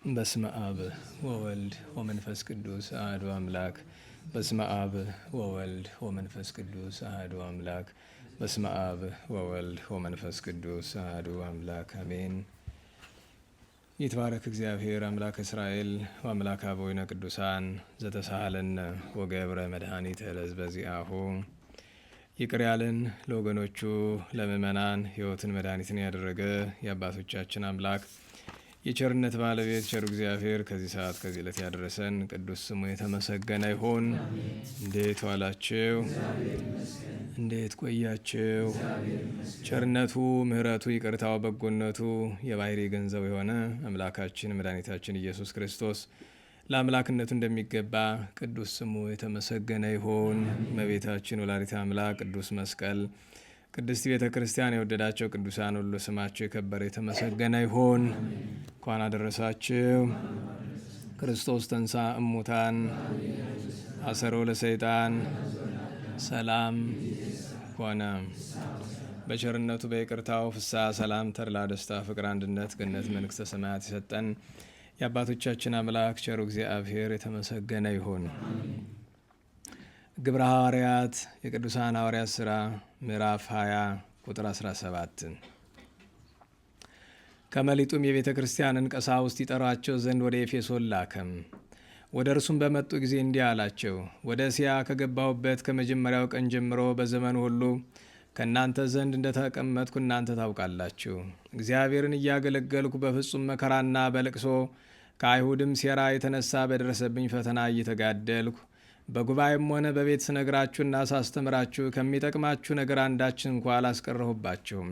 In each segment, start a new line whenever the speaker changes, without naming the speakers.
በስመ አብ ወወልድ ወመንፈስ ቅዱስ አሐዱ አምላክ። በስመ አብ ወወልድ ወመንፈስ ቅዱስ አሐዱ አምላክ። በስመ አብ ወወልድ ወመንፈስ ቅዱስ አሐዱ አምላክ አሜን። ይትባረክ እግዚአብሔር አምላክ እስራኤል ወአምላክ አበዊነ ቅዱሳን ዘተሳሃለነ ወገብረ መድኃኒተ ለሕዝበ ዚአሁ። ይቅር ያለን ለወገኖቹ ለምእመናን ሕይወትን መድኃኒትን ያደረገ የአባቶቻችን አምላክ የቸርነት ባለቤት ቸሩ እግዚአብሔር ከዚህ ሰዓት ከዚህ ዕለት ያደረሰን ቅዱስ ስሙ የተመሰገነ ይሁን። እንዴት ዋላችሁ? እንዴት ቆያችሁ? ቸርነቱ፣ ምሕረቱ፣ ይቅርታው፣ በጎነቱ የባህሪ ገንዘብ የሆነ አምላካችን መድኃኒታችን ኢየሱስ ክርስቶስ ለአምላክነቱ እንደሚገባ ቅዱስ ስሙ የተመሰገነ ይሁን። እመቤታችን ወላዲተ አምላክ፣ ቅዱስ መስቀል፣ ቅድስት ቤተ ክርስቲያን የወደዳቸው ቅዱሳን ሁሉ ስማቸው የከበረ የተመሰገነ ይሁን። እንኳን አደረሳችሁ። ክርስቶስ ተንሥአ እሙታን አሰሮ ለሰይጣን ሰላም ሆነ። በቸርነቱ በይቅርታው ፍስሐ፣ ሰላም፣ ተድላ፣ ደስታ፣ ፍቅር፣ አንድነት፣ ገነት፣ መንግሥተ ሰማያት የሰጠን የአባቶቻችን አምላክ ቸሩ እግዚአብሔር የተመሰገነ ይሁን። ግብረ ሐዋርያት የቅዱሳን ሐዋርያት ሥራ ምዕራፍ 20 ቁጥር 17። ከመሊጡም የቤተ ክርስቲያንን ቀሳውስት ይጠሯቸው ዘንድ ወደ ኤፌሶን ላከም። ወደ እርሱም በመጡ ጊዜ እንዲህ አላቸው፣ ወደ እስያ ከገባሁበት ከመጀመሪያው ቀን ጀምሮ በዘመኑ ሁሉ ከእናንተ ዘንድ እንደተቀመጥኩ እናንተ ታውቃላችሁ። እግዚአብሔርን እያገለገልኩ በፍጹም መከራና በልቅሶ ከአይሁድም ሴራ የተነሳ በደረሰብኝ ፈተና እየተጋደልኩ በጉባኤም ሆነ በቤት ስነግራችሁና ሳስተምራችሁ ከሚጠቅማችሁ ነገር አንዳችን እንኳ አላስቀረሁባችሁም።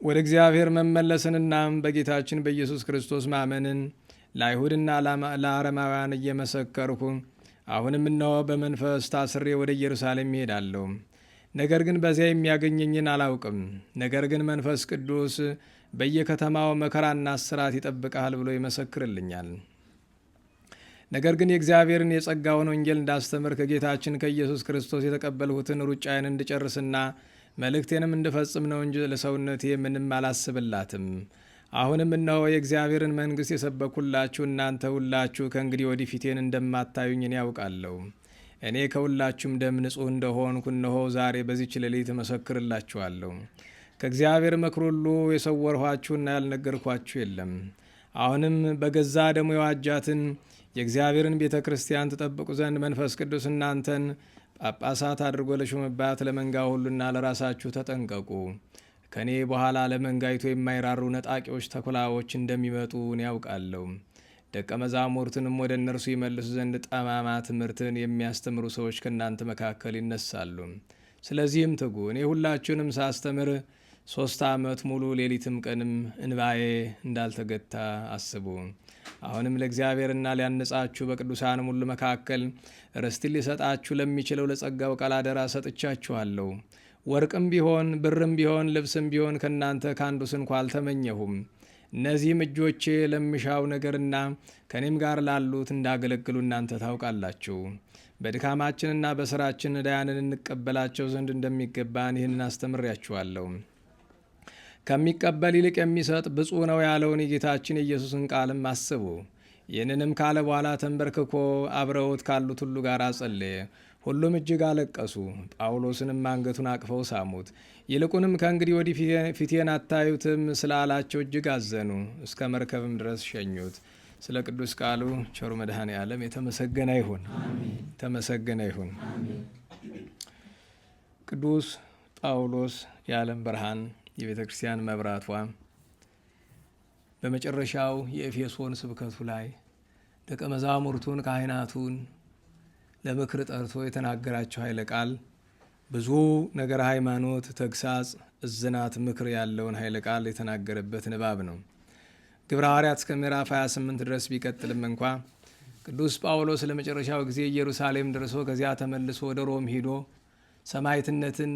ወደ እግዚአብሔር መመለስንና በጌታችን በኢየሱስ ክርስቶስ ማመንን ለአይሁድና ለአረማውያን እየመሰከርኩ አሁንም እነሆ በመንፈስ ታስሬ ወደ ኢየሩሳሌም ይሄዳለሁ። ነገር ግን በዚያ የሚያገኘኝን አላውቅም። ነገር ግን መንፈስ ቅዱስ በየከተማው መከራና እስራት ይጠብቃል ብሎ ይመሰክርልኛል። ነገር ግን የእግዚአብሔርን የጸጋውን ወንጌል እንዳስተምር ከጌታችን ከኢየሱስ ክርስቶስ የተቀበልሁትን ሩጫዬን እንድጨርስና መልእክቴንም እንድፈጽም ነው እንጂ ለሰውነቴ ምንም አላስብላትም። አሁንም እነሆ የእግዚአብሔርን መንግሥት የሰበኩላችሁ እናንተ ሁላችሁ ከእንግዲህ ወዲህ ፊቴን እንደማታዩኝ እኔ ያውቃለሁ። እኔ ከሁላችሁም ደም ንጹሕ እንደሆንኩ እነሆ ዛሬ በዚህች ሌሊት እመሰክርላችኋለሁ። ከእግዚአብሔር ምክር ሁሉ የሰወርኋችሁና ያልነገርኳችሁ የለም። አሁንም በገዛ ደሙ የዋጃትን የእግዚአብሔርን ቤተ ክርስቲያን ትጠብቁ ዘንድ መንፈስ ቅዱስ እናንተን ጳጳሳት አድርጎ ለሾመባት ለመንጋ ሁሉና ለራሳችሁ ተጠንቀቁ። ከእኔ በኋላ ለመንጋይቱ የማይራሩ ነጣቂዎች ተኩላዎች እንደሚመጡ እኔ ያውቃለሁ። ደቀ መዛሙርትንም ወደ እነርሱ ይመልሱ ዘንድ ጠማማ ትምህርትን የሚያስተምሩ ሰዎች ከእናንተ መካከል ይነሳሉ። ስለዚህም ትጉ። እኔ ሁላችሁንም ሳስተምር 3 ዓመት ሙሉ ሌሊትም ቀንም እንባዬ እንዳልተገታ አስቡ። አሁንም ለእግዚአብሔርና ሊያነጻችሁ በቅዱሳንም ሁሉ መካከል ርስትን ሊሰጣችሁ ለሚችለው ለጸጋው ቃል አደራ ሰጥቻችኋለሁ። ወርቅም ቢሆን ብርም ቢሆን ልብስም ቢሆን ከእናንተ ከአንዱ ስንኳ አልተመኘሁም። እነዚህም እጆቼ ለሚሻው ነገርና ከእኔም ጋር ላሉት እንዳገለግሉ እናንተ ታውቃላችሁ። በድካማችንና በስራችን ዕዳያንን እንቀበላቸው ዘንድ እንደሚገባን ይህንን አስተምሬያችኋለሁ። ከሚቀበል ይልቅ የሚሰጥ ብፁዕ ነው ያለውን የጌታችን የኢየሱስን ቃልም አስቡ። ይህንንም ካለ በኋላ ተንበርክኮ አብረውት ካሉት ሁሉ ጋር ጸለየ። ሁሉም እጅግ አለቀሱ። ጳውሎስንም አንገቱን አቅፈው ሳሙት። ይልቁንም ከእንግዲህ ወዲህ ፊቴን አታዩትም ስላላቸው እጅግ አዘኑ። እስከ መርከብም ድረስ ሸኙት። ስለ ቅዱስ ቃሉ ቸሩ መድኃኔ ዓለም የተመሰገነ ይሁን፣ የተመሰገነ ይሁን። ቅዱስ ጳውሎስ የዓለም ብርሃን የቤተ ክርስቲያን መብራቷ በመጨረሻው የኤፌሶን ስብከቱ ላይ ደቀ መዛሙርቱን ካህናቱን ለምክር ጠርቶ የተናገራቸው ኃይለ ቃል ብዙ ነገር ሃይማኖት፣ ተግሳጽ፣ እዝናት፣ ምክር ያለውን ኃይለ ቃል የተናገረበት ንባብ ነው። ግብረ ሐዋርያት እስከ ምዕራፍ 28 ድረስ ቢቀጥልም እንኳ ቅዱስ ጳውሎስ ለመጨረሻው ጊዜ ኢየሩሳሌም ደርሶ ከዚያ ተመልሶ ወደ ሮም ሂዶ ሰማዕትነትን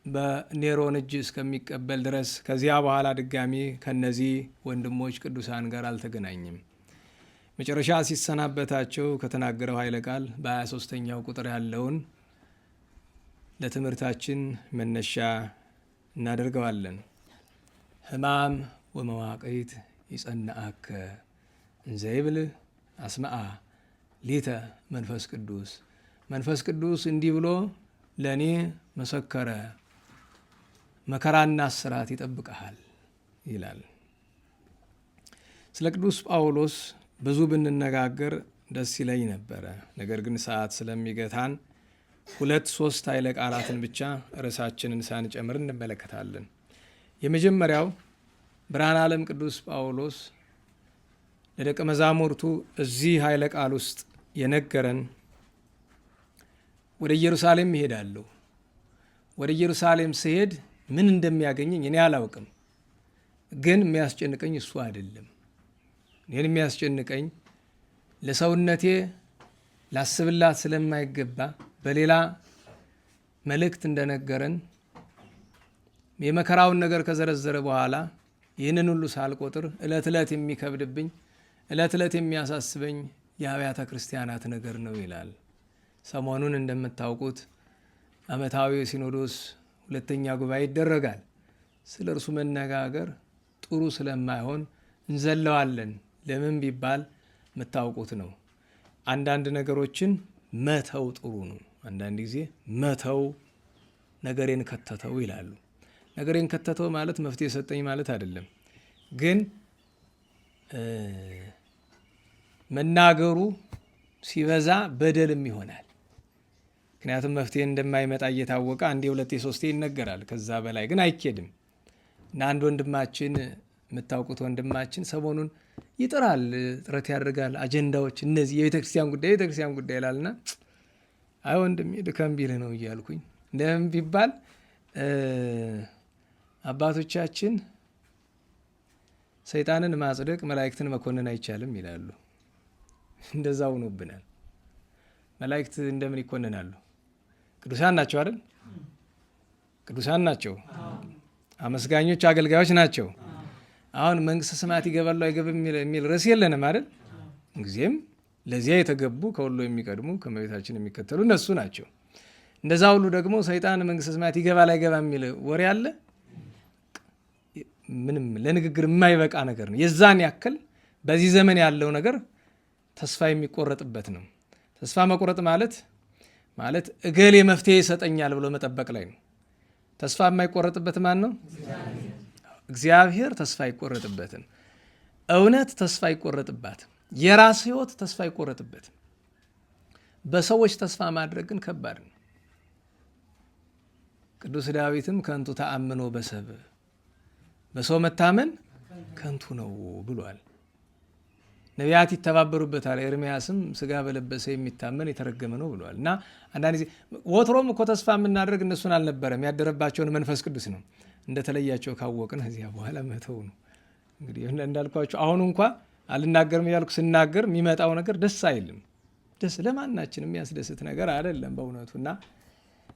በኔሮን እጅ እስከሚቀበል ድረስ ከዚያ በኋላ ድጋሚ ከነዚህ ወንድሞች ቅዱሳን ጋር አልተገናኝም። መጨረሻ ሲሰናበታቸው ከተናገረው ኃይለ ቃል በ23ኛው ቁጥር ያለውን ለትምህርታችን መነሻ እናደርገዋለን። ሕማም ወመዋቅይት ይጸንዐከ እንዘይብል አስመዐ ሊተ መንፈስ ቅዱስ። መንፈስ ቅዱስ እንዲህ ብሎ ለእኔ መሰከረ፣ መከራና እስራት ይጠብቀሃል ይላል። ስለ ቅዱስ ጳውሎስ ብዙ ብንነጋገር ደስ ይለኝ ነበረ። ነገር ግን ሰዓት ስለሚገታን 2-3 ኃይለ ቃላትን ብቻ ርዕሳችንን ሳንጨምር እንመለከታለን። የመጀመሪያው ብርሃነ ዓለም ቅዱስ ጳውሎስ ለደቀ መዛሙርቱ እዚህ ኃይለ ቃል ውስጥ የነገረን ወደ ኢየሩሳሌም እሄዳለሁ፣ ወደ ኢየሩሳሌም ስሄድ ምን እንደሚያገኘኝ እኔ አላውቅም፣ ግን የሚያስጨንቀኝ እሱ አይደለም። ይህን የሚያስጨንቀኝ ለሰውነቴ ላስብላት ስለማይገባ በሌላ መልእክት እንደነገረን የመከራውን ነገር ከዘረዘረ በኋላ ይህንን ሁሉ ሳልቆጥር ዕለት ዕለት የሚከብድብኝ ዕለት ዕለት የሚያሳስበኝ የአብያተ ክርስቲያናት ነገር ነው ይላል። ሰሞኑን እንደምታውቁት ዓመታዊ ሲኖዶስ 2ኛ ጉባኤ ይደረጋል። ስለ እርሱ መነጋገር ጥሩ ስለማይሆን እንዘለዋለን። ለምን ቢባል የምታውቁት ነው። አንዳንድ ነገሮችን መተው ጥሩ ነው። አንዳንድ ጊዜ መተው ነገሬን ከተተው ይላሉ። ነገሬን ከተተው ማለት መፍትሄ ሰጠኝ ማለት አይደለም። ግን መናገሩ ሲበዛ በደልም ይሆናል። ምክንያቱም መፍትሄ እንደማይመጣ እየታወቀ 1 2 3 ይነገራል። ከዛ በላይ ግን አይኬድም እና አንድ ወንድማችን የምታውቁት ወንድማችን ሰሞኑን ይጥራል፣ ጥረት ያደርጋል። አጀንዳዎች እነዚህ የቤተክርስቲያን ጉዳይ ይላልና አይ ወንድሜ ድከም ቢልህ ነው እያልኩኝ እንደምን ቢባል አባቶቻችን ሰይጣንን ማጽደቅ መላእክትን መኮንን አይቻልም ይላሉ። እንደዛ ሆኖብናል። መላእክት እንደምን ይኮንናሉ? ቅዱሳን ናቸው አይደል? ቅዱሳን ናቸው። አመስጋኞች አገልጋዮች ናቸው። አሁን መንግስተ ሰማያት ይገባሉ አይገባም የሚል ርዕስ የለንም አይደል? ጊዜም ለዚያ የተገቡ ከሁሉ የሚቀድሙ ከመቤታችን የሚከተሉ እነሱ ናቸው። እንደዛ ሁሉ ደግሞ ሰይጣን መንግስተ ሰማያት ይገባል አይገባም የሚል ወሬ አለ። ምንም ለንግግር የማይበቃ ነገር ነው። የዛን ያክል በዚህ ዘመን ያለው ነገር ተስፋ የሚቆረጥበት ነው። ተስፋ መቁረጥ ማለት እገሌ መፍትሄ ይሰጠኛል ብሎ መጠበቅ ላይ ነው። ተስፋ የማይቆረጥበት ማን ነው? እግዚአብሔር ተስፋ አይቆረጥበትም። እውነት ተስፋ አይቆረጥባትም። የራስ ህይወት ተስፋ አይቆረጥበትም። በሰዎች ተስፋ ማድረግ ግን ከባድ ነው። ቅዱስ ዳዊትም ከንቱ ተአምኖ በሰብ፣ በሰው መታመን ከንቱ ነው ብሏል። ነቢያት ይተባበሩበታል። ኤርምያስም ስጋ በለበሰ የሚታመን የተረገመ ነው ብሏል። እና አንዳንድ ጊዜ ወትሮም እኮ ተስፋ የምናደርግ እነሱን አልነበረም፣ ያደረባቸውን መንፈስ ቅዱስ ነው። እንደተለያቸው ካወቅን ከዚያ በኋላ መተው ነው። እንግዲህ እንዳልኳቸው አሁን እንኳ አልናገርም እያልኩ ስናገር የሚመጣው ነገር ደስ አይልም። ደስ ለማናችን የሚያስደስት ነገር አይደለም በእውነቱ። እና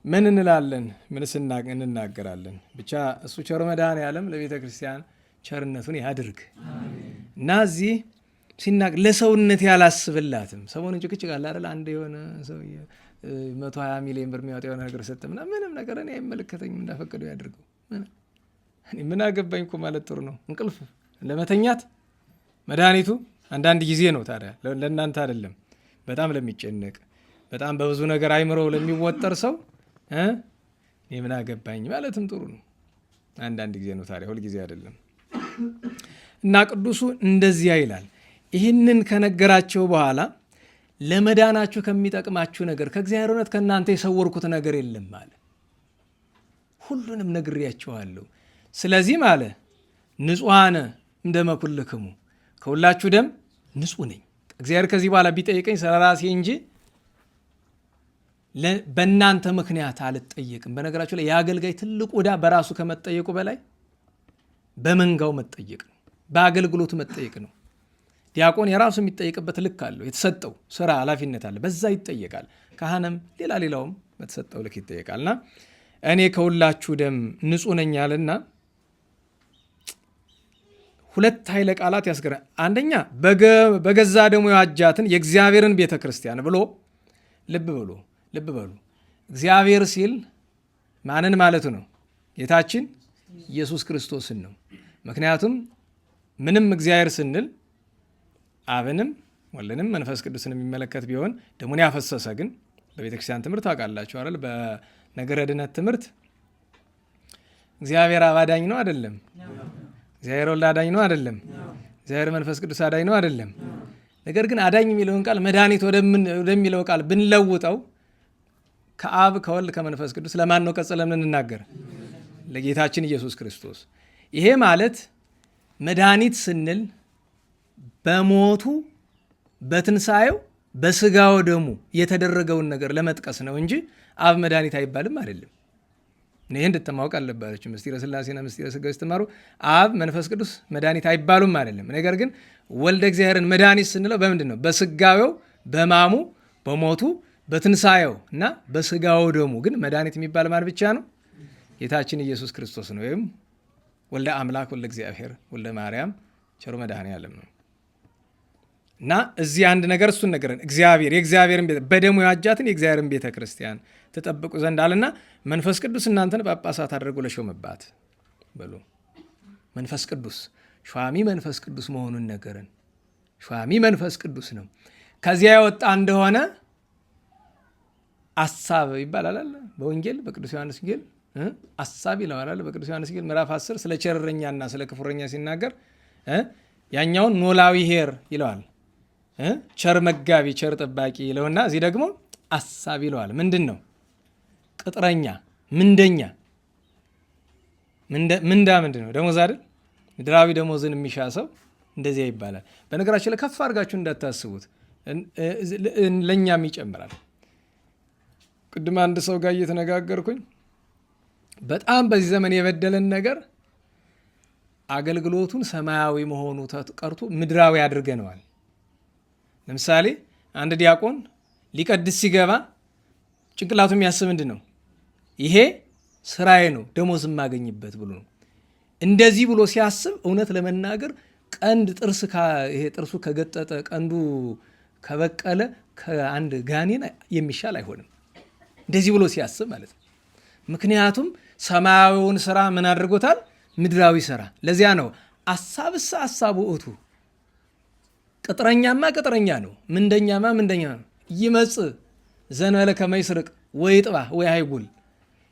ምን እንላለን? ምንስ እንናገራለን? ብቻ እሱ ቸር መድኃኔዓለም ለቤተ ክርስቲያን ቸርነቱን ያድርግ እና እዚህ ሲናገር ለሰውነት ያላስብላትም። ሰሞኑን ጭቅጭቅ አለ አይደል? አንድ የሆነ ሰው 120 ሚሊዮን ብር የሚያወጣ የሆነ ነገር ሰጠምና ምንም ነገር እኔ አይመለከተኝም እንዳፈቀደው ያድርገው ምን አገባኝ እኮ ማለት ጥሩ ነው። እንቅልፍ ለመተኛት መድኃኒቱ አንዳንድ ጊዜ ነው። ታዲያ ለእናንተ አይደለም። በጣም ለሚጨነቅ በጣም በብዙ ነገር አይምሮው ለሚወጠር ሰው ምን አገባኝ ማለትም ጥሩ ነው። አንዳንድ ጊዜ ነው ታዲያ፣ ሁል ጊዜ አይደለም። እና ቅዱሱ እንደዚያ ይላል። ይህንን ከነገራቸው በኋላ ለመዳናችሁ ከሚጠቅማችሁ ነገር ከእግዚአብሔር እውነት ከእናንተ የሰወርኩት ነገር የለም አለ። ሁሉንም ነግሬያችኋለሁ። ስለዚህም አለ ንጹሐነ እምደመ ኩልክሙ፣ ከሁላችሁ ደም ንጹሕ ነኝ። እግዚአብሔር ከዚህ በኋላ ቢጠይቀኝ ስለ ራሴ እንጂ በእናንተ ምክንያት አልጠየቅም። በነገራችሁ ላይ የአገልጋይ ትልቁ ዕዳ በራሱ ከመጠየቁ በላይ በመንጋው መጠየቅ ነው፣ በአገልግሎቱ መጠየቅ ነው። ዲያቆን የራሱ የሚጠየቅበት ልክ አለው። የተሰጠው ስራ ኃላፊነት አለ፣ በዛ ይጠየቃል። ካህንም ሌላውም በተሰጠው ልክ ይጠየቃልና እኔ ከሁላችሁ ደም ንጹሕ ነኝ አለና 2 ኃይለ ቃላት ያስገራል። አንደኛ በገዛ ደሙ የዋጃትን የእግዚአብሔርን ቤተ ክርስቲያን ብሎ ልብ በሉ። እግዚአብሔር ሲል ማንን ማለቱ ነው? ጌታችን ኢየሱስ ክርስቶስን ነው። ምክንያቱም ምንም እግዚአብሔር ስንል አብንም ወልድንም መንፈስ ቅዱስን የሚመለከት ቢሆን ደሙን ያፈሰሰ ግን በቤተክርስቲያን ትምህርት ታውቃላችሁ አይደል? በነገረ ድነት ትምህርት እግዚአብሔር አብ አዳኝ ነው አይደለም? እግዚአብሔር ወልድ አዳኝ ነው አይደለም? እግዚአብሔር መንፈስ ቅዱስ አዳኝ ነው አይደለም? ነገር ግን አዳኝ የሚለውን ቃል መድኃኒት ወደሚለው ቃል ብንለውጠው ከአብ ከወልድ ከመንፈስ ቅዱስ ለማን ነው ቀጽለን እንናገር? ለጌታችን ኢየሱስ ክርስቶስ። ይሄ ማለት መድኃኒት ስንል በሞቱ በትንሣኤው በስጋው ደሙ የተደረገውን ነገር ለመጥቀስ ነው እንጂ አብ መድኃኒት አይባልም አይደለም። ይህ እንድትማወቅ አለባችሁ። ምስጢረ ሥላሴና ምስጢረ ሥጋዌ ስትማሩ አብ መንፈስ ቅዱስ መድኃኒት አይባሉም አይደለም። ነገር ግን ወልደ እግዚአብሔርን መድኃኒት ስንለው በምንድን ነው? በስጋዌው በማሙ በሞቱ በትንሣኤው እና በስጋው ደሙ። ግን መድኃኒት የሚባል ማን ብቻ ነው? ጌታችን ኢየሱስ ክርስቶስ ነው። ወይም ወልደ አምላክ ወልደ እግዚአብሔር ወልደ ማርያም ቸሩ መድኃኔዓለም ነው። እና እዚህ አንድ ነገር እሱን ነገረን። እግዚአብሔር የእግዚአብሔርን ቤተ በደሙ ያጃትን የእግዚአብሔርን ቤተ ክርስቲያን ተጠብቁ ዘንድ አለና መንፈስ ቅዱስ እናንተን ጳጳሳት አድርጎ ለሾመባት በሉ። መንፈስ ቅዱስ ሿሚ መንፈስ ቅዱስ መሆኑን ነገረን። ሿሚ መንፈስ ቅዱስ ነው። ከዚያ የወጣ እንደሆነ አሳብ ይባላል አለ በወንጌል በቅዱስ ዮሐንስ ወንጌል አሳብ ይለዋል አለ በቅዱስ ዮሐንስ ወንጌል ምዕራፍ 10 ስለ ቸረኛና ስለ ክፉ እረኛ ሲናገር ያኛውን ኖላዊ ኄር ይለዋል። ቸር መጋቢ ቸር ጠባቂ ይለውና እዚህ ደግሞ አሳብ ይለዋል። ምንድን ነው? ቅጥረኛ ምንደኛ። ምንዳ ምንድን ነው? ደሞዝ አይደል? ምድራዊ ደሞዝን የሚሻ ሰው እንደዚያ ይባላል። በነገራችን ላይ ከፍ አድርጋችሁ እንዳታስቡት፣ ለእኛም ይጨምራል። ቅድም አንድ ሰው ጋር እየተነጋገርኩኝ በጣም በዚህ ዘመን የበደለን ነገር አገልግሎቱን ሰማያዊ መሆኑ ቀርቶ ምድራዊ አድርገነዋል። ለምሳሌ አንድ ዲያቆን ሊቀድስ ሲገባ ጭንቅላቱ የሚያስብ ምንድን ነው? ይሄ ስራዬ ነው ደሞዝ የማገኝበት ብሎ ነው። እንደዚህ ብሎ ሲያስብ እውነት ለመናገር ቀንድ ጥርሱ ከገጠጠ ቀንዱ ከበቀለ ከአንድ ጋኔን የሚሻል አይሆንም። እንደዚህ ብሎ ሲያስብ ማለት ነው። ምክንያቱም ሰማያዊውን ስራ ምን አድርጎታል? ምድራዊ ስራ። ለዚያ ነው አሳብሳ አሳቡ እቱ ቅጥረኛማ ቅጥረኛ ነው፣ ምንደኛማ ምንደኛ ነው። ይመጽእ ዘንበለ ከመ ይስርቅ ወይጥባ ወያይጉል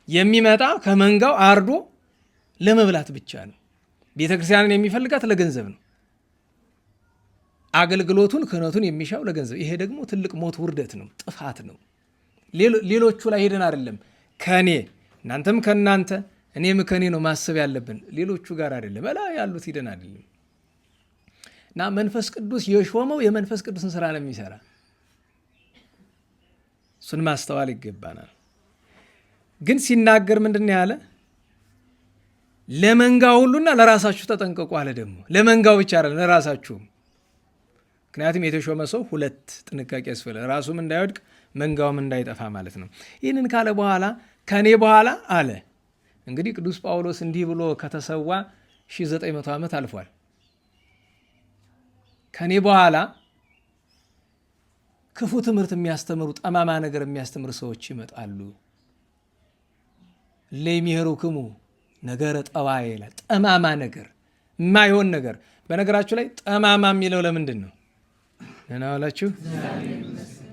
የሚመጣ ከመንጋው አርዶ ለመብላት ብቻ ነው። ቤተክርስቲያንን የሚፈልጋት ለገንዘብ ነው። አገልግሎቱን ክህነቱን የሚሻው ለገንዘብ። ይሄ ደግሞ ትልቅ ሞት ውርደት ነው፣ ጥፋት ነው። ሌሎቹ ላይ ሄደን አይደለም ከኔ እናንተም ከእናንተ እኔም ከኔ ነው ማሰብ ያለብን፣ ሌሎቹ ጋር አይደለም፣ በላ ያሉት ሂደን አይደለም። እና መንፈስ ቅዱስ የሾመው የመንፈስ ቅዱስን ስራ ነው የሚሰራ። እሱን ማስተዋል ይገባናል። ግን ሲናገር ምንድን ያለ? ለመንጋው ሁሉና ለራሳችሁ ተጠንቀቁ አለ። ደግሞ ለመንጋው ብቻ አይደለም ለራሳችሁም። ምክንያቱም የተሾመ ሰው ሁለት ጥንቃቄ ያስፈልጋል፣ ራሱም እንዳይወድቅ መንጋውም እንዳይጠፋ ማለት ነው። ይህንን ካለ በኋላ ከኔ በኋላ አለ። እንግዲህ ቅዱስ ጳውሎስ እንዲህ ብሎ ከተሰዋ 1900 ዓመት አልፏል። ከኔ በኋላ ክፉ ትምህርት የሚያስተምሩ ጠማማ ነገር የሚያስተምሩ ሰዎች ይመጣሉ። ለሚሄሩክሙ ነገረ ጠዋዬ ይላል። ጠማማ ነገር የማይሆን ነገር። በነገራችሁ ላይ ጠማማ የሚለው ለምንድን ነው? ደህና ዋላችሁ።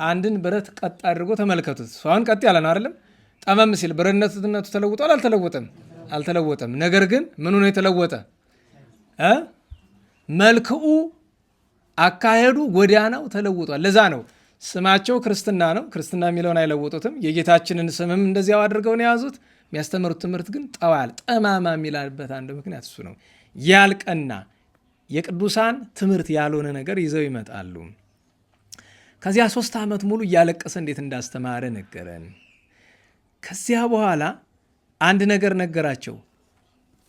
አንድን ብረት ቀጥ አድርጎ ተመልከቱት። አሁን ቀጥ ያለ ነው አይደለም? ጠመም ሲል ብረትነቱ ተለውጧል? አልተለወጠም? አልተለወጠም። ነገር ግን ምኑ ነው የተለወጠ? መልክኡ፣ አካሄዱ፣ ጎዳናው ተለውጧል። ለዛ ነው ስማቸው ክርስትና ነው። ክርስትና የሚለውን አይለውጡትም። የጌታችንን ስምም እንደዚያው አድርገው ነው የያዙት። የሚያስተምሩት ትምህርት ግን ጠዋል፣ ጠማማ የሚላበት አንዱ ምክንያት እሱ ነው። ያልቀና የቅዱሳን ትምህርት ያልሆነ ነገር ይዘው ይመጣሉ። ከዚያ 3 ዓመት ሙሉ እያለቀሰ እንዴት እንዳስተማረ ነገረን። ከዚያ በኋላ አንድ ነገር ነገራቸው።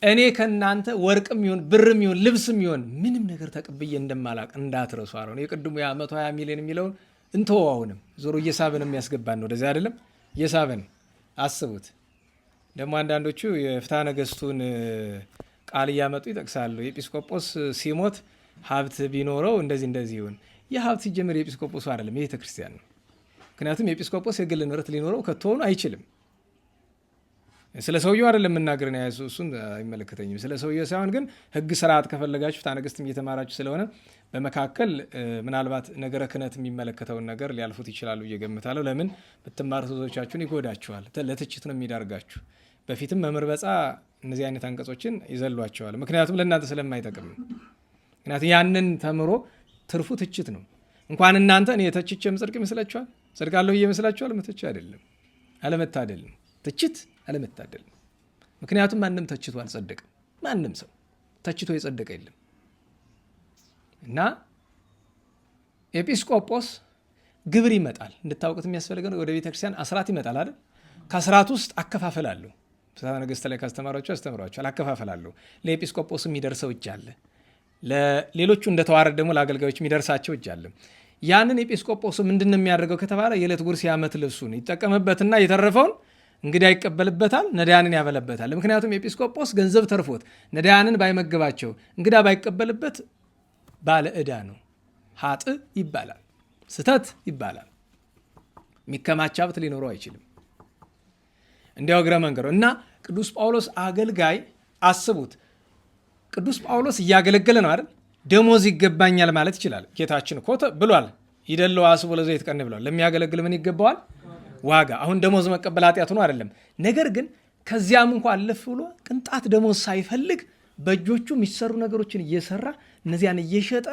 እኔ ከእናንተ ወርቅም ይሁን ብርም ይሁን ልብስም ይሁን ምንም ነገር ተቀብዬ እንደማላቅ እንዳትረሱ አለው። የቅድሙ 120 ሚሊዮን የሚለውን እንተዋውንም ዞሮ እየሳበን የሚያስገባን ነው። ወደዚያ አይደለም እየሳበን አስቡት። ደግሞ አንዳንዶቹ የፍትሐ ነገሥቱን ቃል እያመጡ ይጠቅሳሉ። የኤጲስቆጶስ ሲሞት ሀብት ቢኖረው እንደዚህ እንደዚህ ይሁን። የሀብት ሲጀምር የኤጲስቆጶሱ አይደለም የቤተ ክርስቲያን ነው። ምክንያቱም የኤጲስቆጶስ የግል ንብረት ሊኖረው ከቶሆኑ አይችልም። ስለ ሰውየው አይደለም የምናገር ነው፣ እሱን አይመለከተኝም። ስለ ሰውየው ሳይሆን ግን ህግ ስርዓት ከፈለጋችሁ ታነግስትም እየተማራችሁ ስለሆነ በመካከል ምናልባት ነገረ ክህነት የሚመለከተውን ነገር ሊያልፉት ይችላሉ እየገምታለሁ። ለምን ብትማሩ ብዙዎቻችሁን ይጎዳችኋል፣ ለትችት ነው የሚዳርጋችሁ። በፊትም መምህር በጻ እነዚህ አይነት አንቀጾችን ይዘሏቸዋል። ምክንያቱም ለእናንተ ስለማይጠቅም። ምክንያቱም ያንን ተምሮ ትርፉ ትችት ነው። እንኳን እናንተ እኔ ተችቼም ጽድቅ ይመስላችኋል? ጽድቃለሁ ይመስላችኋል? መተች አይደለም፣ አለመታደል ነው። ትችት አለመታደል ነው። ምክንያቱም ማንም ተችቶ አልጸደቅም። ማንም ሰው ተችቶ የጸደቀ የለም። እና ኤጲስቆጶስ ግብር ይመጣል። እንድታውቁት የሚያስፈልገ ወደ ቤተክርስቲያን አስራት ይመጣል አይደል? ከአስራት ውስጥ አከፋፈላለሁ። ፍትሐ ነገሥት ላይ ካስተማሯቸው ያስተምሯቸዋል። አከፋፈላለሁ። ለኤጲስቆጶስ የሚደርሰው እጅ አለ። ለሌሎቹ እንደተዋረድ ደግሞ ለአገልጋዮች የሚደርሳቸው እጅ አለ። ያንን ኤጲስቆጶስ ምንድን ነው የሚያደርገው ከተባለ የዕለት ጉርስ የዓመት ልብሱን ይጠቀምበትና የተረፈውን እንግዲህ ይቀበልበታል፣ ነዳያንን ያበለበታል። ምክንያቱም ኤጲስቆጶስ ገንዘብ ተርፎት ነዳያንን ባይመግባቸው እንግዳ ባይቀበልበት ባለ ዕዳ ነው። ሀጥ ይባላል፣ ስተት ይባላል። የሚከማች ሀብት ሊኖረው አይችልም። እንዲያው እግረ መንገሩ እና ቅዱስ ጳውሎስ አገልጋይ አስቡት። ቅዱስ ጳውሎስ እያገለገለ ነው አይደል? ደሞዝ ይገባኛል ማለት ይችላል። ጌታችን እኮ ብሏል፣ ይደለው አስቦ ለዘይት ቀን ብሏል። ለሚያገለግል ምን ይገባዋል? ዋጋ። አሁን ደሞዝ መቀበል ኃጢአቱ ነው አይደለም። ነገር ግን ከዚያም እንኳ አለፍ ብሎ ቅንጣት ደሞዝ ሳይፈልግ በእጆቹ የሚሰሩ ነገሮችን እየሰራ እነዚያን እየሸጠ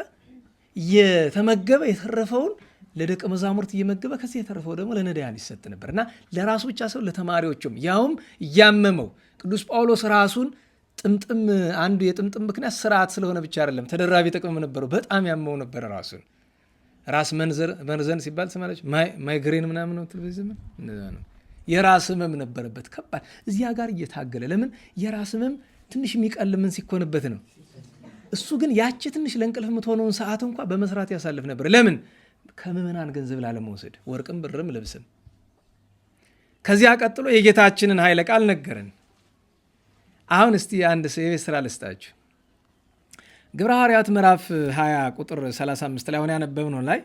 እየተመገበ የተረፈውን ለደቀ መዛሙርት እየመገበ ከዚህ የተረፈው ደግሞ ለነዳያን ይሰጥ ነበር እና ለራሱ ብቻ ሰው ለተማሪዎቹም ያውም እያመመው ቅዱስ ጳውሎስ ራሱን ጥምጥም አንዱ የጥምጥም ምክንያት ስርዓት ስለሆነ ብቻ አይደለም፣ ተደራቢ ጥቅም ነበረው። በጣም ያመው ነበር ራሱን። ራስ መንዘን ሲባል ስማለች ማይግሬን ምናምን ነው ትልበ ዘመን ነው። የራስ ህመም ነበረበት ከባድ። እዚያ ጋር እየታገለ ለምን የራስ ህመም ትንሽ የሚቀል ምን ሲኮንበት ነው። እሱ ግን ያቺ ትንሽ ለእንቅልፍ የምትሆነውን ሰዓት እንኳ በመስራት ያሳልፍ ነበር። ለምን? ከምዕመናን ገንዘብ ላለመውሰድ፣ ወርቅም ብርም ልብስም። ከዚያ ቀጥሎ የጌታችንን ኃይለ ቃል ነገረን። አሁን እስቲ አንድ የቤት ስራ ልስጣችሁ። ግብረ ሐዋርያት ምዕራፍ 20 ቁጥር 35 ላይ አሁን ያነበብነው ላይ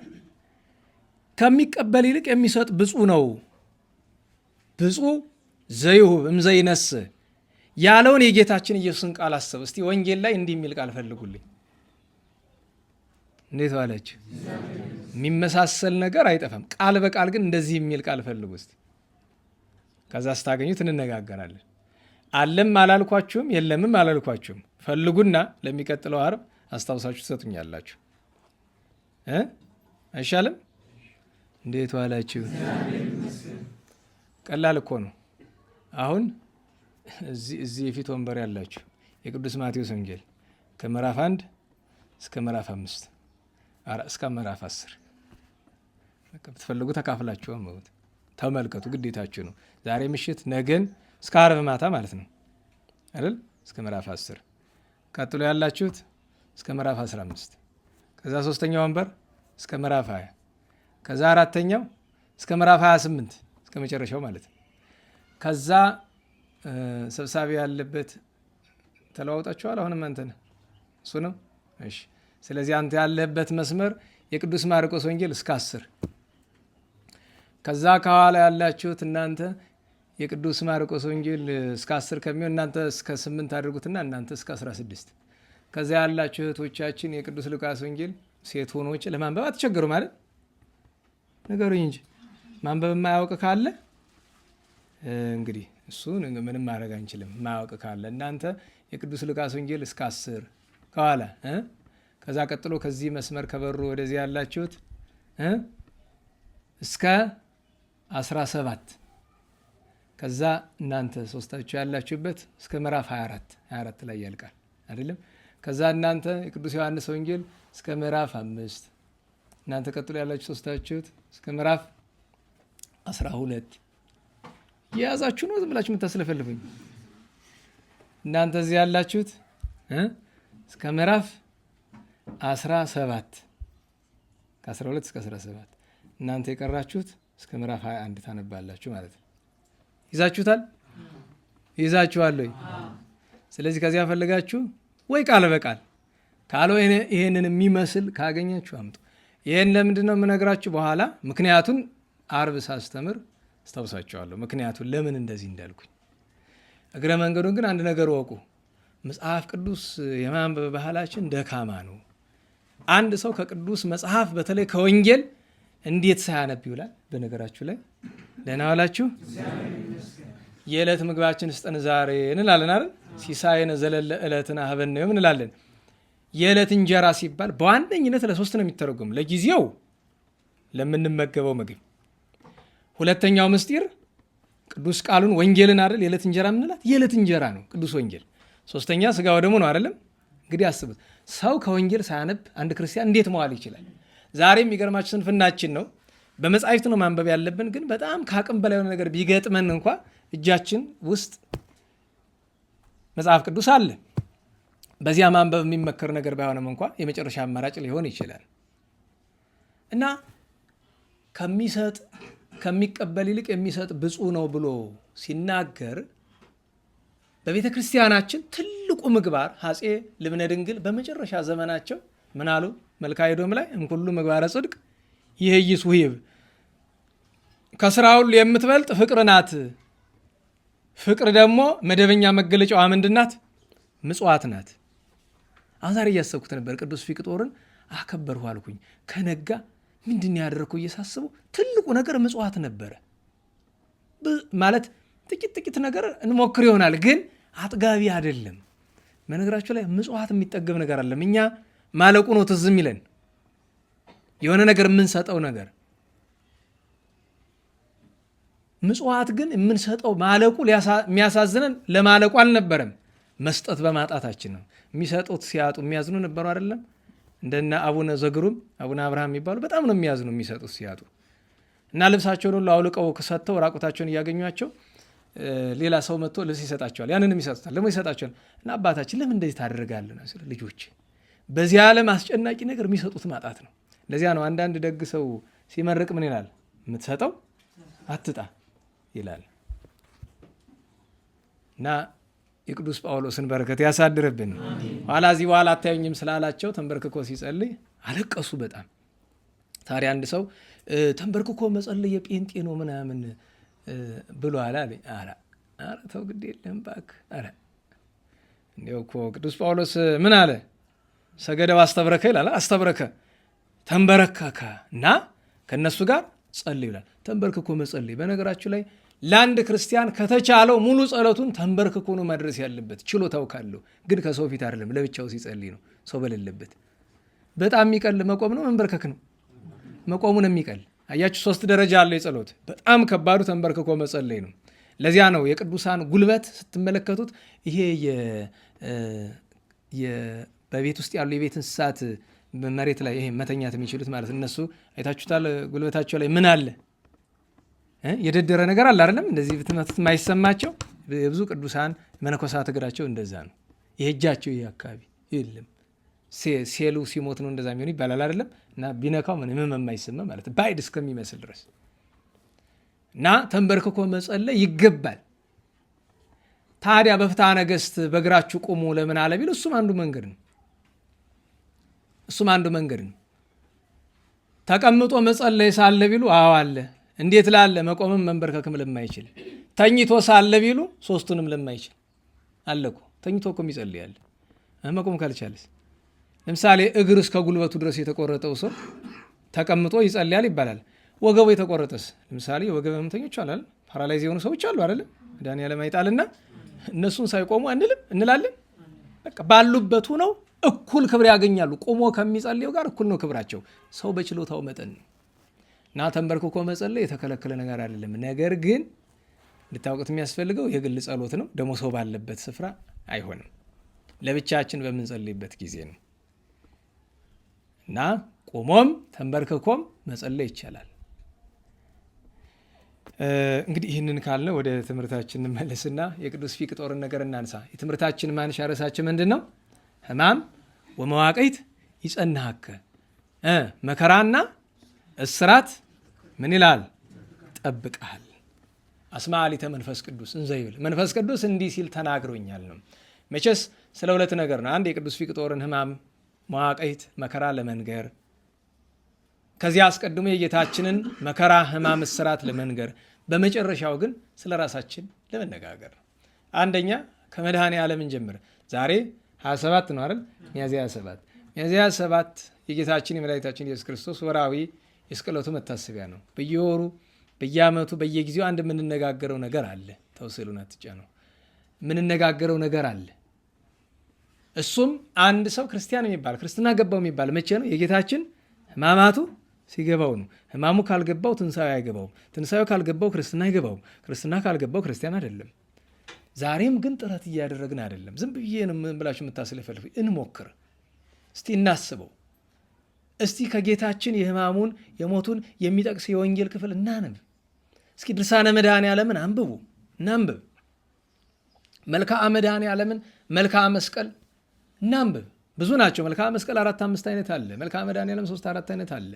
ከሚቀበል ይልቅ የሚሰጥ ብፁዕ ነው፣ ብፁዕ ዘይሁብ እምዘይነስ ያለውን የጌታችን ኢየሱስን ቃል አሰብ። እስቲ ወንጌል ላይ እንዲህ የሚል ቃል ፈልጉልኝ። እንዴት ዋለች? የሚመሳሰል ነገር አይጠፋም። ቃል በቃል ግን እንደዚህ የሚል ቃል ፈልጉ እስቲ። ከዛ ስታገኙት እንነጋገራለን። አለም አላልኳችሁም፣ የለምም አላልኳችሁም። ፈልጉና ለሚቀጥለው ዓርብ አስታውሳችሁ ትሰጡኛላችሁ። አይሻልም? እንዴት ዋላችሁ? ቀላል እኮ ነው። አሁን እዚህ የፊት ወንበር ያላችሁ የቅዱስ ማቴዎስ ወንጌል ከምዕራፍ 1 እስከ ምዕራፍ 5 እስከ ምዕራፍ 10 ብትፈልጉ ተካፍላችሁ ተመልከቱ። ግዴታችሁ ነው። ዛሬ ምሽት ነገን እስከ ዓርብ ማታ ማለት ነው አይደል? እስከ ምዕራፍ 10 ቀጥሎ ያላችሁት እስከ ምዕራፍ 15 ከዛ ሶስተኛው ወንበር እስከ ምዕራፍ 20 ከዛ አራተኛው እስከ ምዕራፍ 28 እስከ መጨረሻው ማለት ነው። ከዛ ሰብሳቢ ያለበት ተለዋውጣችኋል። አሁንም አንተ ነህ እሱ ነው። እሺ፣ ስለዚህ አንተ ያለህበት መስመር የቅዱስ ማርቆስ ወንጌል እስከ 10 ከዛ ከኋላ ያላችሁት እናንተ የቅዱስ ማርቆስ ወንጌል እስከ 10 ከሚሆን እናንተ እስከ 8 አድርጉትና እናንተ እስከ 16 ከዛ ያላችሁ እህቶቻችን የቅዱስ ሉቃስ ወንጌል ሴት ሆኖች ለማንበብ አትቸገሩ ማለት ነገሩኝ እንጂ ማንበብ የማያውቅ ካለ እንግዲህ እሱን ምንም ማድረግ አንችልም። የማያውቅ ካለ እናንተ የቅዱስ ሉቃስ ወንጌል እስከ 10 ከኋላ ከዛ ቀጥሎ ከዚህ መስመር ከበሩ ወደዚህ ያላችሁት እስከ 17 ከዛ እናንተ ሶስታችሁ ያላችሁበት እስከ ምዕራፍ 24 ላይ ያልቃል አይደለም። ከዛ እናንተ የቅዱስ ዮሐንስ ወንጌል እስከ ምዕራፍ 5 እናንተ ቀጥሎ ያላችሁ ሶስታችሁት እስከ ምዕራፍ 12 የያዛችሁ ነው። ዝም ብላችሁ የምታስለፈልፉኝ እናንተ እዚህ ያላችሁት እስከ ምዕራፍ 17 ከ12 እስከ 17 እናንተ የቀራችሁት እስከ ምዕራፍ 21 ታነባላችሁ ማለት ነው። ይዛችሁታል? ይዛችኋል ወይ? ስለዚህ ከዚያ ፈልጋችሁ ወይ ቃል በቃል ካልሆነ ይሄንን የሚመስል ካገኛችሁ አምጡ። ይሄን ለምንድን ነው የምነግራችሁ? በኋላ ምክንያቱን ዓርብ ሳስተምር አስታውሳችኋለሁ። ምክንያቱን ለምን እንደዚህ እንዳልኩኝ እግረ መንገዱን ግን አንድ ነገር ወቁ፣ መጽሐፍ ቅዱስ የማንበብ ባህላችን ደካማ ነው። አንድ ሰው ከቅዱስ መጽሐፍ በተለይ ከወንጌል እንዴት ሳያነብ ይውላል? በነገራችሁ ላይ ደህና ዋላችሁ። የዕለት ምግባችን ስጠን ዛሬ እንላለን አይደል? ሲሳየነ ዘለለ ዕለትነ ሀበነ ዮም እንላለን። የዕለት እንጀራ ሲባል በዋነኝነት ለሶስት ነው የሚተረጎም። ለጊዜው ለምንመገበው ምግብ፣ ሁለተኛው ምስጢር ቅዱስ ቃሉን ወንጌልን አይደል? የዕለት እንጀራ ምንላት የዕለት እንጀራ ነው ቅዱስ ወንጌል። ሶስተኛ ስጋ ወደሙ ነው አይደለም? እንግዲህ አስቡት፣ ሰው ከወንጌል ሳያነብ አንድ ክርስቲያን እንዴት መዋል ይችላል? ዛሬ የሚገርማችሁ ስንፍናችን ነው። በመጻሕፍት ነው ማንበብ ያለብን፣ ግን በጣም ከአቅም በላይ የሆነ ነገር ቢገጥመን እንኳ እጃችን ውስጥ መጽሐፍ ቅዱስ አለ። በዚያ ማንበብ የሚመከር ነገር ባይሆንም እንኳ የመጨረሻ አማራጭ ሊሆን ይችላል እና ከሚቀበል ይልቅ የሚሰጥ ብፁዕ ነው ብሎ ሲናገር በቤተ ክርስቲያናችን ትልቁ ምግባር አፄ ልብነ ድንግል በመጨረሻ ዘመናቸው ምን አሉ? መልክአ ኤዶም ላይ እምኩሉ ምግባረ ጽድቅ ይህይስ ውሂብ፣ ከስራ ሁሉ የምትበልጥ ፍቅር ናት። ፍቅር ደግሞ መደበኛ መገለጫዋ ምንድን ናት? ምጽዋት ናት። አሁን ዛሬ እያሰብኩት ነበር። ቅዱስ ፊቅጦርን አከበርሁ አልኩኝ። ከነጋ ምንድን ያደረግከው እየሳስበው ትልቁ ነገር ምጽዋት ነበረ። ማለት ጥቂት ነገር እንሞክር ይሆናል፣ ግን አጥጋቢ አይደለም። በነገራችሁ ላይ ምጽዋት የሚጠገብ ነገር አለም። እኛ ማለቁ ነው ትዝ የሚለን የሆነ ነገር የምንሰጠው ነገር። ምጽዋት ግን የምንሰጠው ማለቁ የሚያሳዝነን ለማለቁ አልነበረም፣ መስጠት በማጣታችን ነው። የሚሰጡት ሲያጡ የሚያዝኑ ነበሩ አይደለም? እንደና አቡነ ዘግሩም አቡነ አብርሃም የሚባሉ በጣም ነው የሚያዝኑ የሚሰጡት ሲያጡ። እና ልብሳቸውን ሁሉ አውልቀው ሰጥተው ራቁታቸውን እያገኟቸው ሌላ ሰው መጥቶ ልብስ ይሰጣቸዋል። ያንንም ይሰጡታል፣ ደግሞ ይሰጣቸዋል። እና አባታችን ለምን እንደዚህ ታደርጋለህ? ልጆች በዚህ ዓለም አስጨናቂ ነገር የሚሰጡት ማጣት ነው። ለዚያ ነው አንዳንድ ደግ ሰው ሲመርቅ ምን ይላል? የምትሰጠው አትጣ ይላል። እና የቅዱስ ጳውሎስን በረከት ያሳድርብን። ኋላ እዚህ በኋላ አታዩኝም ስላላቸው ተንበርክኮ ሲጸልይ አለቀሱ በጣም። ታዲያ አንድ ሰው ተንበርክኮ መጸለይ የጴንጤ ነው ምናምን ብሎ አለ። ኧረ ተው ግድ የለም እባክህ። ኧረ እንዲያው እኮ ቅዱስ ጳውሎስ ምን አለ? ሰገደው አስተብረከ ይላል። አስተብረከ ተንበረከከ እና ከነሱ ጋር ጸልይ ይላል። ተንበርክኮ መጸለይ በነገራችሁ ላይ ለአንድ ክርስቲያን ከተቻለው ሙሉ ጸሎቱን ተንበርክኮ ነው ማድረስ ያለበት። ችሎታው ካለው ግን ከሰው ፊት አይደለም፣ ለብቻው ሲጸልይ ነው፣ ሰው በሌለበት። በጣም የሚቀል መቆም ነው መንበርከክ ነው። መቆሙ ነው የሚቀል። አያችሁ 3 ደረጃ አለው የጸሎት። በጣም ከባዱ ተንበርክኮ መጸለይ ነው። ለዚያ ነው የቅዱሳን ጉልበት ስትመለከቱት ይሄ በቤት ውስጥ ያሉ የቤት እንስሳት መሬት ላይ ይሄ መተኛት የሚችሉት ማለት እነሱ አይታችሁታል። ጉልበታቸው ላይ ምን አለ? የደደረ ነገር አለ አይደለም? እንደዚህ ብትመቱት የማይሰማቸው የብዙ ቅዱሳን መነኮሳት እግራቸው እንደዛ ነው። የእጃቸው ይሄ አካባቢ የለም። ሴሉ ሲሞት ነው እንደዛ የሚሆን ይባላል አይደለም? እና ቢነካው ምንም የማይሰማ ማለት ባይድ እስከሚመስል ድረስ እና ተንበርክኮ መጸለይ ይገባል። ታዲያ በፍትሐ ነገሥት በእግራችሁ ቁሙ ለምን አለ ቢሉ እሱም አንዱ መንገድ ነው። ተቀምጦ መጸለይ ሳለ ቢሉ አዎ አለ። እንዴት ላለ? መቆምም መንበርከክም ለማይችል። ተኝቶ ሳለ ቢሉ 3ቱንም ለማይችል አለ እኮ። ተኝቶ እኮ ይጸልያል። መቆም ካልቻለስ? ለምሳሌ እግር እስከ ጉልበቱ ድረስ የተቆረጠው ሰው ተቀምጦ ይጸልያል ይባላል። ወገቡ የተቆረጠስ? ለምሳሌ ወገብ ህመምተኞች አሉ፣ ፓራላይዝ የሆኑ ሰዎች አሉ አይደለም? መድኃኒዓለም አይጣልና እነሱን ሳይቆሙ አንልም እንላለን። በቃ ባሉበት ሆነው እኩል ክብር ያገኛሉ። ቆሞ ከሚጸልየው ጋር እኩል ነው ክብራቸው። ሰው በችሎታው መጠን ነው። እና ተንበርክኮ መጸለይ የተከለከለ ነገር አይደለም። ነገር ግን እንድታውቁት የሚያስፈልገው የግል ጸሎት ነው። ደግሞ ሰው ባለበት ስፍራ አይሆንም። ለብቻችን በምንጸልይበት ጊዜ ነው። እና ቆሞም ተንበርክኮም መጸለይ ይቻላል። እንግዲህ ይህንን ካልነ ወደ ትምህርታችን እንመለስና የቅዱስ ፊቅጦርን ነገር እናንሳ። የትምህርታችን ማንሻ ርዕሳችን ምንድን ነው? ሕማም ወመዋቅይት ይጸንሐከ፣ መከራና እስራት ምን ይላል? ጠብቀሃል። አስማሊተ መንፈስ ቅዱስ እንዘይብል፣ መንፈስ ቅዱስ እንዲህ ሲል ተናግሮኛል ነው። መቼስ ስለ 2 ነገር ነው። አንድ የቅዱስ ፊቅጦርን ሕማም መዋቅይት መከራ ለመንገር፣ ከዚያ አስቀድሞ የጌታችንን መከራ ሕማም እስራት ለመንገር፣ በመጨረሻው ግን ስለ ራሳችን ለመነጋገር። አንደኛ ከመድኃኔ ዓለምን ጀምር። ዛሬ 27 ነው አይደል? ሚያዝያ 27 ሚያዝያ 27 የጌታችን የመድኃኒታችን ኢየሱስ ክርስቶስ ወራዊ የስቅለቱ መታሰቢያ ነው። በየወሩ በየዓመቱ በየጊዜው አንድ የምንነጋገረው ነገር አለ። ተውስሉን አትጫነው። የምንነጋገረው ነገር አለ። እሱም አንድ ሰው ክርስቲያን የሚባል ክርስትና ገባው የሚባል መቼ ነው? የጌታችን ሕማማቱ ሲገባው ነው። ሕማሙ ካልገባው ትንሣኤው አይገባውም። ትንሣኤው ካልገባው ክርስትና አይገባውም። ክርስትና ካልገባው ክርስቲያን አይደለም። ዛሬም ግን ጥረት እያደረግን አይደለም። ዝም ብዬ ብላችሁ የምታስለፈልፉ እንሞክር እስቲ፣ እናስበው እስቲ። ከጌታችን የሕማሙን የሞቱን የሚጠቅስ የወንጌል ክፍል እናንብ እስኪ። ድርሳነ መድኃኔ ዓለምን አንብቡ፣ እናንብብ። መልክዓ መድኃኔ ዓለምን መልክዓ መስቀል እናንብብ። ብዙ ናቸው። መልክዓ መስቀል 4-5 አይነት አለ። መልክዓ መድኃኔ ዓለም 3-4 አይነት አለ።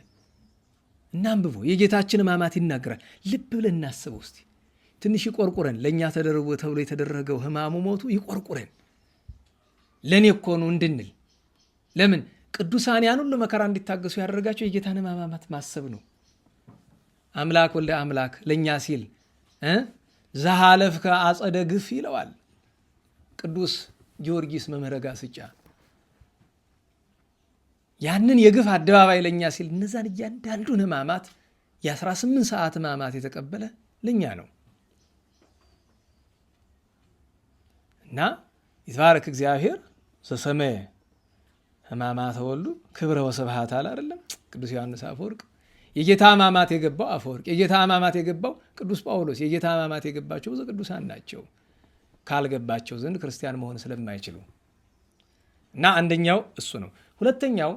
እናንብቡ። የጌታችን ሕማማት ይናገራል። ልብ ብለን እናስበው እስቲ። ትንሽ ይቆርቁረን። ለእኛ ተደርጎ ተብሎ የተደረገው ሕማሙ ሞቱ ይቆርቁረን። ለእኔ እኮ ነው እንድንል። ለምን ቅዱሳን ያን ሁሉ መከራ እንዲታገሱ ያደረጋቸው የጌታን ሕማማት ማሰብ ነው። አምላክ ወልደ አምላክ ለእኛ ሲል ዘሃለፍከ አጸደ ግፍ ይለዋል ቅዱስ ጊዮርጊስ መምህረ ጋስጫ። ያንን የግፍ አደባባይ ለእኛ ሲል እነዛን እያንዳንዱን ሕማማት የ18 ሰዓት ሕማማት የተቀበለ ለእኛ ነው እና ይትባረክ እግዚአብሔር ዘሰመየ ሕማማተ ወልዱ ክብረ ወስብሐት አለ አይደለም ቅዱስ ዮሐንስ አፈወርቅ። የጌታ ሕማማት የገባው አፈወርቅ፣ የጌታ ሕማማት የገባው ቅዱስ ጳውሎስ፣ የጌታ ሕማማት የገባቸው ብዙ ቅዱሳን ናቸው። ካልገባቸው ዘንድ ክርስቲያን መሆን ስለማይችሉ እና አንደኛው እሱ ነው። ሁለተኛው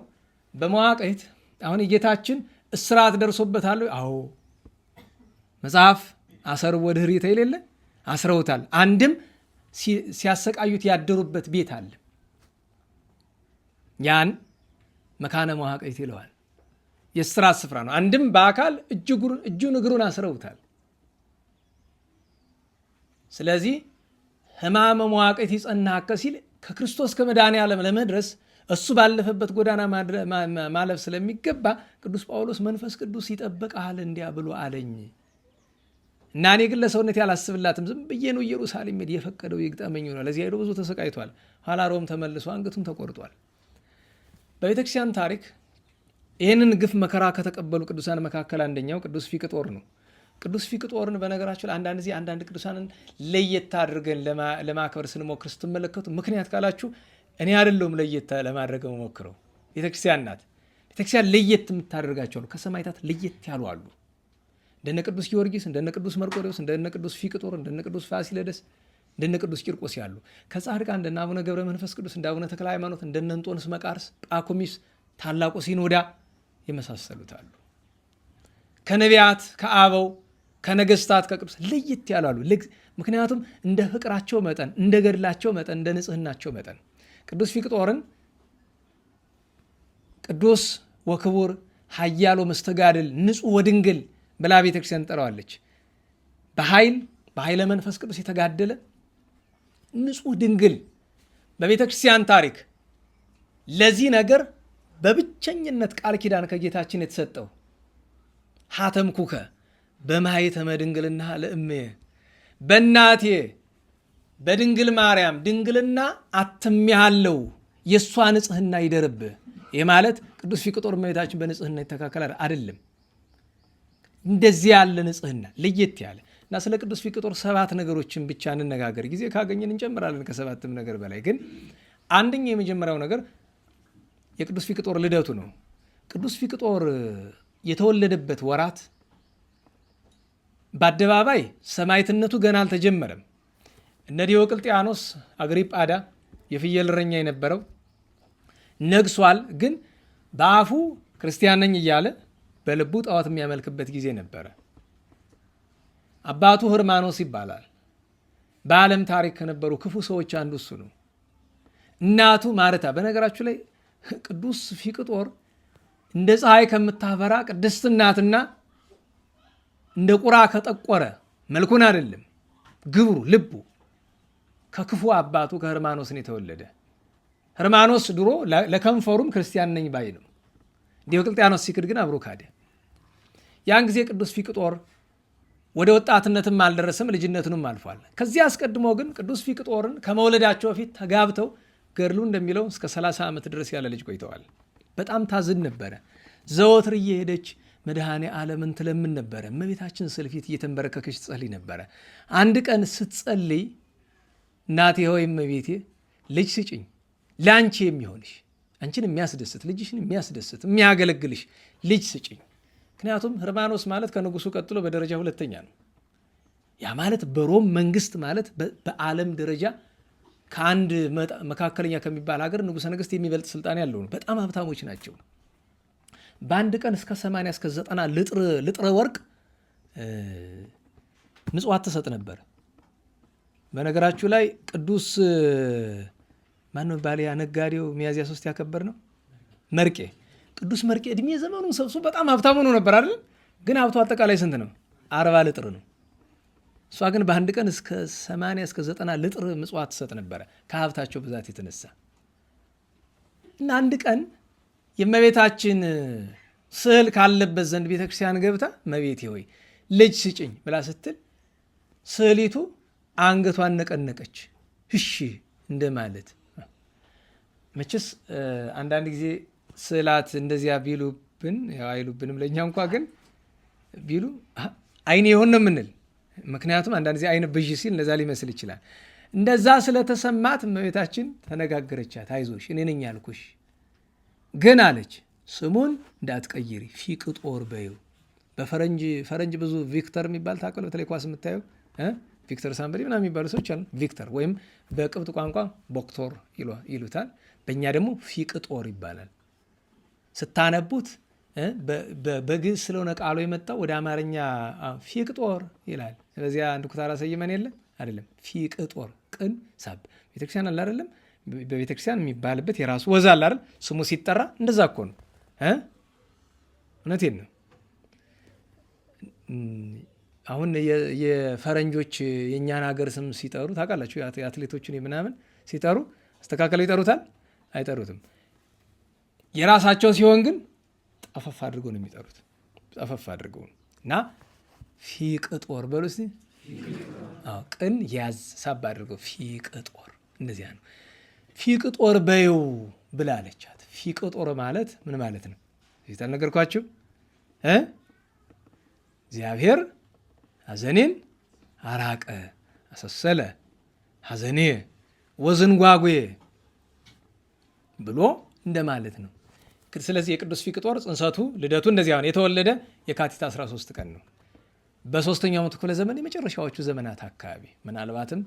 በመዋቅት አሁን የጌታችን እስራት ደርሶበታል። አዎ መጽሐፍ አሰር ወድህሪተ የሌለ አስረውታል። አንድም ሲያሰቃዩት ያደሩበት ቤት አለ። ያን መካነ መዋቅት ይለዋል። የእስራት ስፍራ ነው። አንድም በአካል እጁን እግሩን አስረውታል። ስለዚህ ሕማመ መዋቅት ይጸናከ ሲል ከክርስቶስ ከመድኃኔ ዓለም ለመድረስ እሱ ባለፈበት ጎዳና ማለፍ ስለሚገባ ቅዱስ ጳውሎስ መንፈስ ቅዱስ ይጠብቅሃል እንዲያ ብሎ አለኝ እና እኔ ግን ለሰውነት ያላስብላትም ዝም ብዬ ነው ኢየሩሳሌም ሄድ የፈቀደው ይግጠመኝ ነው። ለዚህ ሄዶ ብዙ ተሰቃይቷል። ኋላ ሮም ተመልሶ አንገቱን ተቆርጧል። በቤተክርስቲያን ታሪክ ይህንን ግፍ መከራ ከተቀበሉ ቅዱሳን መካከል አንደኛው ቅዱስ ፊቅጦር ነው። ቅዱስ ፊቅጦርን በነገራቸው አንዳንድ ጊዜ አንዳንድ ቅዱሳንን ለየት አድርገን ለማክበር ስንሞክር ስትመለከቱ፣ ምክንያት ካላችሁ እኔ አይደለሁም ለየት ለማድረግ መሞክረው፣ ቤተክርስቲያን ናት። ቤተክርስቲያን ለየት የምታደርጋቸው አሉ። ከሰማዕታት ለየት ያሉ አሉ። እንደነ ቅዱስ ጊዮርጊስ፣ እንደነ ቅዱስ መርቆሬዎስ፣ እንደነ ቅዱስ ፊቅጦር፣ እንደነ ቅዱስ ፋሲለደስ፣ እንደነ ቅዱስ ቂርቆስ ያሉ። ከጻድቃን እንደነ አቡነ ገብረ መንፈስ ቅዱስ፣ እንደ አቡነ ተክለ ሃይማኖት፣ እንደነ እንጦንስ መቃርስ፣ ጳኩሚስ፣ ታላቁ ሲኖዳ የመሳሰሉት አሉ። ከነቢያት ከአበው ከነገስታት ከቅዱስ ለየት ያላሉ። ምክንያቱም እንደ ፍቅራቸው መጠን፣ እንደ ገድላቸው መጠን፣ እንደ ንጽህናቸው መጠን ቅዱስ ፊቅጦርን ቅዱስ ወክቡር ኃያሎ መስተጋድል ንጹሕ ወድንግል ብላ ቤተክርስቲያን ጠራዋለች። በኃይለ መንፈስ ቅዱስ የተጋደለ ንጹሕ ድንግል በቤተክርስቲያን ታሪክ ለዚህ ነገር በብቸኝነት ቃል ኪዳን ከጌታችን የተሰጠው ሀተምኩከ በማኅተመ ድንግልና ለእምየ፣ በእናቴ በድንግል ማርያም ድንግልና አትሜሃለሁ የእሷ ንጽህና ይደርብህ። ይህ ማለት ቅዱስ ፊቅጦር እመቤታችን በንጽህና ይተካከል አይደለም። እንደዚህ ያለ ንጽህና ለየት ያለ እና ስለ ቅዱስ ፊቅጦር 7 ነገሮችን ብቻ እንነጋገር። ጊዜ ካገኘን እንጨምራለን ከ7ም ነገር በላይ። ግን አንደኛ የመጀመሪያው ነገር የቅዱስ ፊቅጦር ልደቱ ነው። ቅዱስ ፊቅጦር የተወለደበት ወራት በአደባባይ ሰማዕትነቱ ገና አልተጀመረም። እነ ዲዮቅልጥያኖስ አግሪጳዳ የፍየል እረኛ የነበረው ነግሷል። ግን በአፉ ክርስቲያን ነኝ እያለ በልቡ ጣዖት የሚያመልክበት ጊዜ ነበረ። አባቱ ህርማኖስ ይባላል። በዓለም ታሪክ ከነበሩ ክፉ ሰዎች አንዱ እሱ ነው። እናቱ ማርታ። በነገራችሁ ላይ ቅዱስ ፊቅጦር እንደ ፀሐይ ከምታበራ ቅድስት እናትና እንደ ቁራ ከጠቆረ መልኩን አይደለም ግብሩ ልቡ ከክፉ አባቱ ከህርማኖስን የተወለደ። ህርማኖስ ድሮ ለከንፈሩም ክርስቲያን ነኝ ባይ ነው። ዲዮቅልጥያኖስ ሲክድ ግን አብሮ ካደ። ያን ጊዜ ቅዱስ ፊቅጦር ወደ ወጣትነትም አልደረሰም፣ ልጅነቱንም አልፏል። ከዚህ አስቀድሞ ግን ቅዱስ ፊቅጦርን ከመውለዳቸው በፊት ተጋብተው ገድሉ እንደሚለው እስከ 30 ዓመት ድረስ ያለ ልጅ ቆይተዋል። በጣም ታዝን ነበረ። ዘወትር እየሄደች መድኃኔ ዓለምን ትለምን ነበረ። እመቤታችን ስዕል ፊት እየተንበረከከች ትጸልይ ነበረ። አንድ ቀን ስትጸልይ እናቴ ሆይ እመቤቴ ልጅ ስጭኝ፣ ለአንቺ የሚሆንሽ አንቺን የሚያስደስት ልጅሽን የሚያስደስት የሚያገለግልሽ ልጅ ስጭኝ። ምክንያቱም ህርማኖስ ማለት ከንጉሱ ቀጥሎ በደረጃ ሁለተኛ ነው። ያ ማለት በሮም መንግስት ማለት በዓለም ደረጃ ከአንድ መካከለኛ ከሚባል ሀገር ንጉሠ ነገሥት የሚበልጥ ስልጣን ያለው ነው። በጣም ሀብታሞች ናቸው። በአንድ ቀን እስከ 80 እስከ 90 ልጥረ ወርቅ ምጽዋት ትሰጥ ነበር። በነገራችሁ ላይ ቅዱስ ማነው ባሊያ ነጋዴው ሚያዝያ 3 ያከበር ነው መርቄ። ቅዱስ መርቄ እድሜ ዘመኑን ሰብሶ በጣም ሀብታም ሆኖ ነበር አይደል? ግን ሀብቱ አጠቃላይ ስንት ነው? 40 ልጥር ነው። እሷ ግን በአንድ ቀን እስከ 80 እስከ 90 ልጥር ምጽዋት ትሰጥ ነበረ ከሀብታቸው ብዛት የተነሳ። እና አንድ ቀን የእመቤታችን ስዕል ካለበት ዘንድ ቤተክርስቲያን ገብታ እመቤቴ ሆይ ልጅ ስጭኝ ብላ ስትል ስዕሊቱ አንገቷን ነቀነቀች። እሺ እንደማለት መቼስ አንዳንድ ጊዜ ስዕላት እንደዚያ ቢሉብን አይሉብንም፣ ለእኛ እንኳ ግን ቢሉ አይን የሆን ነው የምንል። ምክንያቱም አንዳንድ ጊዜ አይን ብዥ ሲል እንደዛ ሊመስል ይችላል። እንደዛ ስለተሰማት እመቤታችን ተነጋገረቻት። አይዞሽ እኔ ነኝ ያልኩሽ፣ ግን አለች ስሙን እንዳትቀይሪ ፊቅጦር በይው። በፈረንጅ ብዙ ቪክተር የሚባል ታውቃለህ? በተለይ ኳስ የምታየው ቪክተር ሳምበሪ ምናምን የሚባሉ ሰዎች አሉ። ቪክተር ወይም በቅብጥ ቋንቋ ቦክቶር ይሉታል። በእኛ ደግሞ ፊቅጦር ይባላል። ስታነቡት በግዕዝ ስለሆነ ቃሉ የመጣው ወደ አማርኛ ፊቅጦር ይላል። ስለዚያ አንድ ኩታራ ሰይመን የለ አይደለም፣ ፊቅጦር ቅን ሳብ ቤተክርስቲያን አለ አይደለም። በቤተክርስቲያን የሚባልበት የራሱ ወዛ አለ አይደል? ስሙ ሲጠራ እንደዛ እኮ ነው። እውነቴን ነው። አሁን የፈረንጆች የእኛን ሀገር ስም ሲጠሩ ታውቃላችሁ፣ የአትሌቶችን ምናምን ሲጠሩ አስተካከለው ይጠሩታል? አይጠሩትም። የራሳቸው ሲሆን ግን ጠፈፍ አድርገው ነው የሚጠሩት። ጠፈፍ አድርገው እና ፊቅጦር በሉ እስቲ። ቅን ያዝ ሳብ አድርገው ፊቅጦር፣ እንደዚያ ነው። ፊቅጦር በይው ብላ አለቻት። ፊቅጦር ማለት ምን ማለት ነው? እዚህ ታልነገርኳችሁ? እግዚአብሔር ሐዘኔን አራቀ አሰሰለ ሐዘኔ ወዝንጓጉ ብሎ እንደማለት ነው። ስለዚህ የቅዱስ ፊቅጦር ጽንሰቱ ልደቱ እንደዚያ ነው። የተወለደ የካቲት 13 ቀን ነው። በ3ኛው መቶ ክፍለ ዘመን የመጨረሻዎቹ ዘመናት አካባቢ ምናልባትም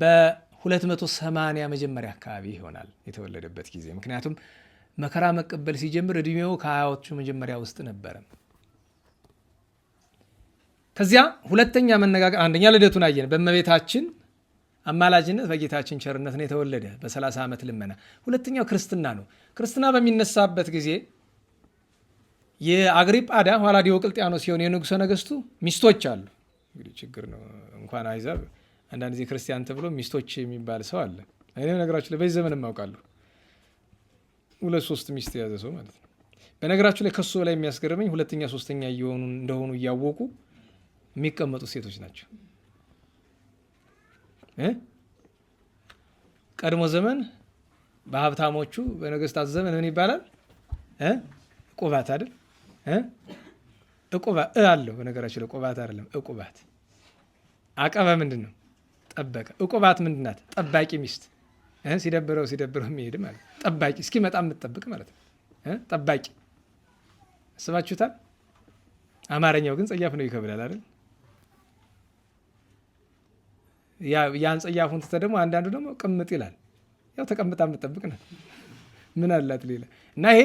በ280 መጀመሪያ አካባቢ ይሆናል የተወለደበት ጊዜ። ምክንያቱም መከራ መቀበል ሲጀምር እድሜው ከ20ዎቹ መጀመሪያ ውስጥ ነበረ። ከዚያ ሁለተኛ መነጋገር፣ አንደኛ ልደቱን አየን። በእመቤታችን አማላጅነት በጌታችን ቸርነት ነው የተወለደ በ30 ዓመት ልመና። ሁለተኛው ክርስትና ነው። ክርስትና በሚነሳበት ጊዜ የአግሪጳዳ ኋላ ዲዮቅልጥያኖስ ሲሆን የንጉሠ ነገሥቱ ሚስቶች አሉ። እንግዲህ ችግር ነው እንኳን አይዛብ አንዳንድ ጊዜ ክርስቲያን ተብሎ ሚስቶች የሚባል ሰው አለ። እኔ ነገራችሁ ላይ በዚህ ዘመን የማውቃለሁ 2-3 ሚስት የያዘ ሰው ማለት ነው። በነገራችሁ ላይ ከሱ ላይ የሚያስገርመኝ ሁለተኛ ሶስተኛ እንደሆኑ እያወቁ የሚቀመጡ ሴቶች ናቸው። ቀድሞ ዘመን በሀብታሞቹ በነገስታት ዘመን ምን ይባላል? ዕቁባት አይደል? ዕቁባት አለው። በነገራችን ላይ ዕቁባት አይደለም ዕቁባት። አቀበ ምንድን ነው? ጠበቀ። ዕቁባት ምንድን ናት? ጠባቂ ሚስት። ሲደብረው የሚሄድ ማለት ጠባቂ፣ እስኪመጣ የምትጠብቅ ማለት ነው። ጠባቂ አስባችሁታል? አማርኛው ግን ጸያፍ ነው፣ ይከብዳል አይደል? ያን ጸያፉን ትተህ ደግሞ አንዳንዱ ደግሞ ቅምጥ ይላል። ያው ተቀምጣ የምትጠብቅ ናት። ምን አላት ሌላ? እና ይሄ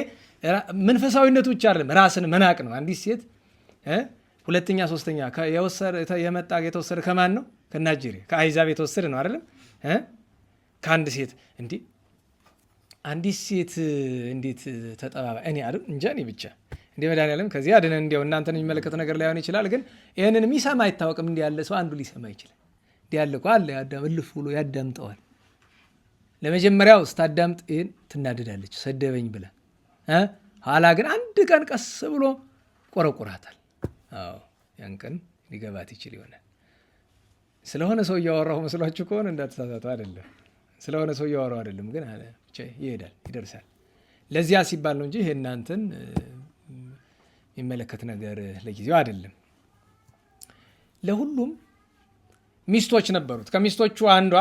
መንፈሳዊነቱ ብቻ አይደለም፣ ራስን መናቅ ነው። አንዲት ሴት ሁለተኛ ሶስተኛ የተወሰደ ከማን ነው? ከናይጄሪያ ከአይዛብ የተወሰደ ነው አይደለም? ከአንድ ሴት እንዲህ አንዲት ሴት እንዴት ተጠባባ እኔ አይደል እንጃ እኔ ብቻ እንደ መድኃኒዓለም ከዚህ አድነን። እንዲያው እናንተን የሚመለከት ነገር ላይሆን ይችላል፣ ግን ይህንን የሚሰማ አይታወቅም። እንዲህ ያለ ሰው አንዱ ሊሰማ ይችላል። እንዲህ ያለ እኮ አለ እልፍ ብሎ ያዳምጠዋል። ለመጀመሪያው ስታዳምጥ ይህን ትናደዳለች፣ ሰደበኝ ብላ። ኋላ ግን አንድ ቀን ቀስ ብሎ ቆረቁራታል። ያን ቀን ሊገባት ይችል ይሆናል። ስለሆነ ሰው እያወራሁ መስሏችሁ ከሆነ እንዳትሳሳቱ። አይደለም፣ ስለሆነ ሰው እያወራሁ አይደለም፣ ግን ብቻ ይሄዳል፣ ይደርሳል። ለዚያ ሲባል ነው እንጂ ይሄ እናንተን የሚመለከት ነገር ለጊዜው አይደለም። ለሁሉም ሚስቶች ነበሩት። ከሚስቶቹ አንዷ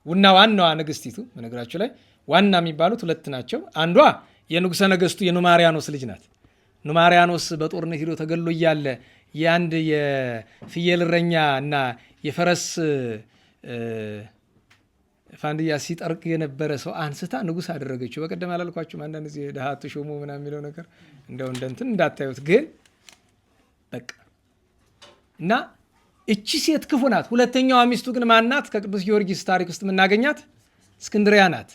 ዋናዋ ንግስቲቱ፣ በነገራችሁ ላይ ዋና የሚባሉት 2 ናቸው። አንዷ የንጉሠ ነገሥቱ የኑማሪያኖስ ልጅ ናት። ኑማሪያኖስ በጦርነት ሄዶ ተገሎ እያለ የአንድ የፍየል እረኛ እና የፈረስ ፋንድያ ሲጠርቅ የነበረ ሰው አንስታ ንጉሥ አደረገችው። በቀደም አላልኳችሁም? አንዳንድ ጊዜ ድሃ አትሾሙ ምናምን የሚለው ነገር እንደው እንደንትን እንዳታዩት ግን በቃ እና እቺ ሴት ክፉ ናት። ሁለተኛዋ ሚስቱ ግን ማናት? ከቅዱስ ጊዮርጊስ ታሪክ ውስጥ የምናገኛት እስክንድሪያ ናት።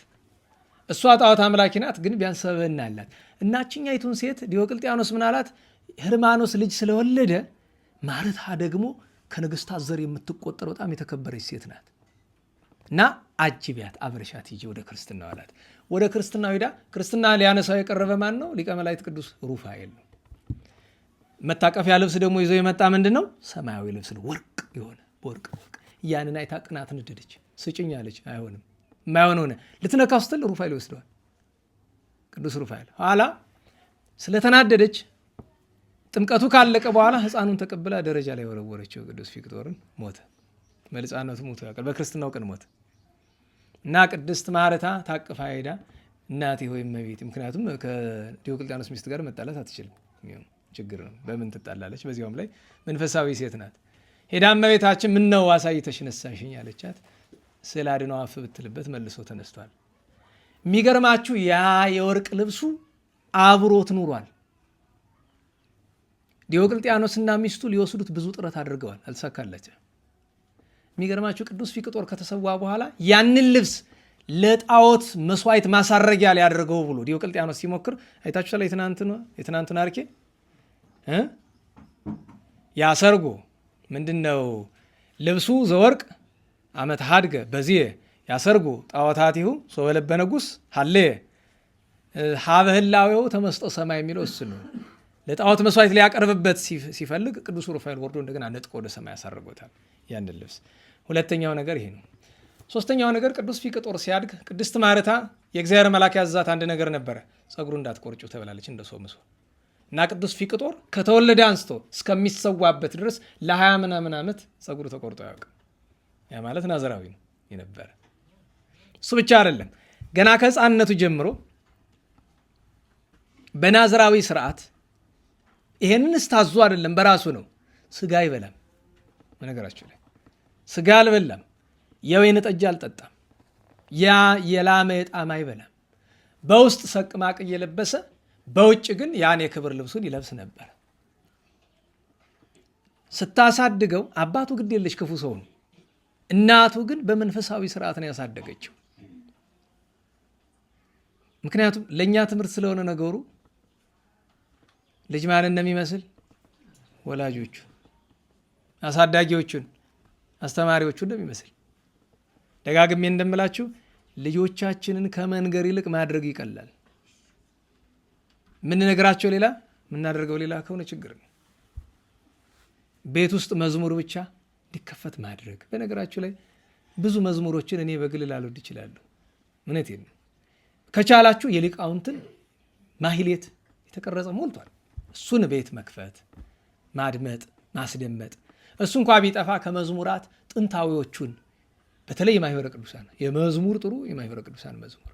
እሷ ጣዖት አምላኪ ናት፣ ግን ቢያንስ ሰብዕና አላት። እናችኛይቱን ሴት ዲዮቅልጥያኖስ ምን አላት? ህርማኖስ ልጅ ስለወለደ ማርታ ደግሞ ከነገሥታት ዘር የምትቆጠር በጣም የተከበረች ሴት ናት እና አጅቢያት፣ አብረሻት ሂጂ ወደ ክርስትናው አላት። ወደ ክርስትናው ሄዳ ክርስትና ሊያነሳው የቀረበ ማን ነው? ሊቀ መላእክት ቅዱስ ሩፋኤል ነው። መታቀፊያ ልብስ ደግሞ ይዘው የመጣ ምንድን ነው? ሰማያዊ ልብስ ነው፣ ወርቅ የሆነ በወርቅ ያንን አይታ ቅናት ነደደች። ስጭኝ አለች። አይሆንም፣ የማይሆን ሆነ። ልትነካው ስትል ሩፋኤል ይወስደዋል፣ ቅዱስ ሩፋኤል። ኋላ ስለተናደደች ጥምቀቱ ካለቀ በኋላ ሕፃኑን ተቀብላ ደረጃ ላይ ወረወረችው። ቅዱስ ፊቅጦርን ሞተ። በሕፃንነቱ ሞቶ ያውቃል፣ በክርስትናው ቀን ሞተ እና ቅድስት ማርታ ታቅፋ ሄዳ እናቴ ሆይ እመቤቴ፣ ምክንያቱም ከዲዮቅልጥያኖስ ሚስት ጋር መጣላት አትችልም፣ ችግር ነው። በምን ትጣላለች? በዚያውም ላይ መንፈሳዊ ሴት ናት። ሄዳ እመቤታችን ምን ነው አሳይተሽ ነሳሽኝ አለቻት። ስዕል አድነው አፍ ብትልበት መልሶ ተነስቷል። የሚገርማችሁ ያ የወርቅ ልብሱ አብሮት ኑሯል። ዲዮቅልጥያኖስና ሚስቱ ሊወስዱት ብዙ ጥረት አድርገዋል፣ አልተሳካላቸው። የሚገርማችሁ ቅዱስ ፊቅጦር ከተሰዋ በኋላ ያንን ልብስ ለጣዖት መስዋዕት ማሳረጊያ ሊያደርገው ብሎ ዲዮቅልጥያኖስ ሲሞክር አይታችሁ ላይ የትናንቱን አርኬ ያሰርጎ ምንድነው ልብሱ ዘወርቅ አመት ሀድገ በዚህ ያሰርጎ ጣዖታቲሁ ሶበለበ ንጉሥ ሀሌ ሀበህላዌው ተመስጦ ሰማይ የሚለው እሱ ነው። ለጣዖት መስዋዕት ሊያቀርብበት ሲፈልግ ቅዱስ ሩፋኤል ወርዶ እንደገና ነጥቆ ወደ ሰማይ ያሳርጎታል ያንን ልብስ። ሁለተኛው ነገር ይሄ ነው። ሶስተኛው ነገር ቅዱስ ፊቅጦር ሲያድግ ቅድስት ማርታ የእግዚአብሔር መልአክ ያዛት አንድ ነገር ነበረ። ጸጉሩ እንዳትቆርጩ ተብላለች እንደ ሶምሶን እና ቅዱስ ፊቅጦር ከተወለደ አንስቶ እስከሚሰዋበት ድረስ ለ20 ምናምን ዓመት ጸጉሩ ተቆርጦ አያውቅም። ያ ማለት ናዝራዊ ነው የነበረ። እሱ ብቻ አይደለም፣ ገና ከሕፃንነቱ ጀምሮ በናዝራዊ ስርዓት ይሄንን ስታዙ አይደለም፣ በራሱ ነው። ስጋ አይበላም። በነገራችሁ ላይ ስጋ አልበላም፣ የወይን ጠጅ አልጠጣም፣ ያ የላመ የጣም አይበላም። በውስጥ ሰቅ ማቅ እየለበሰ በውጭ ግን ያን የክብር ልብሱን ይለብስ ነበር። ስታሳድገው አባቱ ግድ የለሽ ክፉ ሰው ነው። እናቱ ግን በመንፈሳዊ ስርዓት ነው ያሳደገችው። ምክንያቱም ለእኛ ትምህርት ስለሆነ ነገሩ ልጅ ማን እንደሚመስል ወላጆቹ፣ አሳዳጊዎቹን፣ አስተማሪዎቹ እንደሚመስል ደጋግሜ እንደምላችሁ ልጆቻችንን ከመንገር ይልቅ ማድረግ ይቀላል። ምንነግራቸው ሌላ ምናደርገው ሌላ ከሆነ ችግር ነው። ቤት ውስጥ መዝሙር ብቻ እንዲከፈት ማድረግ። በነገራችሁ ላይ ብዙ መዝሙሮችን እኔ በግል ላልወድ እችላለሁ። እውነቴን ነው። ከቻላችሁ የሊቃውንትን ማህሌት የተቀረጸ ሞልቷል። እሱን ቤት መክፈት፣ ማድመጥ፣ ማስደመጥ። እሱ እንኳ ቢጠፋ ከመዝሙራት ጥንታዊዎቹን በተለይ የማኅበረ ቅዱሳን የመዝሙር ጥሩ የማኅበረ ቅዱሳን መዝሙር፣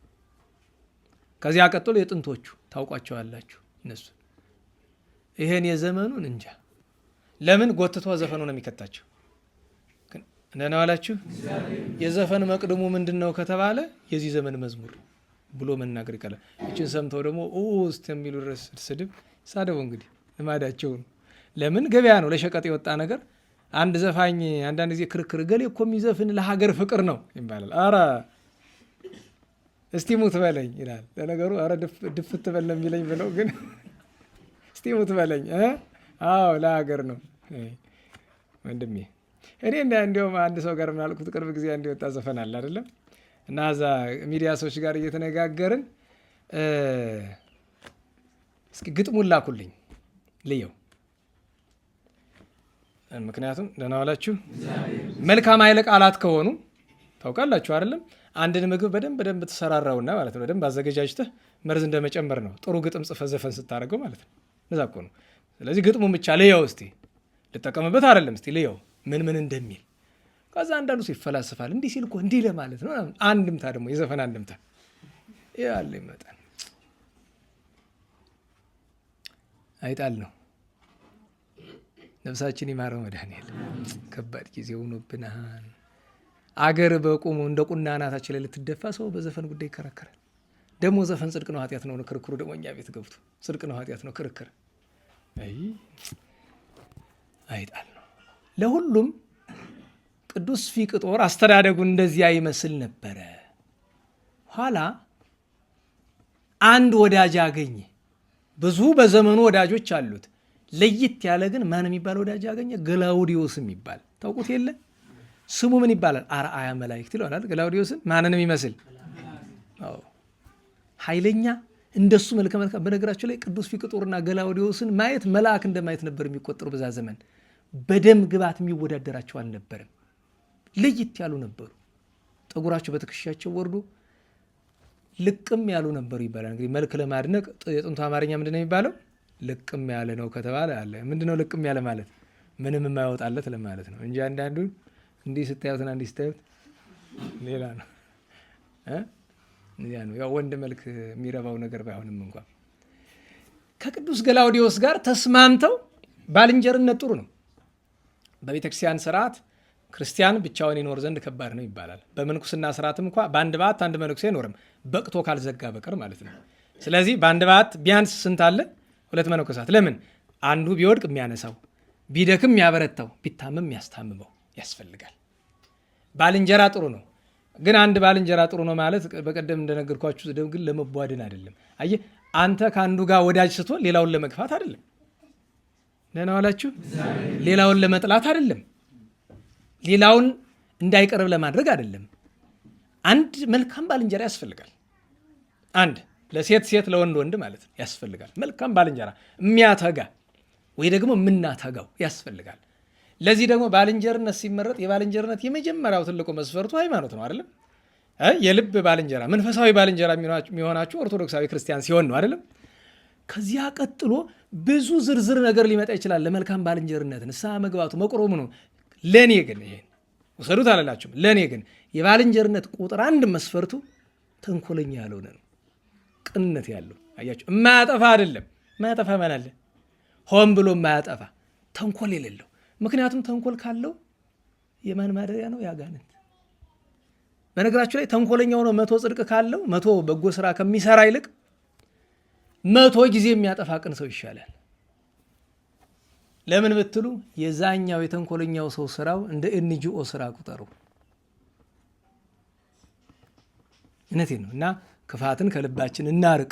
ከዚያ ቀጥሎ የጥንቶቹ ታውቋቸዋላችሁ። እነሱ ይሄን የዘመኑን እንጃ ለምን ጎትቶ ዘፈኑ ነው የሚከታቸው። እንደና ዋላችሁ። የዘፈን መቅድሙ ምንድነው ከተባለ የዚህ ዘመን መዝሙር ብሎ መናገር ይቀላል። እችን ሰምተው ደግሞ ውስጥ የሚሉ ድረስ ስድብ ሳደቡ እንግዲህ ልማዳቸው ነው። ለምን ገበያ ነው ለሸቀጥ የወጣ ነገር። አንድ ዘፋኝ አንዳንድ ጊዜ ክርክር ገሌ እኮ የሚዘፍን ለሀገር ፍቅር ነው ይባላል። አረ እስቲ ሙት በለኝ ይላል። ለነገሩ አረ ድፍት በል ነው የሚለኝ ብለው ግን እስቲ ሙት በለኝ አዎ ለሀገር ነው ወንድሜ። እኔ እንዲያውም አንድ ሰው ጋር ምን አልኩት፣ ቅርብ ጊዜ እንዲወጣ ዘፈን አለ አይደለም፣ እና እዛ ሚዲያ ሰዎች ጋር እየተነጋገርን እስኪ ግጥሙን ላኩልኝ ልየው። ምክንያቱም ደህና ዋላችሁ መልካም ኃይለ ቃላት ከሆኑ ታውቃላችሁ አይደለም? አንድን ምግብ በደንብ ተሰራራውና ማለት ነው በደንብ አዘገጃጅተህ መርዝ እንደመጨመር ነው። ጥሩ ግጥም ጽፈህ ዘፈን ስታደርገው ማለት ነው። እንደዛ እኮ ነው። ስለዚህ ግጥሙን ብቻ ልየው እስቲ፣ ልጠቀምበት አይደለም እስቲ ልየው ምን እንደሚል። ከዛ አንዳንዱ ይፈላስፋል። እንዲህ ሲል እኮ እንዲህ ለማለት ነው። አንድምታ ደግሞ የዘፈን አንድምታ ያለ ይመጣል። አይጣል ነው። ነፍሳችን ይማረው መድኃኒዓለም። ከባድ ጊዜ ሆኖብናል። አገር በቁሙ እንደ ቁና ናታችን ላይ ልትደፋ ሰው በዘፈን ጉዳይ ይከራከራል። ደግሞ ዘፈን ጽድቅ ነው ኃጢአት ነው ክርክሩ። ደግሞ እኛ ቤት ገብቶ ጽድቅ ነው ኃጢአት ነው ክርክር። አይጣል ነው። ለሁሉም ቅዱስ ፊቅጦር አስተዳደጉን እንደዚያ ይመስል ነበረ። ኋላ አንድ ወዳጅ አገኘ። ብዙ በዘመኑ ወዳጆች አሉት። ለየት ያለ ግን ማን የሚባል ወዳጅ አገኘ? ገላውዲዮስ የሚባል ታውቁት የለ? ስሙ ምን ይባላል? አርአያ መላእክት ይለዋል። ገላውዲዮስን ማንንም ይመስል ኃይለኛ እንደሱ መልከ መልካም። በነገራቸው ላይ ቅዱስ ፊቅጦርና ገላውዲዮስን ማየት መልአክ እንደማየት ነበር የሚቆጠሩ። በዛ ዘመን በደም ግባት የሚወዳደራቸው አልነበረም። ለየት ያሉ ነበሩ። ጠጉራቸው በትከሻቸው ወርዶ ልቅም ያሉ ነበሩ ይባላል። እንግዲህ መልክ ለማድነቅ የጥንቱ አማርኛ ምንድን ነው የሚባለው? ልቅም ያለ ነው ከተባለ አለ። ምንድነው ልቅም ያለ ማለት? ምንም የማይወጣለት ለማለት ነው እንጂ አንዳንዱን እንዲህ ስታዩትና እንዲህ ስታዩት ሌላ ነው። ያ ነው ያው ወንድ መልክ የሚረባው ነገር ባይሆንም እንኳን ከቅዱስ ገላውዲዮስ ጋር ተስማምተው ባልንጀርነት ጥሩ ነው። በቤተክርስቲያን ስርዓት ክርስቲያን ብቻውን ይኖር ዘንድ ከባድ ነው ይባላል። በምንኩስና ስርዓትም እንኳ በአንድ ባት አንድ መነኩሴ አይኖርም፣ በቅቶ ካልዘጋ በቀር ማለት ነው። ስለዚህ በአንድ ባት ቢያንስ ስንት አለ? 2 መነኮሳት። ለምን? አንዱ ቢወድቅ የሚያነሳው፣ ቢደክም የሚያበረታው፣ ቢታመም የሚያስታምመው ያስፈልጋል። ባልንጀራ ጥሩ ነው። ግን አንድ ባልንጀራ ጥሩ ነው ማለት በቀደም እንደነገርኳችሁ ግን ለመቧድን አይደለም። አየህ አንተ ከአንዱ ጋር ወዳጅ ስትሆን ሌላውን ለመግፋት አይደለም። ደህና ዋላችሁ። ሌላውን ለመጥላት አይደለም። ሌላውን እንዳይቀርብ ለማድረግ አይደለም። አንድ መልካም ባልንጀራ ያስፈልጋል። አንድ ለሴት ለወንድ ወንድ ማለት ያስፈልጋል። መልካም ባልንጀራ የሚያተጋ ወይ ደግሞ የምናተጋው ያስፈልጋል። ለዚህ ደግሞ ባልንጀርነት ሲመረጥ የባልንጀርነት የመጀመሪያው ትልቁ መስፈርቱ ሃይማኖት ነው አይደለም? የልብ ባልንጀራ መንፈሳዊ ባልንጀራ የሚሆናችሁ ኦርቶዶክሳዊ ክርስቲያን ሲሆን ነው አይደለም? ከዚያ ቀጥሎ ብዙ ዝርዝር ነገር ሊመጣ ይችላል። ለመልካም ባልንጀርነት ንስሐ መግባቱ መቆረሙ ነው። ለእኔ ግን ይሄን ውሰዱት አላላችሁም። ለእኔ ግን የባልንጀርነት ቁጥር 1 መስፈርቱ ተንኮለኛ ያልሆነ ነው። ቅንነት ያለው አያችሁ፣ የማያጠፋ አይደለም። የማያጠፋ ማን አለ? ሆን ብሎ የማያጠፋ ተንኮል የሌለው። ምክንያቱም ተንኮል ካለው የማን ማደሪያ ነው? ያጋንንት። በነገራችሁ ላይ ተንኮለኛው ነው 100 ጽድቅ ካለው 100 በጎ ስራ ከሚሰራ ይልቅ 100 ጊዜ የሚያጠፋ ቅን ሰው ይሻላል። ለምን ብትሉ የዛኛው የተንኮለኛው ሰው ስራው እንደ ኤንጂኦ ስራ ቁጠሩ። እውነቴን ነው። እና ክፋትን ከልባችን እናርቅ።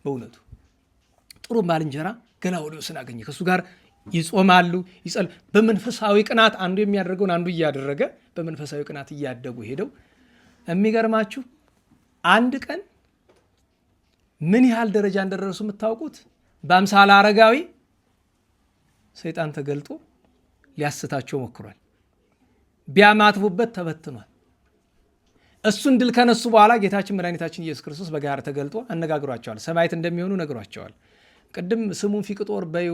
በእውነቱ ጥሩ ባልንጀራ ገላውዲዮስን አገኘ። ከእሱ ጋር ይጾማሉ፣ በመንፈሳዊ ቅናት አንዱ የሚያደርገውን አንዱ እያደረገ በመንፈሳዊ ቅናት እያደጉ ሄደው የሚገርማችሁ አንድ ቀን ምን ያህል ደረጃ እንደደረሱ የምታውቁት? በአምሳለ አረጋዊ ሰይጣን ተገልጦ ሊያስታቸው ሞክሯል። ቢያማትቡበት ተበትኗል። እሱን ድል ከነሱ በኋላ ጌታችን መድኃኒታችን ኢየሱስ ክርስቶስ በጋር ተገልጦ አነጋግሯቸዋል። ሰማዕት እንደሚሆኑ ነግሯቸዋል። ቅድም ስሙን ፊቅጦር በዩ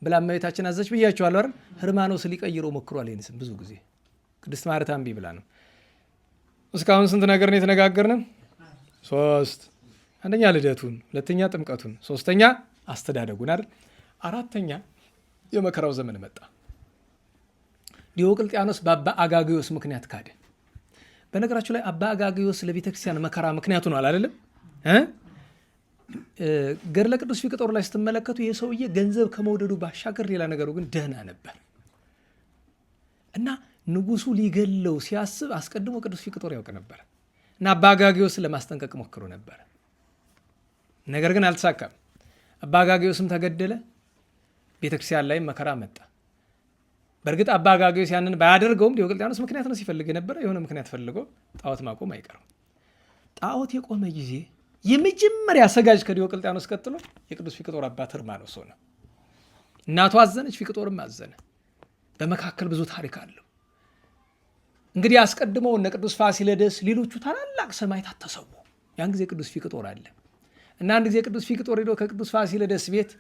ብላ እመቤታችን አዘች ብያቸዋለሁ አይደል? ህርማኖስ ሊቀይረው ሞክሯል። ይህን ስም ብዙ ጊዜ ቅድስት ማርታ እምቢ ብላ ነው። እስካሁን ስንት ነገር ነው የተነጋገርነው? 3። አንደኛ ልደቱን፣ 2ኛ ጥምቀቱን፣ 3ኛ አስተዳደጉን አይደል? 4ኛ የመከራው ዘመን መጣ። ዲዮቅልጥያኖስ በአባ አጋግዮስ ምክንያት ካደ። በነገራችሁ ላይ አባ አጋግዮስ ለቤተክርስቲያን መከራ ምክንያቱ ነው አይደለም? ገድለ ቅዱስ ፊቅጦር ላይ ስትመለከቱ ይህ ሰውዬ ገንዘብ ከመውደዱ ባሻገር ሌላ ነገሩ ግን ደህና ነበር እና ንጉሱ ሊገለው ሲያስብ አስቀድሞ ቅዱስ ፊቅጦር ያውቅ ነበር እና አባ አጋግዮስን ለማስጠንቀቅ ሞክሮ ነበር። ነገር ግን አልተሳካም። አባ አጋግዮስም ተገደለ። ቤተክርስቲያን ላይ መከራ መጣ። በእርግጥ አባ አጋግዮስ ያንን ባያደርገውም ዲዮቅልጥያኖስ ምክንያት ነው ሲፈልግ ነበር። የሆነ ምክንያት ፈልጎ ጣዖት ማቆም አይቀርም። ጣዖት የቆመ ጊዜ የመጀመሪያ ሰጋጅ ከዲዮቅልጥያኖስ ቀጥሎ የቅዱስ ፊቅጦር አባት ህርማኖስ ሆነ። እናቱ አዘነች፣ ፊቅጦርም አዘነ። በመካከል ብዙ ታሪክ አለው። እንግዲህ አስቀድመው እነ ቅዱስ ፋሲለደስ ሌሎቹ ታላላቅ ሰማዕታት ተሰዉ። ያን ጊዜ ቅዱስ ፊቅጦር አለ እና አንድ ጊዜ ቅዱስ ፊቅጦር ሄዶ ከቅዱስ ፋሲለደስ ቤት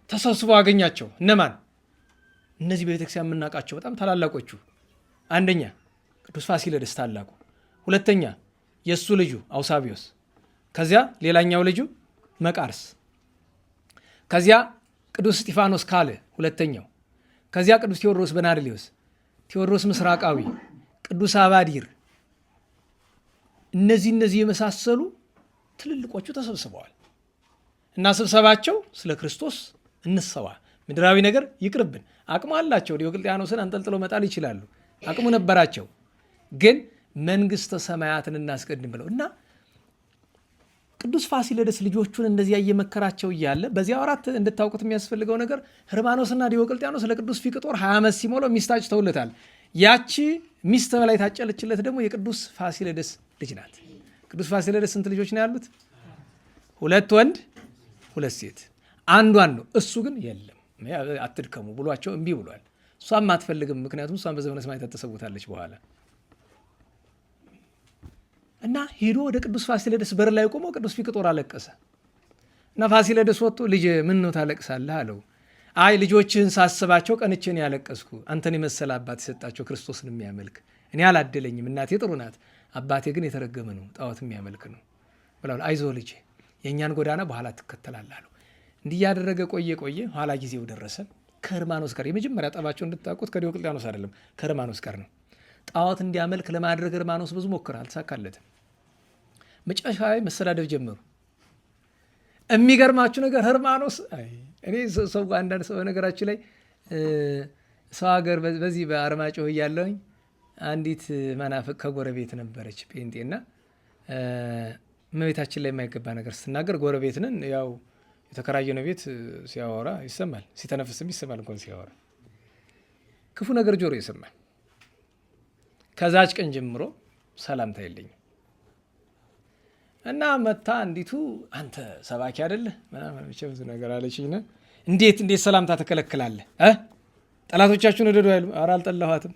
ተሰብስበው አገኛቸው። እነማን? እነዚህ በቤተክርስቲያን የምናውቃቸው በጣም ታላላቆቹ፣ አንደኛ ቅዱስ ፋሲለደስ ታላቁ፣ ሁለተኛ የእሱ ልጁ አውሳቢዮስ፣ ከዚያ ሌላኛው ልጁ መቃርስ፣ ከዚያ ቅዱስ እስጢፋኖስ ካለ ሁለተኛው፣ ከዚያ ቅዱስ ቴዎድሮስ በናድሌዎስ፣ ቴዎድሮስ ምስራቃዊ፣ ቅዱስ አባዲር፣ እነዚህ የመሳሰሉ ትልልቆቹ ተሰብስበዋል እና ስብሰባቸው ስለ ክርስቶስ እንሰዋ፣ ምድራዊ ነገር ይቅርብን። አቅሙ አላቸው። ዲዮቅልጥያኖስን አንጠልጥለው መጣል ይችላሉ። አቅሙ ነበራቸው። ግን መንግስተ ሰማያትን እናስቀድም ብለው እና ቅዱስ ፋሲለደስ ልጆቹን እንደዚያ እየመከራቸው እያለ በዚያ ወራት እንድታውቁት የሚያስፈልገው ነገር ህርማኖስና ዲዮቅልጥያኖስ ለቅዱስ ፊቅጦር 20 ዓመት ሲሞላው ሚስት አጭተውለታል። ያቺ ሚስት በላይ ታጨለችለት ደግሞ የቅዱስ ፋሲለደስ ልጅ ናት። ቅዱስ ፋሲለደስ ስንት ልጆች ነው ያሉት? 2 ወንድ 2 ሴት። አንዷን ነው እሱ ግን የለም አትድከሙ ብሏቸው እምቢ ብሏል። እሷም አትፈልግም። ምክንያቱም እሷም በዘመነ ሰማዕታት ተሰውታለች በኋላ እና ሄዶ ወደ ቅዱስ ፋሲለደስ በር ላይ ቆሞ ቅዱስ ፊቅጦር አለቀሰ እና ፋሲለደስ ወጥቶ ልጅ ምን ነው ታለቅሳለህ አለው። አይ ልጆችህን ሳስባቸው ቀንቼን ያለቀስኩ፣ አንተን የመሰለ አባት የሰጣቸው ክርስቶስን የሚያመልክ እኔ አላደለኝም። እናቴ ጥሩ ናት፣ አባቴ ግን የተረገመ ነው፣ ጣዖት የሚያመልክ ነው ብለው አይዞ ልጄ የእኛን ጎዳና በኋላ ትከተላለህ አለው። እንዲህ ያደረገ ቆየ። ኋላ ጊዜው ደረሰ። ከህርማኖስ ጋር የመጀመሪያ ጠባቸው እንድታውቁት ከዲዮቅልጥያኖስ አይደለም ከህርማኖስ ጋር ነው። ጣዖት እንዲያመልክ ለማድረግ ህርማኖስ ብዙ ሞክረ፣ አልተሳካለትም። መጨረሻ ላይ መሰዳደብ ጀመሩ። የሚገርማችሁ ነገር ህርማኖስ እኔ ሰው አንዳንድ ሰው ነገራችን ላይ ሰው ሀገር በዚህ በአርማጭሆ እያለሁኝ አንዲት መናፍቅ ከጎረቤት ነበረች ጴንጤና እመቤታችን ላይ የማይገባ ነገር ስትናገር ጎረቤትንን ያው የተከራየነው ቤት ሲያወራ ይሰማል፣ ሲተነፍስም ይሰማል። እንኳን ሲያወራ ክፉ ነገር ጆሮ ይሰማል። ከዛች ቀን ጀምሮ ሰላምታ የለኝም እና መታ እንዲቱ አንተ ሰባኪ አይደለህ ምናምን ብዙ ነገር አለችኝ። እንዴት ሰላምታ ተከለክላለህ? ጠላቶቻችሁን ወደዱ አይሉ? ኧረ አልጠላኋትም።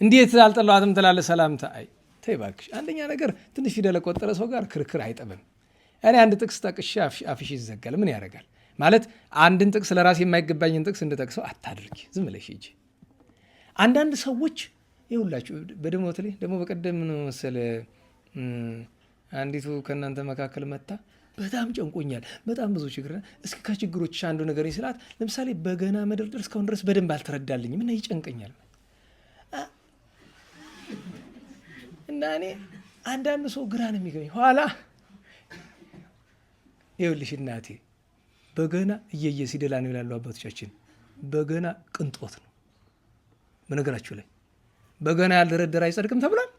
እንዴት አልጠላኋትም ትላለህ ሰላምታ? አይ ተይ እባክሽ። አንደኛ ነገር ትንሽ ፊደል ቆጠረ ሰው ጋር ክርክር አይጠብም። እኔ አንድ ጥቅስ ጠቅሼ አፍሽ ይዘጋል። ምን ያደርጋል ማለት አንድን ጥቅስ ለራሴ የማይገባኝን ጥቅስ እንድጠቅሰው አታድርጊ፣ ዝም ብለሽ ሂጂ። አንዳንድ ሰዎች ይኸውላችሁ በደሞት ላይ ደግሞ በቀደም ነው መሰለህ አንዲቱ ከእናንተ መካከል መጣ፣ በጣም ጨንቆኛል፣ በጣም ብዙ ችግር፣ እስኪ ከችግሮች አንዱ ነገር ስላት፣ ለምሳሌ በገና መደርደር እስካሁን ድረስ በደንብ አልተረዳልኝም እና ይጨንቀኛል። እና እኔ አንዳንድ ሰው ግራ ነው የሚገኝ። ኋላ ይኸውልሽ እናቴ በገና እየየ ሲደላ ነው ይላሉ አባቶቻችን። በገና ቅንጦት ነው። በነገራችሁ ላይ በገና ያልደረደረ አይጸድቅም ተብሏል።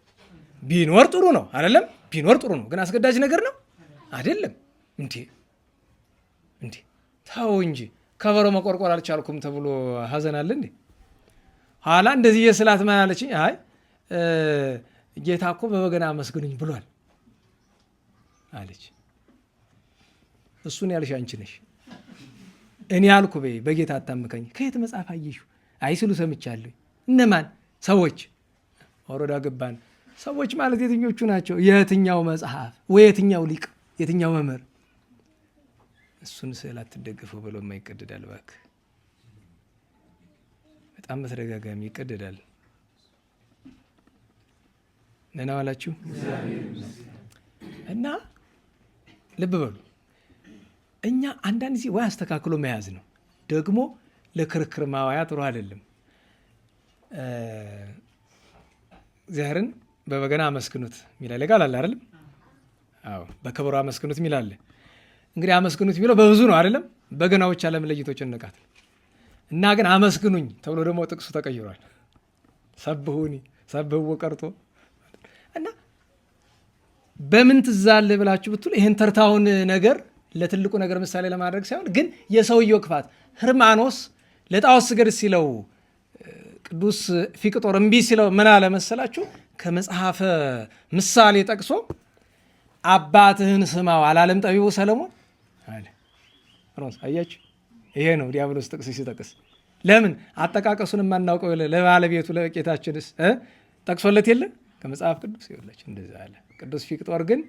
ቢኖር ጥሩ ነው አይደለም? ቢኖር ጥሩ ነው፣ ግን አስገዳጅ ነገር ነው አይደለም። እንዴ ታው እንጂ ከበሮ መቆርቆር አልቻልኩም ተብሎ ሀዘን አለ እንዴ? ኋላ እንደዚህ የስላት ማለችኝ። አይ ጌታ እኮ በበገና አመስግኑኝ ብሏል አለች። እሱን ያልሽ አንቺ ነሽ። እኔ አልኩ በይ በጌታ አታምከኝ። ከየት መጽሐፍ አየሽው? አይ ሲሉ ሰምቻለሁ። እነማን ሰዎች? ወረዳ ገባን። ሰዎች ማለት የትኞቹ ናቸው? የትኛው መጽሐፍ ወይ የትኛው ሊቅ የትኛው መምህር? እሱን ስዕል አትደግፈው ብሎ ይቀደዳል። እባክህ በጣም በተደጋጋሚ ይቀደዳል። ነና ዋላችሁ እና ልብ በሉ። እኛ አንዳንድ ጊዜ ወይ አስተካክሎ መያዝ ነው፣ ደግሞ ለክርክር ማዋያ ጥሩ አይደለም። እግዚአብሔርን በበገና አመስግኑት የሚላል ቃል አለ አይደለም? አዎ በከበሮ አመስግኑት የሚላል። እንግዲህ አመስግኑት የሚለው በብዙ ነው አይደለም? በገናዎች አለመለየቶች እንቃት እና ግን አመስግኑኝ ተብሎ ደግሞ ጥቅሱ ተቀይሯል። ሰብሁኒ ሰብህዎ ቀርቶ እና በምን ትዛለህ ብላችሁ ብትሉ ይህን ተርታውን ነገር ለትልቁ ነገር ምሳሌ ለማድረግ ሳይሆን ግን የሰውየው ክፋት ህርማኖስ ለጣዖት ስገድ ሲለው ቅዱስ ፊቅጦር እምቢ ሲለው ምን አለ መሰላችሁ? ከመጽሐፈ ምሳሌ ጠቅሶ አባትህን ስማው አላለም ጠቢቡ ሰለሞን አለ። አያችሁ፣ ይሄ ነው ዲያብሎስ ጥቅስ ሲጠቅስ ለምን አጠቃቀሱን የማናውቀው ለባለቤቱ ለጌታችንስ ጠቅሶለት የለ ከመጽሐፍ ቅዱስ ይወለች እንደዛ አለ። ቅዱስ ፊቅጦር ግን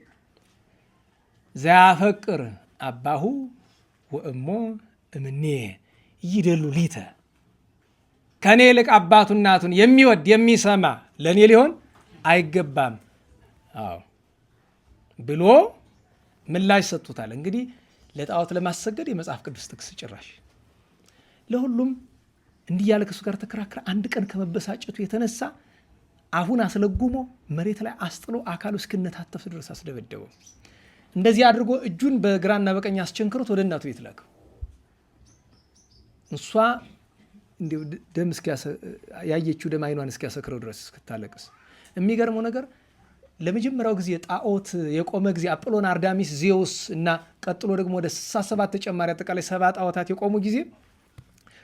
ዘያፈቅር አባሁ ወእሞ እምኔ ይደሉ ሊተ ከኔ ይልቅ አባቱ እናቱን የሚወድ የሚሰማ ለእኔ ሊሆን አይገባም ብሎ ምላሽ ሰጥቶታል። እንግዲህ ለጣዖት ለማሰገድ የመጽሐፍ ቅዱስ ጥቅስ ጭራሽ ለሁሉም እንዲህ ያለ ከሱ ጋር ተከራከረ። አንድ ቀን ከመበሳጨቱ የተነሳ አፉን አስለጉሞ መሬት ላይ አስጥሎ አካሉ እስክነታተፍ ድረስ አስደበደበው። እንደዚህ አድርጎ እጁን በግራና በቀኝ አስቸንክሮት ወደ እናቱ ቤት ላከው። እሷ ደም ያየችው ደም አይኗን እስኪያሰክረው ድረስ እስክታለቅስ። የሚገርመው ነገር ለመጀመሪያው ጊዜ ጣዖት የቆመ ጊዜ አጵሎን፣ አርዳሚስ፣ ዜውስ እና ቀጥሎ ደግሞ ወደ 67 ተጨማሪ አጠቃላይ 70 ጣዖታት የቆሙ ጊዜ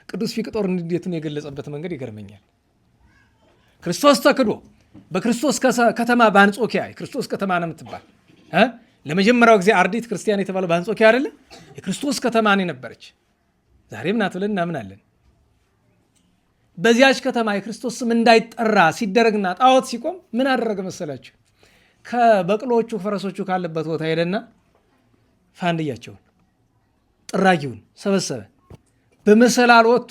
ቅዱስ ፊቅጦር እንዴቱን የገለጸበት መንገድ ይገርመኛል። ክርስቶስ ተክዶ በክርስቶስ ከተማ በአንጾኪያ ክርስቶስ ከተማ ነው የምትባል ለመጀመሪያው ጊዜ አርዲት ክርስቲያን የተባለው በአንጾኪያ አይደለ? የክርስቶስ ከተማ ነው የነበረች። ዛሬም ናት ብለን እናምናለን። በዚያች ከተማ የክርስቶስ ስም እንዳይጠራ ሲደረግና ጣዖት ሲቆም ምን አደረገ መሰላችሁ? ከበቅሎቹ ፈረሶቹ ካለበት ቦታ ሄደና ፋንድያቸውን ጥራጊውን ሰበሰበ። በመሰላል ወጥቶ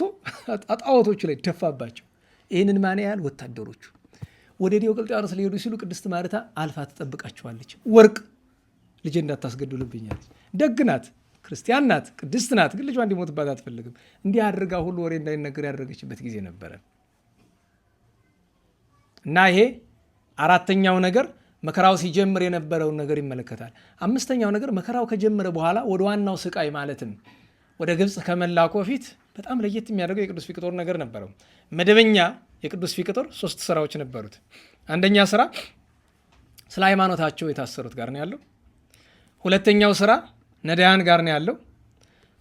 ጣዖቶቹ ላይ ደፋባቸው። ይህንን ማን ያህል ወታደሮቹ ወደ ዲዮቅልጥያኖስ ሊሄዱ ሲሉ ቅድስት ማርታ አልፋ ትጠብቃቸዋለች። ወርቅ ልጄ እንዳታስገድሉብኛለች። ደግ ናት፣ ክርስቲያን ናት፣ ቅድስት ናት። ግን ልጇ እንዲሞትባት አትፈልግም። እንዲህ አድርጋ ሁሉ ወሬ እንዳይነገር ያደረገችበት ጊዜ ነበረ እና ይሄ አራተኛው ነገር መከራው ሲጀምር የነበረውን ነገር ይመለከታል። አምስተኛው ነገር መከራው ከጀመረ በኋላ ወደ ዋናው ስቃይ ማለትም ወደ ግብፅ ከመላኮ ፊት በጣም ለየት የሚያደርገው የቅዱስ ፊቅጦር ነገር ነበረው። መደበኛ የቅዱስ ፊቅጦር 3 ስራዎች ነበሩት። አንደኛ ስራ ስለ ሃይማኖታቸው የታሰሩት ጋር ነው ያለው። ሁለተኛው ስራ ነዳያን ጋር ነው ያለው።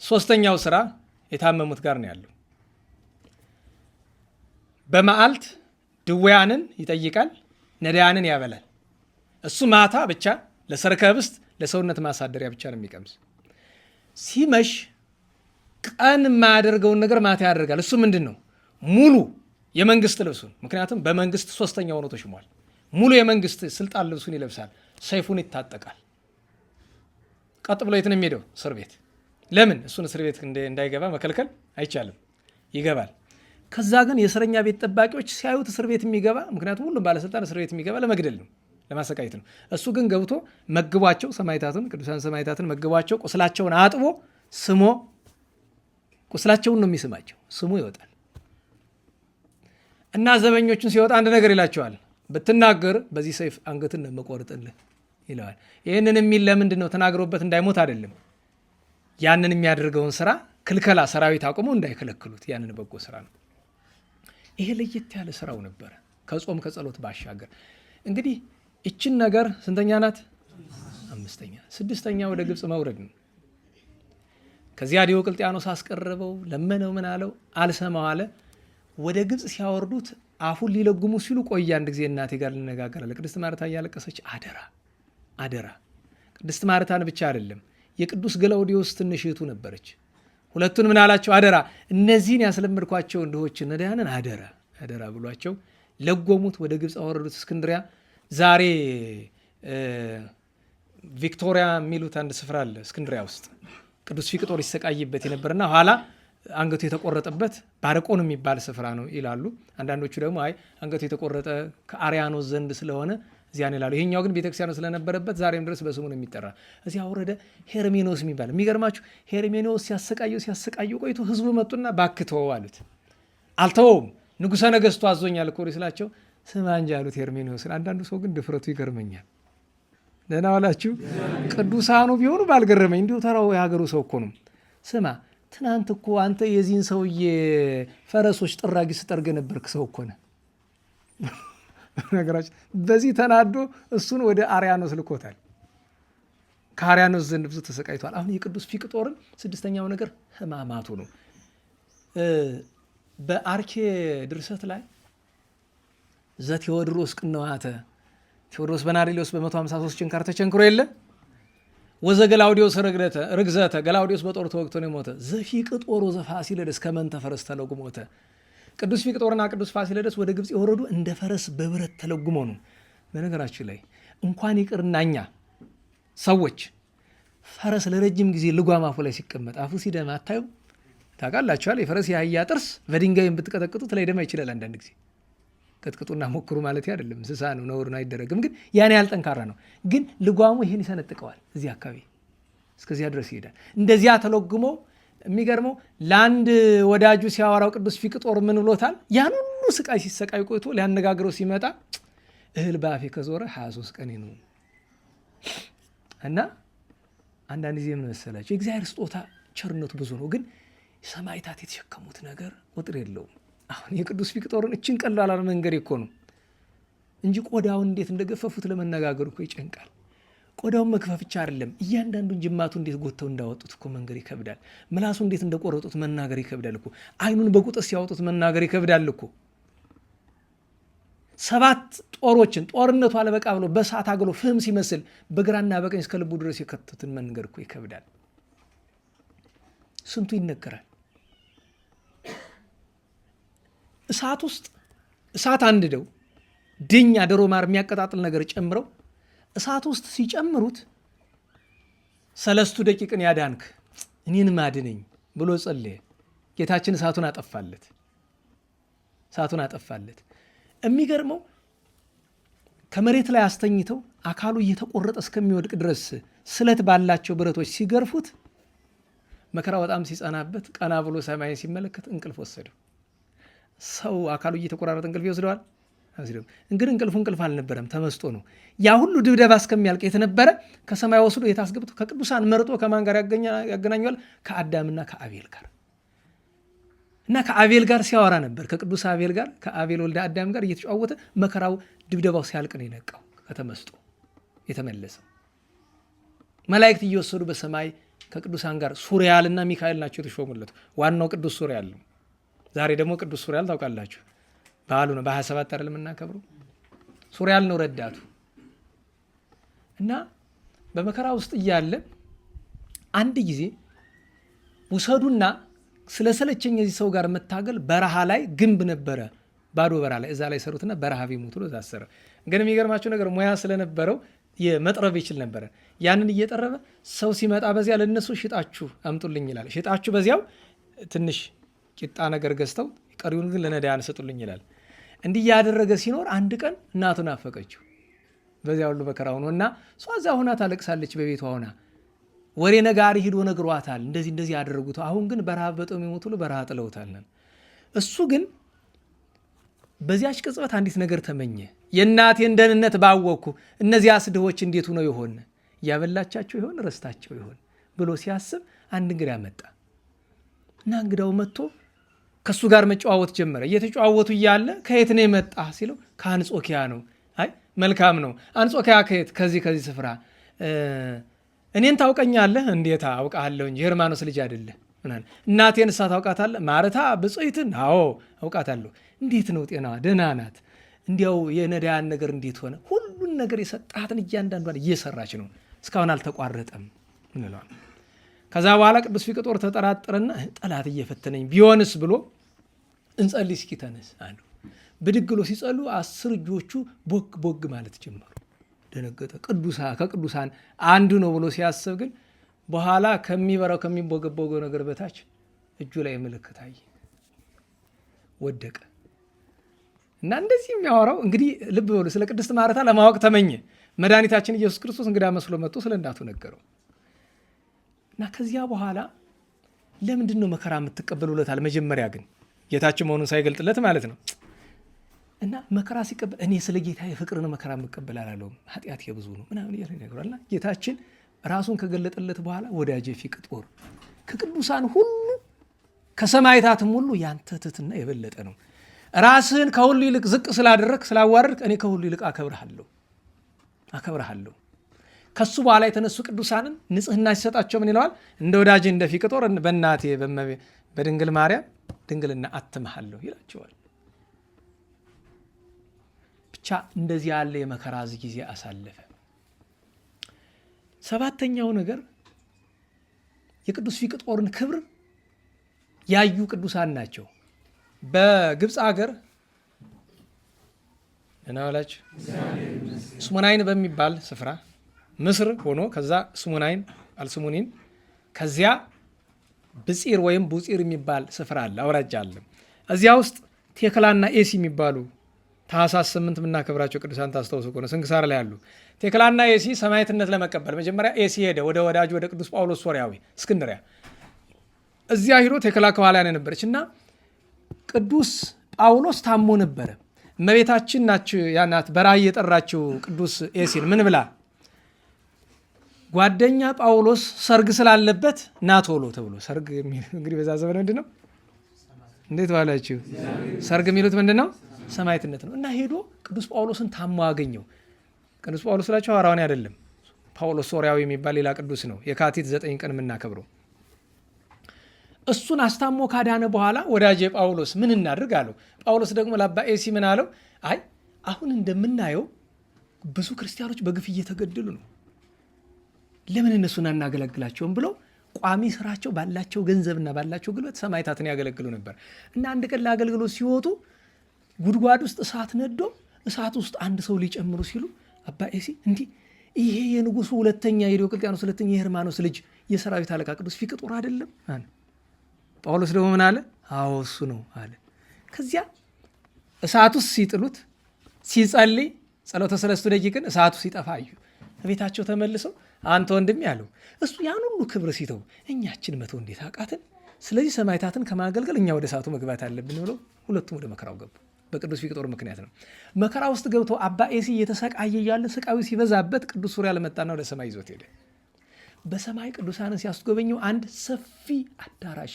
ሶስተኛው ስራ የታመሙት ጋር ነው ያለው። በመዓልት ድውያንን ይጠይቃል፣ ነዳያንን ያበላል። እሱ ማታ ብቻ ለሰርከ ህብስት ለሰውነት ማሳደሪያ ብቻ ነው የሚቀምስ። ሲመሽ ቀን የማያደርገውን ነገር ማታ ያደርጋል። እሱ ምንድን ነው? ሙሉ የመንግስት ልብሱን፣ ምክንያቱም በመንግስት 3ኛ ሆኖ ተሽሟል። ሙሉ የመንግስት ስልጣን ልብሱን ይለብሳል፣ ሰይፉን ይታጠቃል። ቀጥ ብሎ የት ነው የሚሄደው? እስር ቤት። ለምን? እሱን እስር ቤት እንዳይገባ መከልከል አይቻልም፣ ይገባል። ከዛ ግን የእስረኛ ቤት ጠባቂዎች ሲያዩት እስር ቤት የሚገባ፣ ምክንያቱም ሁሉም ባለስልጣን እስር ቤት የሚገባ ለመግደል ነው፣ ለማሰቃየት ነው። እሱ ግን ገብቶ መግቧቸው፣ ሰማዕታትን ቅዱሳን ሰማዕታትን መግቧቸው፣ ቁስላቸውን አጥቦ ስሞ፣ ቁስላቸውን ነው የሚስማቸው፣ ስሙ ይወጣል። እና ዘበኞቹን ሲወጣ አንድ ነገር ይላቸዋል፣ ብትናገር በዚህ ሰይፍ አንገትን ነው መቆርጥልህ ይለዋል። ይህንን የሚል ለምንድን ነው? ተናግሮበት እንዳይሞት አይደለም። ያንን የሚያደርገውን ስራ ክልከላ፣ ሰራዊት አቁመው እንዳይከለክሉት፣ ያንን በጎ ስራ ነው። ይሄ ለየት ያለ ስራው ነበረ፣ ከጾም ከጸሎት ባሻገር። እንግዲህ ይችን ነገር ስንተኛ ናት? 5ኛ። 6ኛ ወደ ግብፅ መውረድ ነው። ከዚያ ዲዮቅልጥያኖስ አስቀረበው፣ ለመነው፣ ምን አለው? አልሰማው አለ። ወደ ግብፅ ሲያወርዱት አፉን ሊለጉሙ ሲሉ ቆየ፣ አንድ ጊዜ እናቴ ጋር ልነጋገራለ። ቅድስት ማርታ እያለቀሰች አደራ አደራ። ቅድስት ማርታን ብቻ አይደለም፣ የቅዱስ ገላውዲዮስ ትንሽ እህቱ ነበረች። ሁለቱን ምን አላቸው? አደራ፣ እነዚህን ያስለመድኳቸው ድሆችን ነዳያንን አደራ አደራ ብሏቸው ለጎሙት። ወደ ግብፅ አወረዱት፣ እስክንድሪያ። ዛሬ ቪክቶሪያ የሚሉት አንድ ስፍራ አለ እስክንድሪያ ውስጥ፣ ቅዱስ ፊቅጦር ይሰቃይበት የነበርና ኋላ አንገቱ የተቆረጠበት ባርቆን የሚባል ስፍራ ነው ይላሉ። አንዳንዶቹ ደግሞ አይ አንገቱ የተቆረጠ ከአርያኖስ ዘንድ ስለሆነ እዚያን ይላሉ። ይሄኛው ግን ቤተክርስቲያኑ ስለነበረበት ዛሬም ድረስ በስሙ ነው የሚጠራ። እዚያ ወረደ። ሄርሜኖስ የሚባል የሚገርማችሁ፣ ሄርሜኖስ ሲያሰቃየው ቆይቶ ህዝቡ መጡና ባክተው አሉት። አልተወውም። ንጉሠ ነገሥቱ አዞኛል እኮ ስላቸው ስማ እንጂ አሉት ሄርሜኖስን። አንዳንዱ ሰው ግን ድፍረቱ ይገርመኛል። ደህና ዋላችሁ። ቅዱሳኑ ቢሆኑ ባልገረመኝ፣ እንዲሁ ተራው የሀገሩ ሰው እኮ ነው። ስማ ትናንት እኮ አንተ የዚህን ሰውዬ ፈረሶች ጥራጊ ስጠርገ ነበርክ ሰው እኮ ነህ። ነገራችን በዚህ ተናዶ እሱን ወደ አርያኖስ ልኮታል። ከአርያኖስ ዘንድ ብዙ ተሰቃይቷል። አሁን የቅዱስ ፊቅጦርን 6ኛው ነገር ህማማቱ ነው። በአርኬ ድርሰት ላይ ዘቴዎድሮስ ቅንዋተ ቴዎድሮስ በናሪሎስ በ153 ችንካር ተቸንክሮ የለ ወዘገላውዲዮስ ርግዘተ ገላውዲዮስ በጦር ተወግቶ ነው የሞተ። ዘፊቅጦር ወዘፋሲለደስ ከመንተ ፈረስ ተለጉሞተ። ቅዱስ ፊቅጦርና ቅዱስ ፋሲለደስ ወደ ግብፅ የወረዱ እንደ ፈረስ በብረት ተለጉሞ ነው። በነገራችን ላይ እንኳን ይቅርና እኛ ሰዎች ፈረስ ለረጅም ጊዜ ልጓም አፉ ላይ ሲቀመጥ አፉ ሲደማ አታዩ? ታውቃላችኋል? የፈረስ የአህያ ጥርስ በድንጋይ ብትቀጠቅጡት ላይ ደማ ይችላል። አንዳንድ ጊዜ ቀጥቅጡና ሞክሩ ማለት አይደለም፣ እንስሳ ነው፣ ነውር አይደረግም። ግን ያን ያህል ጠንካራ ነው። ግን ልጓሙ ይህን ይሰነጥቀዋል። እዚህ አካባቢ እስከዚያ ድረስ ይሄዳል። እንደዚያ ተለጉሞ የሚገርመው ለአንድ ወዳጁ ሲያወራው ቅዱስ ፊቅጦር ምን ብሎታል? ያን ሁሉ ስቃይ ሲሰቃይ ቆይቶ ሊያነጋግረው ሲመጣ እህል በአፌ ከዞረ 23 ቀን ነው። እና አንዳንድ ጊዜ ምን መሰላችሁ? የእግዚአብሔር ስጦታ ቸርነቱ ብዙ ነው። ግን ሰማዕታት የተሸከሙት ነገር ቁጥር የለውም። አሁን የቅዱስ ፊቅጦርን እችን ቀላል መንገድ እኮ ነው እንጂ ቆዳውን እንዴት እንደገፈፉት ለመነጋገር እኮ ይጨንቃል። ቆዳውን መግፈፍ ብቻ አይደለም፣ እያንዳንዱን ጅማቱ እንዴት ጎተው እንዳወጡት እኮ መንገር ይከብዳል። ምላሱ እንዴት እንደቆረጡት መናገር ይከብዳል እኮ። አይኑን በቁጥር ሲያወጡት መናገር ይከብዳል እኮ። 7 ጦሮችን ጦርነቱ አለበቃ ብሎ በሳት አግሎ ፍም ሲመስል በግራና በቀኝ እስከ ልቡ ድረስ የከተቱትን መንገር እኮ ይከብዳል። ስንቱ ይነገራል። እሳት ውስጥ እሳት አንድደው ድኛ ዶሮ ማር የሚያቀጣጥል ነገር ጨምረው እሳት ውስጥ ሲጨምሩት 3 ደቂቅን ያዳንክ እኔን ማድነኝ ብሎ ጸለየ። ጌታችን እሳቱን አጠፋለት። የሚገርመው ከመሬት ላይ አስተኝተው አካሉ እየተቆረጠ እስከሚወድቅ ድረስ ስለት ባላቸው ብረቶች ሲገርፉት መከራው በጣም ሲጸናበት ቀና ብሎ ሰማይን ሲመለከት እንቅልፍ ወሰደው። ሰው አካሉ እየተቆራረጠ እንቅልፍ ይወስደዋል? እንግዲህ እንቅልፍ አልነበረም፣ ተመስጦ ነው። ያ ሁሉ ድብደባ እስከሚያልቅ የተነበረ ከሰማይ ወስዶ የታስገብቶ ከቅዱሳን መርጦ ከማን ጋር ያገናኘዋል? ከአዳምና ከአቤል ጋር እና ከአቤል ጋር ሲያወራ ነበር። ከቅዱስ አቤል ጋር ከአቤል ወልደ አዳም ጋር እየተጫወተ መከራው ድብደባው ሲያልቅ ነው የነቃው፣ ከተመስጦ የተመለሰው። መላእክት እየወሰዱ በሰማይ ከቅዱሳን ጋር ሱሪያልና ሚካኤል ናቸው የተሾሙለት። ዋናው ቅዱስ ሱሪያል ነው። ዛሬ ደግሞ ቅዱስ ሱሪያል ታውቃላችሁ፣ በዓሉ ነው። በ27 አይደለም የምናከብረው። ሱሪያል ነው ረዳቱ። እና በመከራ ውስጥ እያለ አንድ ጊዜ ውሰዱና ስለሰለቸኝ የዚህ ሰው ጋር መታገል በረሃ ላይ ግንብ ነበረ፣ ባዶ በረሃ ላይ እዛ ላይ ሰሩትና በረሃብ ይሞቱ ነው ታሰረ። ግን የሚገርማቸው ነገር ሙያ ስለነበረው የመጥረብ ይችል ነበረ። ያንን እየጠረበ ሰው ሲመጣ በዚያ ለነሱ ሽጣችሁ አምጡልኝ ይላል። ሽጣችሁ በዚያው ትንሽ ቂጣ ነገር ገዝተው ቀሪውን ግን ለነዳያን ሰጡልኝ ይላል። እንዲህ ያደረገ ሲኖር አንድ ቀን እናቱን አፈቀችው። በዚያ ሁሉ መከራ ሆኖ እና እሷ እዛ ሆና ታለቅሳለች። በቤቷ ሆና ወሬ ነጋሪ ሂዶ ነግሯታል፣ እንደዚህ ያደረጉት። አሁን ግን በረሃብ በጦም የሞቱ በረሃ ጥለውታል። እሱ ግን በዚያች ቅጽበት አንዲት ነገር ተመኘ። የእናቴን ደህንነት ባወቅኩ እነዚያ ድሆች እንዴት ሆነው ይሆን? ያበላቻቸው ይሆን? ረስታቸው ይሆን ብሎ ሲያስብ አንድ እንግዳ መጣ እና እንግዳው መጥቶ ከሱ ጋር መጨዋወት ጀመረ። እየተጨዋወቱ እያለ ከየት ነው የመጣ ሲለው ከአንጾኪያ ነው። አይ መልካም ነው። አንጾኪያ ከየት? ከዚህ ስፍራ። እኔን ታውቀኛለህ? እንዴት አውቃለሁ እንጂ የሄርማኖስ ልጅ አይደለህ? እናቴን እሳ ታውቃታለህ? ማርታ ብጽይትን? አዎ አውቃታለሁ። እንዴት ነው ጤናዋ? ደህና ናት። እንዲያው የነዳያን ነገር እንዴት ሆነ? ሁሉን ነገር የሰጣትን እያንዳንዷን እየሰራች ነው፣ እስካሁን አልተቋረጠም እንለዋል። ከዛ በኋላ ቅዱስ ፊቅጦር ተጠራጠረና ጠላት እየፈተነኝ ቢሆንስ ብሎ እንጸልይ እስኪ ተነስ አሉ። ብድግ ብሎ ሲጸሉ 10 እጆቹ ቦግ ቦግ ማለት ጀመሩ። ደነገጠ። ከቅዱሳን አንዱ ነው ብሎ ሲያስብ ግን በኋላ ከሚበራው ከሚቦገቦገው ነገር በታች እጁ ላይ ምልክት አየ፣ ወደቀ። እና እንደዚህ የሚያወራው እንግዲህ ልብ በሉ፣ ስለ ቅድስት ማርታ ለማወቅ ተመኘ። መድኃኒታችን ኢየሱስ ክርስቶስ እንግዳ መስሎ መጥቶ ስለ እናቱ ነገረው። እና ከዚያ በኋላ ለምንድን ነው መከራ የምትቀበሉለታል? መጀመሪያ ግን ጌታችን መሆኑን ሳይገልጥለት ማለት ነው። እና መከራ ሲቀበል እኔ ስለ ጌታ የፍቅርን መከራ የምቀበል አላለውም፣ ኃጢአት የብዙ ነው ምናምን እያለ ይነግሯልና ጌታችን ራሱን ከገለጠለት በኋላ ወዳጄ ፊቅጦር ከቅዱሳን ሁሉ ከሰማዕታትም ሁሉ ያንተ ትሕትና የበለጠ ነው። ራስህን ከሁሉ ይልቅ ዝቅ ስላደረግ ስላዋረድክ እኔ ከሁሉ ይልቅ አከብርሃለሁ። ከሱ በኋላ የተነሱ ቅዱሳንን ንጽህና ሲሰጣቸው ምን ይለዋል? እንደ ወዳጄ እንደ ፊቅጦር በእናቴ በድንግል ማርያም ድንግልና አትምሃለሁ ይላቸዋል። ብቻ እንደዚህ ያለ የመከራ ጊዜ አሳለፈ። 7ተኛው ነገር የቅዱስ ፊቅጦርን ክብር ያዩ ቅዱሳን ናቸው። በግብፅ ሀገር እናላችሁ ስሙናይን በሚባል ስፍራ ምስር ሆኖ ከዛ ስሙናይን አልስሙኒን ከዚያ ብፂር ወይም ቡፂር የሚባል ስፍራ አለ፣ አውራጃ አለ። እዚያ ውስጥ ቴክላና ኤሲ የሚባሉ ታኅሳስ 8 የምናከብራቸው ቅዱሳን ታስታውሱ ከሆነ ስንክሳር ላይ ያሉ ቴክላና ኤሲ ሰማዕትነት ለመቀበል መጀመሪያ ኤሲ ሄደ ወደ ወዳጁ ወደ ቅዱስ ጳውሎስ ሶርያዊ እስክንድሪያ። እዚያ ሂዶ ቴክላ ከኋላ ነው ነበረች እና ቅዱስ ጳውሎስ ታሞ ነበረ። እመቤታችን ናት በራእይ የጠራችው ቅዱስ ኤሲን ምን ብላ? ጓደኛ ጳውሎስ ሰርግ ስላለበት ና ቶሎ ተብሎ። ሰርግ እንግዲህ በዛ ዘመን ምንድን ነው? እንዴት ባላችሁ ሰርግ የሚሉት ምንድን ነው? ሰማዕትነት ነው። እና ሄዶ ቅዱስ ጳውሎስን ታሞ አገኘው። ቅዱስ ጳውሎስ ስላቸው ሐዋርያው አይደለም፣ ጳውሎስ ሶርያዊ የሚባል ሌላ ቅዱስ ነው። የካቲት 9 ቀን የምናከብረው እሱን አስታሞ ካዳነ በኋላ ወዳጄ ጳውሎስ ምን እናድርግ አለው። ጳውሎስ ደግሞ ለአባ ኤሲ ምን አለው? አይ አሁን እንደምናየው ብዙ ክርስቲያኖች በግፍ እየተገደሉ ነው፣ ለምን እነሱን አናገለግላቸውም ብለው ቋሚ ስራቸው ባላቸው ገንዘብና ባላቸው ጉልበት ሰማዕታትን ያገለግሉ ነበር። እና አንድ ቀን ለአገልግሎት ሲወጡ ጉድጓድ ውስጥ እሳት ነዶ እሳት ውስጥ አንድ ሰው ሊጨምሩ ሲሉ አባ ኤሲ እንዲህ ይሄ የንጉሱ ሁለተኛ የዲዮቅልጥያኖስ ሁለተኛ የሄርማኖስ ልጅ የሰራዊት አለቃ ቅዱስ ፊቅጦር አይደለም አለ። ጳውሎስ ደግሞ ምን አለ? አዎ እሱ ነው አለ። ከዚያ እሳት ውስጥ ሲጥሉት ሲጸልይ ጸሎተ ሰለስቱ ደቂቅን እሳቱ ሲጠፋ አዩ። ቤታቸው ተመልሰው አንተ ወንድም ያለው እሱ ያን ሁሉ ክብር ሲተው እኛችን መተው እንዴት አቃትን? ስለዚህ ሰማዕታትን ከማገልገል እኛ ወደ እሳቱ መግባት አለብን ብለው ሁለቱም ወደ መከራው ገቡ። በቅዱስ ፊቅጦር ምክንያት ነው። መከራ ውስጥ ገብቶ አባ ኤሲ እየተሰቃየ ያለ ስቃዩ ሲበዛበት ቅዱስ ሱሪያ ለመጣና ወደ ሰማይ ይዞት ሄደ። በሰማይ ቅዱሳንን ሲያስጎበኘው አንድ ሰፊ አዳራሽ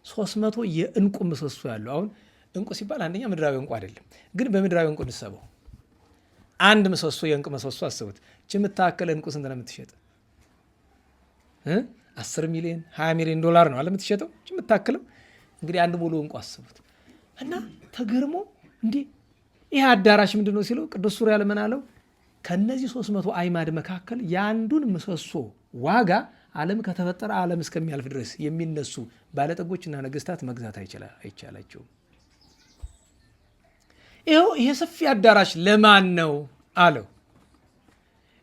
300 የእንቁ ምሰሶ ያለው። አሁን እንቁ ሲባል አንደኛ ምድራዊ እንቁ አይደለም፣ ግን በምድራዊ እንቁ እንሰበው አንድ ምሰሶ የእንቁ ምሰሶ አስቡት። የምታከለ እንቁ ስንት ነው የምትሸጥ? 10 ሚሊዮን 20 ሚሊዮን ዶላር ነው አለ የምትሸጠው የምታክለው። እንግዲህ አንድ ሙሉ እንቁ አስቡት። እና ተገርሞ እንዲህ ይህ አዳራሽ ምንድን ነው ሲለው ቅዱስ ሱሪያ ለምን አለው? ከነዚህ 300 አይማድ መካከል የአንዱን ምሰሶ ዋጋ ዓለም ከተፈጠረ ዓለም እስከሚያልፍ ድረስ የሚነሱ ባለጠጎችና ነገስታት መግዛት አይቻላቸውም። ይኸው ይሄ ሰፊ አዳራሽ ለማን ነው አለው።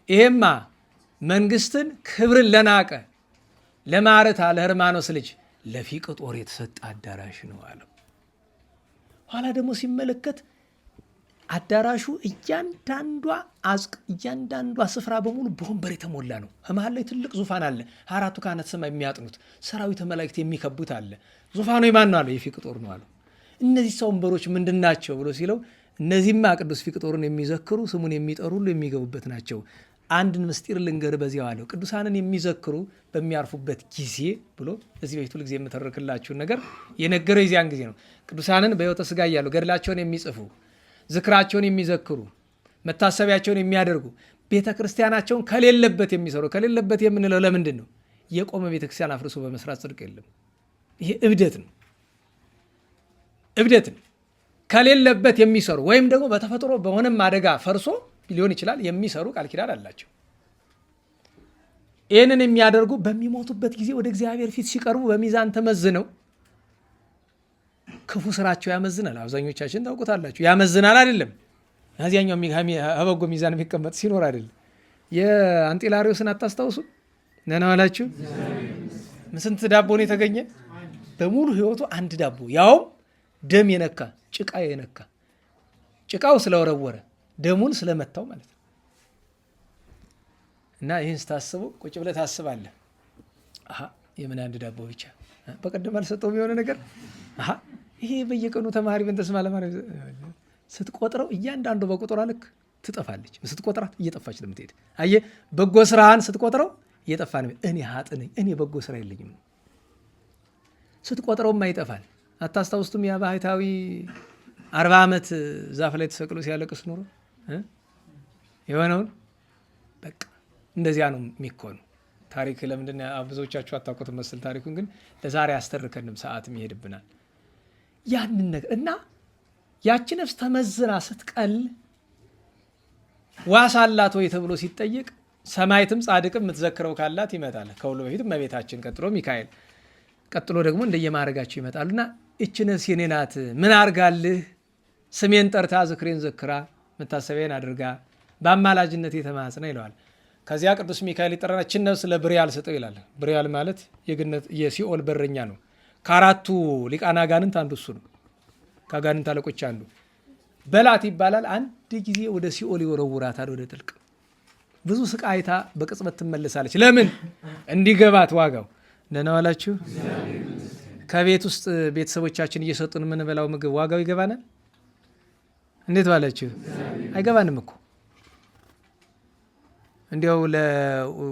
ይሄማ መንግስትን ክብርን ለናቀ ለማረታ ለሄርማኖስ ልጅ ለፊቅጦር የተሰጠ አዳራሽ ነው አለው። ኋላ ደግሞ ሲመለከት አዳራሹ እያንዳንዷ ስፍራ በሙሉ በወንበር የተሞላ ነው። መሀል ላይ ትልቅ ዙፋን አለ። 4ቱ ካህናተ ሰማይ የሚያጥኑት ሰራዊተ መላእክት የሚከቡት አለ። ዙፋኑ የማን ነው አለው? የፊቅጦር ነው አለው። እነዚህ ሰው ወንበሮች ምንድን ናቸው ብሎ ሲለው እነዚህማ ቅዱስ ፊቅጦርን የሚዘክሩ ስሙን የሚጠሩ ሁሉ የሚገቡበት ናቸው። አንድን ምስጢር ልንገር በዚያው አለው። ቅዱሳንን የሚዘክሩ በሚያርፉበት ጊዜ ብሎ እዚህ በፊት ሁልጊዜ የምተርክላችሁን ነገር የነገረው የዚያን ጊዜ ነው። ቅዱሳንን በሕይወተ ሥጋ እያሉ ገድላቸውን የሚጽፉ ዝክራቸውን የሚዘክሩ መታሰቢያቸውን የሚያደርጉ ቤተ ክርስቲያናቸውን ከሌለበት የሚሰሩ ከሌለበት የምንለው ለምንድን ነው? የቆመ ቤተ ክርስቲያን አፍርሶ በመስራት ጽድቅ የለም። ይሄ እብደት ነው። ከሌለበት የሚሰሩ ወይም ደግሞ በተፈጥሮ በሆነም አደጋ ፈርሶ ሊሆን ይችላል የሚሰሩ ቃል ኪዳን አላቸው። ይህንን የሚያደርጉ በሚሞቱበት ጊዜ ወደ እግዚአብሔር ፊት ሲቀርቡ በሚዛን ተመዝነው ክፉ ስራቸው ያመዝናል። አብዛኞቻችን ታውቁታላችሁ። ያመዝናል አይደለም፣ እዚያኛው በጎ ሚዛን የሚቀመጥ ሲኖር አይደለም። የአንጢላሪዮስን አታስታውሱ? ነና ዋላችሁ። ስንት ዳቦ ነው የተገኘ? በሙሉ ህይወቱ አንድ ዳቦ፣ ያውም ደም የነካ ጭቃ የነካ ጭቃው ስለወረወረ ደሙን ስለመታው ማለት ነው። እና ይህን ስታስበው ቁጭ ብለህ ታስባለህ። የምን አንድ ዳቦ ብቻ በቀደም አልሰጠውም የሆነ ነገር ይሄ በየቀኑ ተማሪ በእንተስማ ለማለት ስትቆጥረው እያንዳንዱ በቁጥሯ ልክ ትጠፋለች። ስትቆጥራት እየጠፋች ለምትሄድ አየህ። በጎ ስራህን ስትቆጥረው እየጠፋ ነው። እኔ ሀጥ ነኝ፣ እኔ በጎ ስራ የለኝም። ስትቆጥረውማ ይጠፋል። አታስታውስቱም? ያ ባህታዊ 40 ዓመት ዛፍ ላይ ተሰቅሎ ሲያለቅስ ኖሮ የሆነውን በቃ እንደዚያ ነው የሚኮኑ። ታሪክ ለምንድን ብዙዎቻችሁ አታውቁትም መሰል ታሪኩን፣ ግን ለዛሬ አስተርከንም ሰዓትም ይሄድብናል። ያንን ነገር እና ያቺ ነፍስ ተመዝና ስትቀል ዋስ አላት ወይ ተብሎ ሲጠየቅ ሰማይትም ጻድቅም የምትዘክረው ካላት ይመጣል። ከሁሉ በፊት እመቤታችን፣ ቀጥሎ ሚካኤል፣ ቀጥሎ ደግሞ እንደየማዕረጋቸው ይመጣሉና እች ነፍስ የኔ ናት፣ ምን አርጋልህ? ስሜን ጠርታ ዝክሬን ዘክራ መታሰቢያን አድርጋ በአማላጅነት የተማጽነ ይለዋል። ከዚያ ቅዱስ ሚካኤል ይጠራና እችን ነፍስ ለብርያል ስጠው ይላል። ብርያል ማለት የሲኦል በረኛ ነው። ከአራቱ ሊቃነ አጋንንት አንዱ እሱ ነው። ከአጋንንት አለቆች አንዱ በላት ይባላል። አንድ ጊዜ ወደ ሲኦል ይወረውራታል፣ ወደ ጥልቅ። ብዙ ስቃይታ በቅጽበት ትመለሳለች። ለምን? እንዲገባት ዋጋው። ደህና ዋላችሁ። ከቤት ውስጥ ቤተሰቦቻችን እየሰጡን የምንበላው ምግብ ዋጋው ይገባናል? እንዴት ዋላችሁ? አይገባንም እኮ። እንዲያው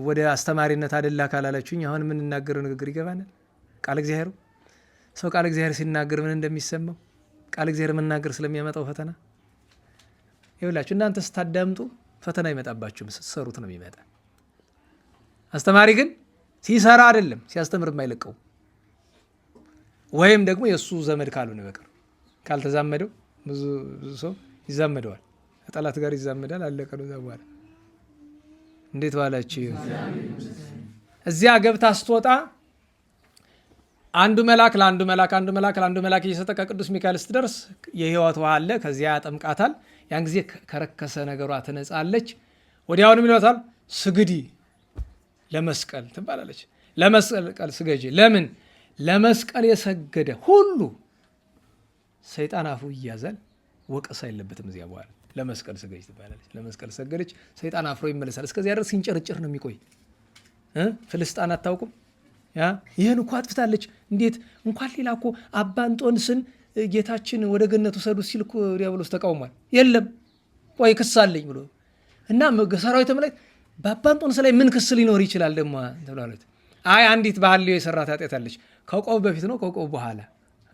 ወደ አስተማሪነት አደላ ካላላችሁኝ አሁን የምንናገረው ንግግር ይገባናል? ቃል እግዚአብሔሩ ሰው ቃል እግዚአብሔር ሲናገር ምን እንደሚሰማው ቃል እግዚአብሔር መናገር ስለሚያመጣው ፈተና ይኸውላችሁ። እናንተ ስታዳምጡ ፈተና ይመጣባችሁ፣ ስትሰሩት ነው የሚመጣ። አስተማሪ ግን ሲሰራ አይደለም ሲያስተምር የማይለቀው ወይም ደግሞ የእሱ ዘመድ ካልሆነ በቀር ካልተዛመደው፣ ብዙ ሰው ይዛመደዋል፣ ከጠላት ጋር ይዛመዳል። አለቀ ነው። እዛ በኋላ እንዴት ዋላችሁ? እዚያ ገብታ ስትወጣ አንዱ መልአክ ለአንዱ መልአክ እየሰጠ ከቅዱስ ሚካኤል ስትደርስ የሕይወት ውሃ አለ። ከዚያ ያጠምቃታል። ያን ጊዜ ከረከሰ ነገሯ ትነጻለች። ወዲያውንም ይሏታል ስግዲ ለመስቀል ትባላለች። ለመስቀል ስገጂ። ለምን? ለመስቀል የሰገደ ሁሉ ሰይጣን አፉ ይያዛል፣ ወቀሳ የለበትም። እዚያ በኋላ ለመስቀል ስገጂ ትባላለች። ለመስቀል ሰገደች፣ ሰይጣን አፍሮ ይመለሳል። እስከዚያ ድረስ ሲንጨርጭር ነው የሚቆይ። ፍልስጣን አታውቁም? ይህን እኮ አጥፍታለች። እንዴት እንኳን ሌላ እኮ አባ እንጦንስን ጌታችን ወደ ገነት ውሰዱት ሲል እኮ ዲያብሎስ ተቃውሟል። የለም ቆይ ክስ አለኝ ብሎ እና ሰራዊተ መላእክት በአባ እንጦንስ ላይ ምን ክስ ሊኖር ይችላል ደግሞ ተብሏለት። አይ አንዲት ባህልዮ የሰራት ኃጢአት አለች። ከቆብ በፊት ነው ከቆብ በኋላ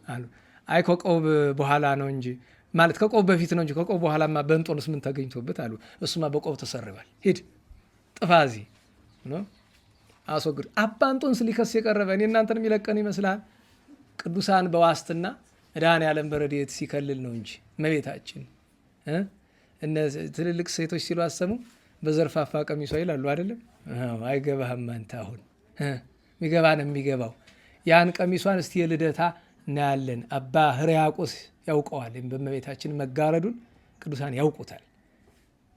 አሉ። አይ ከቆብ በኋላ ነው እንጂ ማለት ከቆብ በፊት ነው እንጂ ከቆብ በኋላማ በእንጦንስ ምን ተገኝቶበት አሉ። እሱማ በቆብ ተሰርባል። ሂድ ጥፋዚ ነው አስወግድ። አባ እንጦንስ ሊከስ የቀረበ እኔ እናንተን የሚለቀን ይመስላል? ቅዱሳን በዋስትና መድኃኔዓለም በረድኤት ሲከልል ነው እንጂ እመቤታችን እነ ትልልቅ ሴቶች ሲሉ አሰሙ በዘርፋፋ ቀሚሷ ይላሉ አይደለም? አይገባህም አንተ። አሁን የሚገባን የሚገባው ያን ቀሚሷን እስቲ የልደታ እናያለን። አባ ሕርያቆስ ያውቀዋል። በእመቤታችን መጋረዱን ቅዱሳን ያውቁታል፣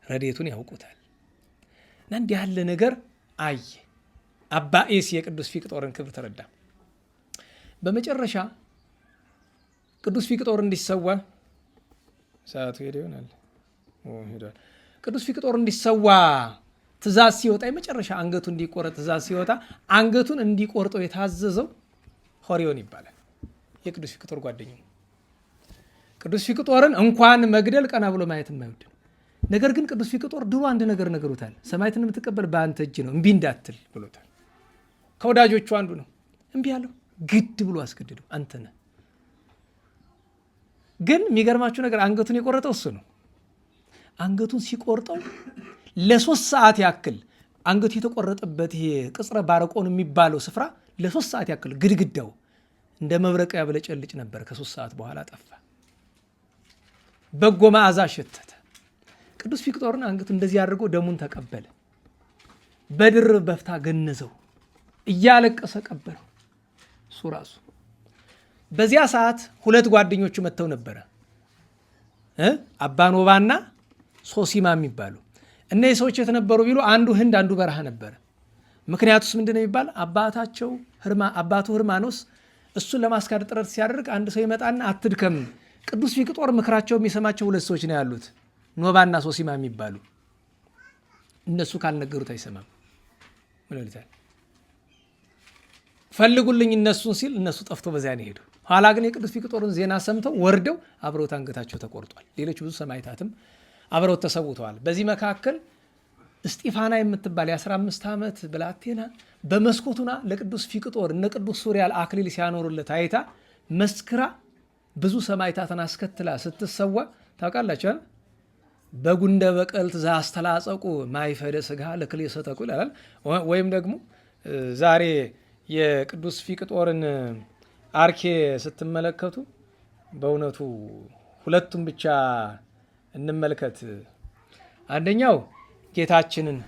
ረድኤቱን ያውቁታል። እና እንዲህ ያለ ነገር አየ አባ ኤስ የቅዱስ ፊቅጦርን ክብር ተረዳ። በመጨረሻ ቅዱስ ፊቅጦር እንዲሰዋ ሰዓቱ ሄደ ይሆናል። ቅዱስ ፊቅጦር እንዲሰዋ ትእዛዝ ሲወጣ የመጨረሻ አንገቱ እንዲቆረጥ ትእዛዝ ሲወጣ አንገቱን እንዲቆርጠው የታዘዘው ሆሪዮን ይባላል። የቅዱስ ፊቅጦር ጓደኛው። ቅዱስ ፊቅጦርን እንኳን መግደል ቀና ብሎ ማየት የማይወድ ነገር ግን ቅዱስ ፊቅጦር ድሮ አንድ ነገር ነገሩታል። ሰማዕትን የምትቀበል በአንተ እጅ ነው፣ እምቢ እንዳትል ብሎታል። ከወዳጆቹ አንዱ ነው። እምቢ ያለው ግድ ብሎ አስገድደው አንተ ነህ። ግን የሚገርማችሁ ነገር አንገቱን የቆረጠው እሱ ነው። አንገቱን ሲቆርጠው ለ3 ሰዓት ያክል አንገቱ የተቆረጠበት ይሄ ቅጽረ ባረቆን የሚባለው ስፍራ ለ3 ሰዓት ያክል ግድግዳው እንደ መብረቅ ያብለጨልጭ ነበር። ከ3 ሰዓት በኋላ ጠፋ። በጎ መዓዛ ሸተተ። ቅዱስ ፊቅጦርን አንገቱ እንደዚህ አድርጎ ደሙን ተቀበለ። በድር በፍታ ገነዘው፣ እያለቀሰ ቀበለው እሱ ራሱ። በዚያ ሰዓት 2 ጓደኞቹ መጥተው ነበረ፣ አባ ኖባና ሶሲማ የሚባሉ። እነዚህ ሰዎች የተነበሩ ቢሉ አንዱ ህንድ አንዱ በረሃ ነበረ። ምክንያቱስ ምንድነው የሚባል አባቱ ህርማኖስ እሱን ለማስካድ ጥረት ሲያደርግ አንድ ሰው ይመጣና አትድከም፣ ቅዱስ ፊቅጦር ምክራቸው የሚሰማቸው 2 ሰዎች ነው ያሉት፣ ኖባና ሶሲማ የሚባሉ። እነሱ ካልነገሩት አይሰማም። ምን ይላል? ፈልጉልኝ እነሱን ሲል እነሱ ጠፍቶ በዚያ ነው ሄዱ። ኋላ ግን የቅዱስ ፊቅጦርን ዜና ሰምተው ወርደው አብረውት አንገታቸው ተቆርጧል። ሌሎች ብዙ ሰማዕታትም አብረውት ተሰውተዋል። በዚህ መካከል እስጢፋና የምትባል የ15 ዓመት ብላቴና በመስኮቱና ለቅዱስ ፊቅጦር እነ ቅዱስ ሱሪያል አክሊል ሲያኖሩለት አይታ መስክራ ብዙ ሰማዕታትን አስከትላ ስትሰዋ ታውቃላችሁ። በጉንደ በቀልት ዛስተላጸቁ ማይፈደ ስጋ ለክል የሰጠቁ ይላል። ወይም ደግሞ ዛሬ የቅዱስ ፊቅጦርን አርኬ ስትመለከቱ በእውነቱ 2ቱም ብቻ እንመልከት። አንደኛው ጌታችንን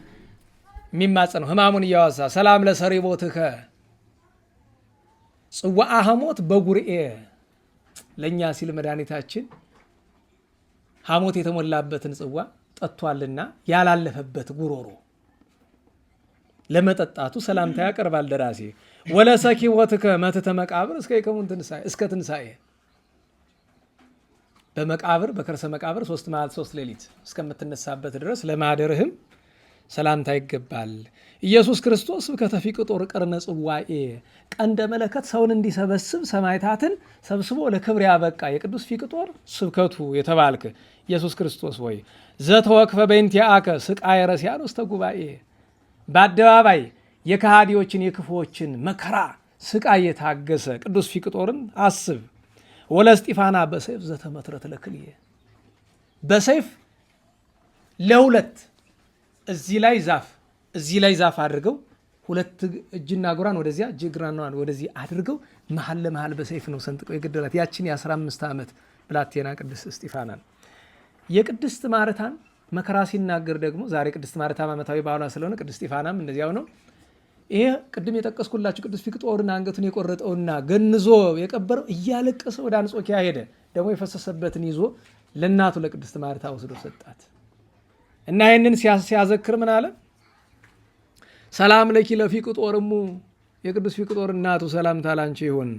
የሚማጸነው ሕማሙን እያዋሳ ሰላም ለሰሪቦትከ ጽዋአ ሐሞት በጉርኤ ለእኛ ሲል መድኃኒታችን ሐሞት የተሞላበትን ጽዋ ጠጥቷልና ያላለፈበት ጉሮሮ ለመጠጣቱ ሰላምታ ያቀርባል ደራሲ። ወለሰኪቦትከ መትተ መቃብር እስከ ትንሣኤ በመቃብር በከርሰ መቃብር 3 መዓልት 3 ሌሊት እስከምትነሳበት ድረስ ለማደርህም ሰላምታ ይገባል። ኢየሱስ ክርስቶስ ስብከተ ፊቅጦር ቀርነ ጽዋኤ ቀንደ መለከት ሰውን እንዲሰበስብ ሰማዕታትን ሰብስቦ ለክብር ያበቃ የቅዱስ ፊቅጦር ስብከቱ የተባልክ ኢየሱስ ክርስቶስ ወይ ዘተወክፈ በእንቲአከ ስቃየ ረሲያን ውስተ ጉባኤ በአደባባይ የከሃዲዎችን የክፉዎችን መከራ ስቃይ የታገሰ ቅዱስ ፊቅጦርን አስብ። ወለስጢፋና በሰይፍ ዘተመትረት ለክልየ በሰይፍ ለሁለት እዚህ ላይ ዛፍ አድርገው ሁለት እጅና እግሯን ወደዚያ እጅግራና ወደዚህ አድርገው መሀል ለመሀል በሰይፍ ነው ሰንጥቀው የገደላት ያችን የ15 ዓመት ብላቴና ቅድስት እስጢፋናን። የቅድስት ማርታን መከራ ሲናገር ደግሞ ዛሬ ቅድስት ማርታ ዓመታዊ በዓሏ ስለሆነ ቅድስት እስጢፋናም እንደዚያው ነው። ይሄ ቅድም የጠቀስኩላችሁ ቅዱስ ፊቅጦርን አንገቱን የቆረጠውና ገንዞ የቀበረው እያለቀሰ ወደ አንጾኪያ ሄደ። ደግሞ የፈሰሰበትን ይዞ ለእናቱ ለቅድስት ማርታ ወስዶ ሰጣት እና ይህንን ሲያዘክር ምን አለ? ሰላም ለኪ ለፊቅጦርሙ የቅዱስ ፊቅጦር እናቱ ሰላምታ ላንቺ ይሁን።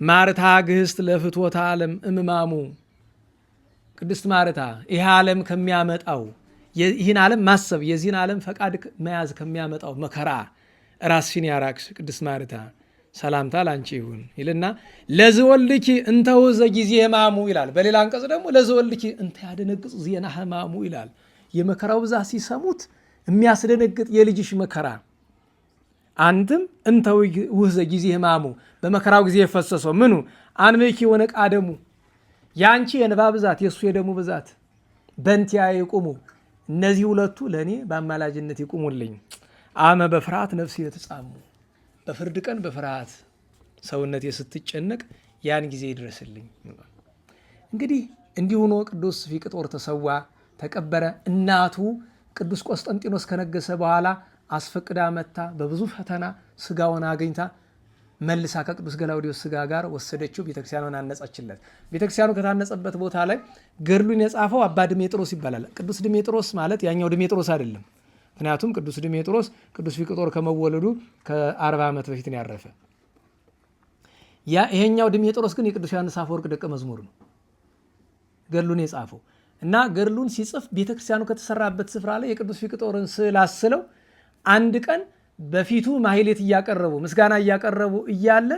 ማርታ ግህስት ለፍትወተ ዓለም እምማሙ ቅድስት ማርታ ይህ ዓለም ከሚያመጣው ይህን ዓለም ማሰብ የዚህን ዓለም ፈቃድ መያዝ ከሚያመጣው መከራ ራስሽን ያራቅሽ ቅድስት ማርታ ሰላምታ ላንቺ ይሁን ይልና ለዝወልኪ እንተ ውእዘ ጊዜ ሕማሙ ይላል። በሌላ አንቀጽ ደግሞ ለዝወልኪ እንተ ያደነግጽ ዜና ሕማሙ ይላል። የመከራው ብዛት ሲሰሙት የሚያስደነግጥ የልጅሽ መከራ አንድም እንተ ውእዘ ጊዜ ሕማሙ በመከራው ጊዜ የፈሰሰው ምኑ አንብኪ ወነቃደሙ ያንቺ የንባ ብዛት የእሱ የደሙ ብዛት በእንቲያ ይቁሙ እነዚህ ሁለቱ ለእኔ በአማላጅነት ይቁሙልኝ። አመ በፍርሃት ነፍሴ የተጻሙ በፍርድ ቀን በፍርሃት ሰውነቴ ስትጨነቅ ያን ጊዜ ይድረስልኝ። እንግዲህ እንዲህ ሆኖ ቅዱስ ፊቅጦር ተሰዋ፣ ተቀበረ። እናቱ ቅዱስ ቆስጠንጢኖስ ከነገሰ በኋላ አስፈቅዳ መታ በብዙ ፈተና ስጋውን አግኝታ መልሳ ከቅዱስ ገላውዲዮስ ስጋ ጋር ወሰደችው። ቤተክርስቲያኑን አነጻችለት። ቤተክርስቲያኑ ከታነጸበት ቦታ ላይ ገድሉን የጻፈው አባ ድሜጥሮስ ይባላል። ቅዱስ ድሜጥሮስ ማለት ያኛው ድሜጥሮስ አይደለም። ምክንያቱም ቅዱስ ድሜጥሮስ ቅዱስ ፊቅጦር ከመወለዱ ከ40 ዓመት በፊት ነው ያረፈ። ይሄኛው ድሜጥሮስ ግን የቅዱስ ዮሐንስ አፈወርቅ ደቀ መዝሙር ነው ገድሉን የጻፈው እና ገድሉን ሲጽፍ ቤተክርስቲያኑ ከተሰራበት ስፍራ ላይ የቅዱስ ፊቅጦርን ስዕል አስለው አንድ ቀን በፊቱ ማህሌት እያቀረቡ ምስጋና እያቀረቡ እያለ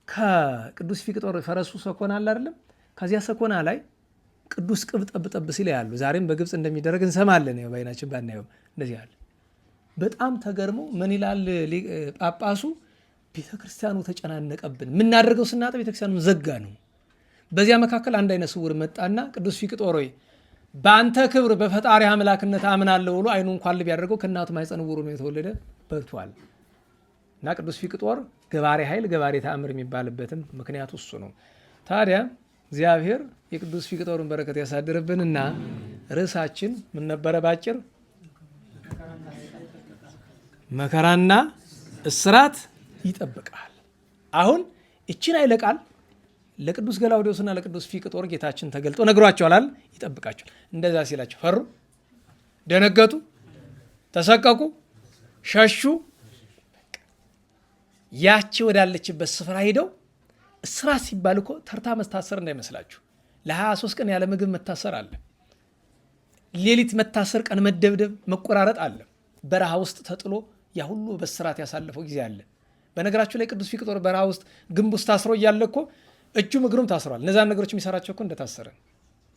ከቅዱስ ፊቅጦር ፈረሱ ሰኮና አለ አይደለም፣ ከዚያ ሰኮና ላይ ቅዱስ ቅብ ጠብጠብ ሲል ያሉ ዛሬም በግብፅ እንደሚደረግ እንሰማለን። ያው ባይናችን ባናየው እንደዚህ ያለ በጣም ተገርመው ምን ይላል ጳጳሱ፣ ቤተክርስቲያኑ ተጨናነቀብን፣ የምናደርገው ስናጣ ቤተክርስቲያኑን ዘጋ ነው። በዚያ መካከል አንድ አይነ ስውር መጣና ቅዱስ ፊቅጦር ሆይ በአንተ ክብር በፈጣሪ አምላክነት አምናለሁ ብሎ አይኑ እንኳን ልብ ያደርገው ከእናቱ ማኅፀን ዕውር ነው የተወለደ በርቷል። እና ቅዱስ ፊቅጦር ገባሬ ኃይል ገባሬ ተአምር የሚባልበትም ምክንያቱ እሱ ነው። ታዲያ እግዚአብሔር የቅዱስ ፊቅጦርን በረከት ያሳድርብንና ርዕሳችን ምን ነበረ? ባጭር መከራና እስራት ይጠብቃል። አሁን እችን አይለቃል ለቅዱስ ገላውዲዮስና ለቅዱስ ፊቅጦር ጌታችን ተገልጦ ነግሯቸዋል። ይጠብቃቸዋል። እንደዛ ሲላቸው ፈሩ፣ ደነገጡ፣ ተሰቀቁ፣ ሸሹ። ያቺ ወዳለችበት ስፍራ ሄደው እስራት ሲባል እኮ ተርታ መታሰር እንዳይመስላችሁ። ለ23 ቀን ያለ ምግብ መታሰር አለ። ሌሊት መታሰር፣ ቀን መደብደብ፣ መቆራረጥ አለ። በረሃ ውስጥ ተጥሎ ያ ሁሉ በስራት ያሳለፈው ጊዜ አለ። በነገራችሁ ላይ ቅዱስ ፊቅጦር በረሃ ውስጥ ግንብ ውስጥ ታስሮ እያለ እኮ እጁም እግሩም ታስሯል። እነዛን ነገሮች የሚሰራቸው እኮ እንደታሰረ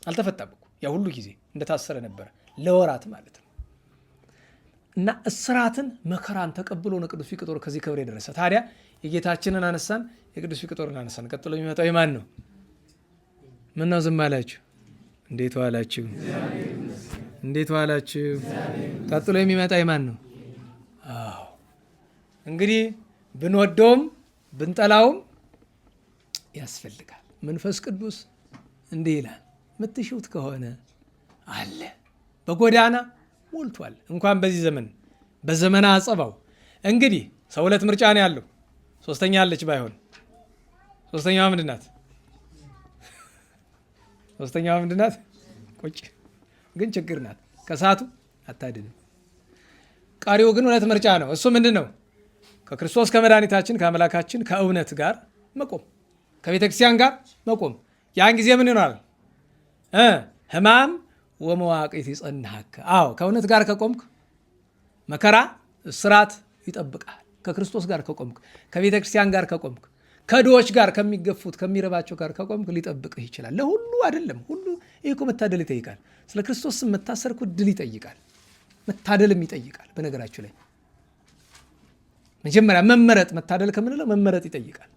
አልተፈታም እኮ ያ ሁሉ ጊዜ እንደታሰረ ነበረ፣ ለወራት ማለት ነው። እና እስራትን መከራን ተቀብሎ ነው ቅዱስ ፊቅጦር ከዚህ ክብር የደረሰ። ታዲያ የጌታችንን አነሳን፣ የቅዱስ ፊቅጦርን አነሳን። ቀጥሎ የሚመጣው የማን ነው? ምን ነው ዝም አላችሁ? እንዴት ዋላችሁ? እንዴት ዋላችሁ? ቀጥሎ የሚመጣ የማን ነው? አዎ እንግዲህ ብንወደውም ብንጠላውም ያስፈልጋል። መንፈስ ቅዱስ እንዲህ ይላል፣ ምትሹት ከሆነ አለ፣ በጎዳና ሞልቷል። እንኳን በዚህ ዘመን በዘመነ አጸባው። እንግዲህ ሰው ሁለት ምርጫ ነው ያለው። ሶስተኛ አለች ባይሆን። ሶስተኛዋ ምንድን ናት? ሶስተኛዋ ምንድን ናት? ቁጭ ግን ችግር ናት። ከሰዓቱ አታድንም። ቀሪው ግን ሁለት ምርጫ ነው። እሱ ምንድን ነው? ከክርስቶስ ከመድኃኒታችን ከአምላካችን ከእውነት ጋር መቆም፣ ከቤተ ክርስቲያን ጋር መቆም። ያን ጊዜ ምን ይሆናል? ሕማም ወመዋቅት ይጸንሐከ። አዎ ከእውነት ጋር ከቆምክ መከራ እስራት ይጠብቃል። ከክርስቶስ ጋር ከቆምክ፣ ከቤተ ክርስቲያን ጋር ከቆምክ፣ ከድሆች ጋር ከሚገፉት ከሚረባቸው ጋር ከቆምክ ሊጠብቅህ ይችላል። ለሁሉ አይደለም። ሁሉ ይህ እኮ መታደል ይጠይቃል። ስለ ክርስቶስ መታሰር እኮ ድል ይጠይቃል፣ መታደልም ይጠይቃል። በነገራችሁ ላይ መጀመሪያ መመረጥ፣ መታደል ከምንለው መመረጥ ይጠይቃል።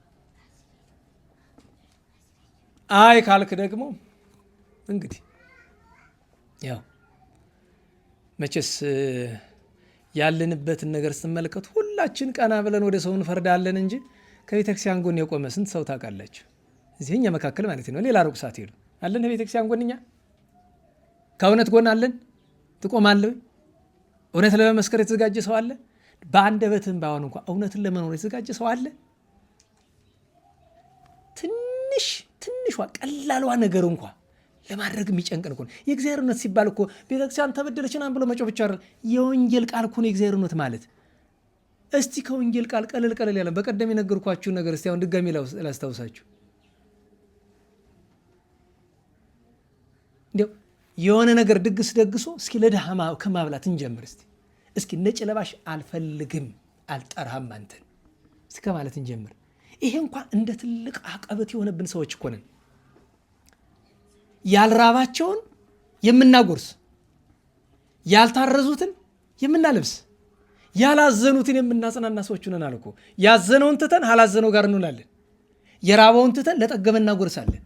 አይ ካልክ ደግሞ እንግዲህ ያው መቼስ ያለንበትን ነገር ስትመለከቱ ሁላችን ቀና ብለን ወደ ሰው እንፈርዳለን እንጂ ከቤተክርስቲያን ጎን የቆመ ስንት ሰው ታውቃላችሁ? እዚህ እኛ መካከል ማለት ነው። ሌላ ሩቅ ሳትሄዱ አለን ከቤተክርስቲያን ጎን። እኛ ከእውነት ጎን አለን። ትቆማለህ? እውነት ለመመስከር የተዘጋጀ ሰው አለ? በአንደበትህም ባይሆን እንኳ እውነትን ለመኖር የተዘጋጀ ሰው አለ? ትንሿ ቀላሏ ነገር እንኳ ለማድረግ የሚጨንቀን እኮ ነው። የእግዚአብሔር እውነት ሲባል እኮ ቤተክርስቲያን ተበደለችን ብሎ መጮህ ብቻ አይደለም። የወንጌል ቃል እኮ ነው የእግዚአብሔር እውነት ማለት። እስቲ ከወንጌል ቃል ቀለል ያለ በቀደም የነገርኳችሁን ነገር እስቲ አሁን ድጋሚ ላስታውሳችሁ። እንዲያው የሆነ ነገር ድግስ ደግሶ እስኪ ለድሃ ከማብላት እንጀምር። እስኪ ነጭ ለባሽ አልፈልግም አልጠራህም አንተን እስኪ ከማለት እንጀምር። ይሄ እንኳን እንደ ትልቅ አቀበት የሆነብን ሰዎች እኮ ነን። ያልራባቸውን የምናጎርስ፣ ያልታረዙትን የምናለብስ፣ ያላዘኑትን የምናጽናና ሰዎች ነን አልኩ። ያዘነውን ትተን አላዘነው ጋር እንውላለን። የራበውን ትተን ለጠገበ እናጎርሳለን።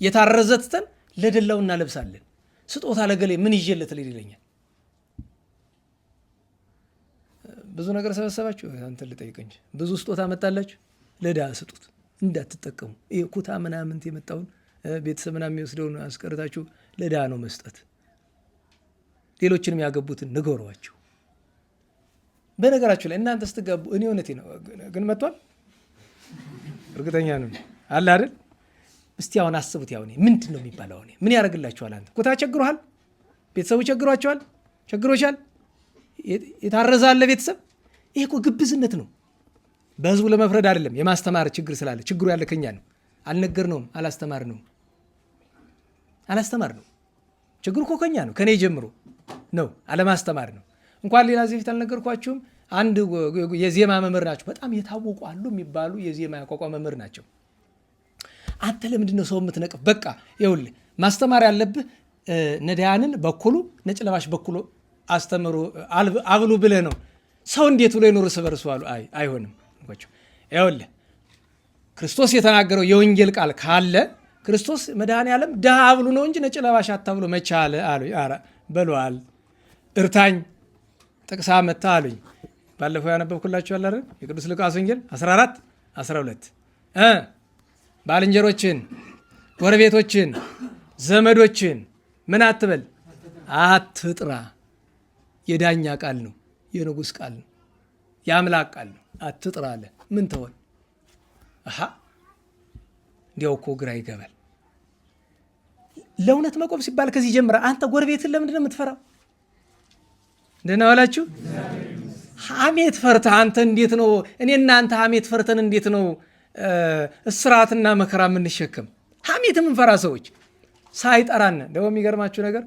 የታረዘ ትተን ለደላው እናለብሳለን። ስጦታ ለገሌ ምን ይዤለት ይለኛል። ብዙ ነገር ሰበሰባችሁ፣ አንተ ልጠይቅ እንጂ ብዙ ስጦታ መጣላችሁ፣ ለድሃ ስጡት እንዳትጠቀሙ። ይሄ ኩታ ምናምን የመጣውን ቤተሰብ ምናምን የሚወስደውን አስቀርታችሁ ለድሃ ነው መስጠት። ሌሎችንም ያገቡትን ንገሯቸው። በነገራችሁ ላይ እናንተ ስትጋቡ እኔ እውነቴ ነው ግን መጥቷል እርግጠኛ ነው አለ አይደል? እስቲ አሁን አስቡት። ያው ምንድን ነው የሚባለው? ምን ያደርግላችኋል? አንተ ኩታ ቸግሮሃል፣ ቤተሰቡ ቸግሯቸዋል፣ ቸግሮሻል፣ የታረዛለ ቤተሰብ። ይሄ እኮ ግብዝነት ነው። በህዝቡ ለመፍረድ አይደለም፣ የማስተማር ችግር ስላለ። ችግሩ ያለ ከኛ ነው። አልነገርነውም፣ አላስተማር ነው። ችግሩ እኮ ከኛ ነው፣ ከኔ ጀምሮ ነው፣ አለማስተማር ነው። እንኳን ሌላ ዚህ ፊት አልነገርኳችሁም? አንድ የዜማ መምህር ናቸው፣ በጣም የታወቁ አሉ የሚባሉ የዜማ ያቋቋም መምህር ናቸው። አንተ ለምንድን ነው ሰው የምትነቅፍ? በቃ ይኸውልህ ማስተማር ያለብህ ነዳያንን በኩሉ ነጭ ለባሽ በኩሉ አስተምሩ አብሉ ብለህ ነው። ሰው እንዴት ብሎ ይኖር ስበርሱ አሉ። አይሆንም። ይኸውልህ ክርስቶስ የተናገረው የወንጌል ቃል ካለ ክርስቶስ መድኃኔዓለም ድሃ አብሉ ነው እንጂ ነጭ ለባሽ አታብሉ መቻለ አሉ። ኧረ በሏል እርታኝ ጥቅሳ መታ አሉኝ። ባለፈው ያነበብኩላችሁ አለ አይደል? የቅዱስ ሉቃስ ወንጌል 14 12 ባልንጀሮችን፣ ጎረቤቶችን፣ ዘመዶችን ምን አትበል አትጥራ። የዳኛ ቃል ነው፣ የንጉሥ ቃል ነው፣ የአምላክ ቃል ነው። አትጥራ አለ። ምን ተወል? እንዲያው እኮ ግራ ይገባል። ለእውነት መቆም ሲባል ከዚህ ጀምራል። አንተ ጎረቤትን ለምንድን ነው የምትፈራው? እንደና ዋላችሁ። ሐሜት ፈርተህ አንተ እንዴት ነው እኔና አንተ ሐሜት ፈርተን እንዴት ነው እስራትና መከራ የምንሸከም? ሐሜት የምንፈራ ሰዎች ሳይጠራን። ደግሞ የሚገርማችሁ ነገር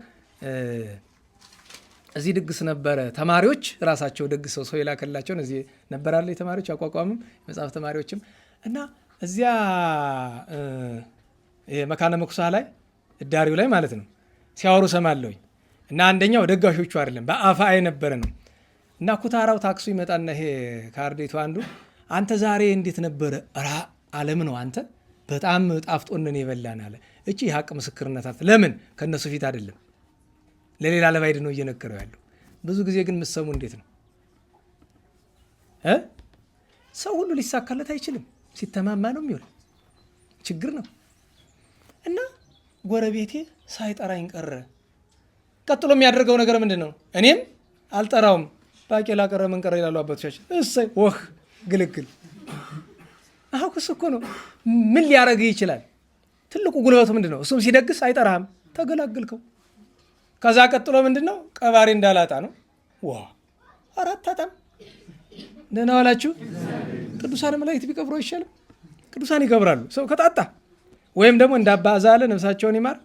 እዚህ ድግስ ነበረ። ተማሪዎች ራሳቸው ደግሰው ሰው የላከላቸውን እዚህ ነበራለ። የተማሪዎች አቋቋምም መጽሐፍ ተማሪዎችም እና እዚያ መካነ መኩሳ ላይ እዳሪው ላይ ማለት ነው ሲያወሩ ሰማለሁኝ። እና አንደኛው ደጋሾቹ አይደለም በአፋ የነበረ ነው። እና ኩታራው ታክሱ ይመጣና ይሄ ካርዴቱ አንዱ አንተ ዛሬ እንዴት ነበረ? ራ ዓለም ነው አንተ በጣም ጣፍጦንን የበላን አለ። እቺ የሀቅ ምስክርነት ለምን ከነሱ ፊት አይደለም ለሌላ ለባይድ ነው እየነገረው ያለው። ብዙ ጊዜ ግን ምሰሙ እንዴት ነው ሰው ሁሉ ሊሳካለት አይችልም። ሲተማማ ነው የሚሆን ችግር ነው። እና ጎረቤቴ ሳይጠራኝ ቀረ። ቀጥሎ የሚያደርገው ነገር ምንድን ነው? እኔም አልጠራውም ባቄላ ቀረ ምን ቀረ ይላሉ አባቶቻችን። እሰይ ወህ ግልግል። አሁንስ እኮ ነው ምን ሊያደርግ ይችላል? ትልቁ ጉልበቱ ምንድን ነው? እሱም ሲደግስ አይጠራህም፣ ተገላገልከው። ከዛ ቀጥሎ ምንድን ነው? ቀባሪ እንዳላጣ ነው። ዋ አራት አጣም። ደህና ዋላችሁ። ቅዱሳን መላእክት ቢቀብሩ አይሻልም? ቅዱሳን ይቀብራሉ ሰው ከጣጣ። ወይም ደግሞ እንደ አባ ዛለ ነፍሳቸውን ይማር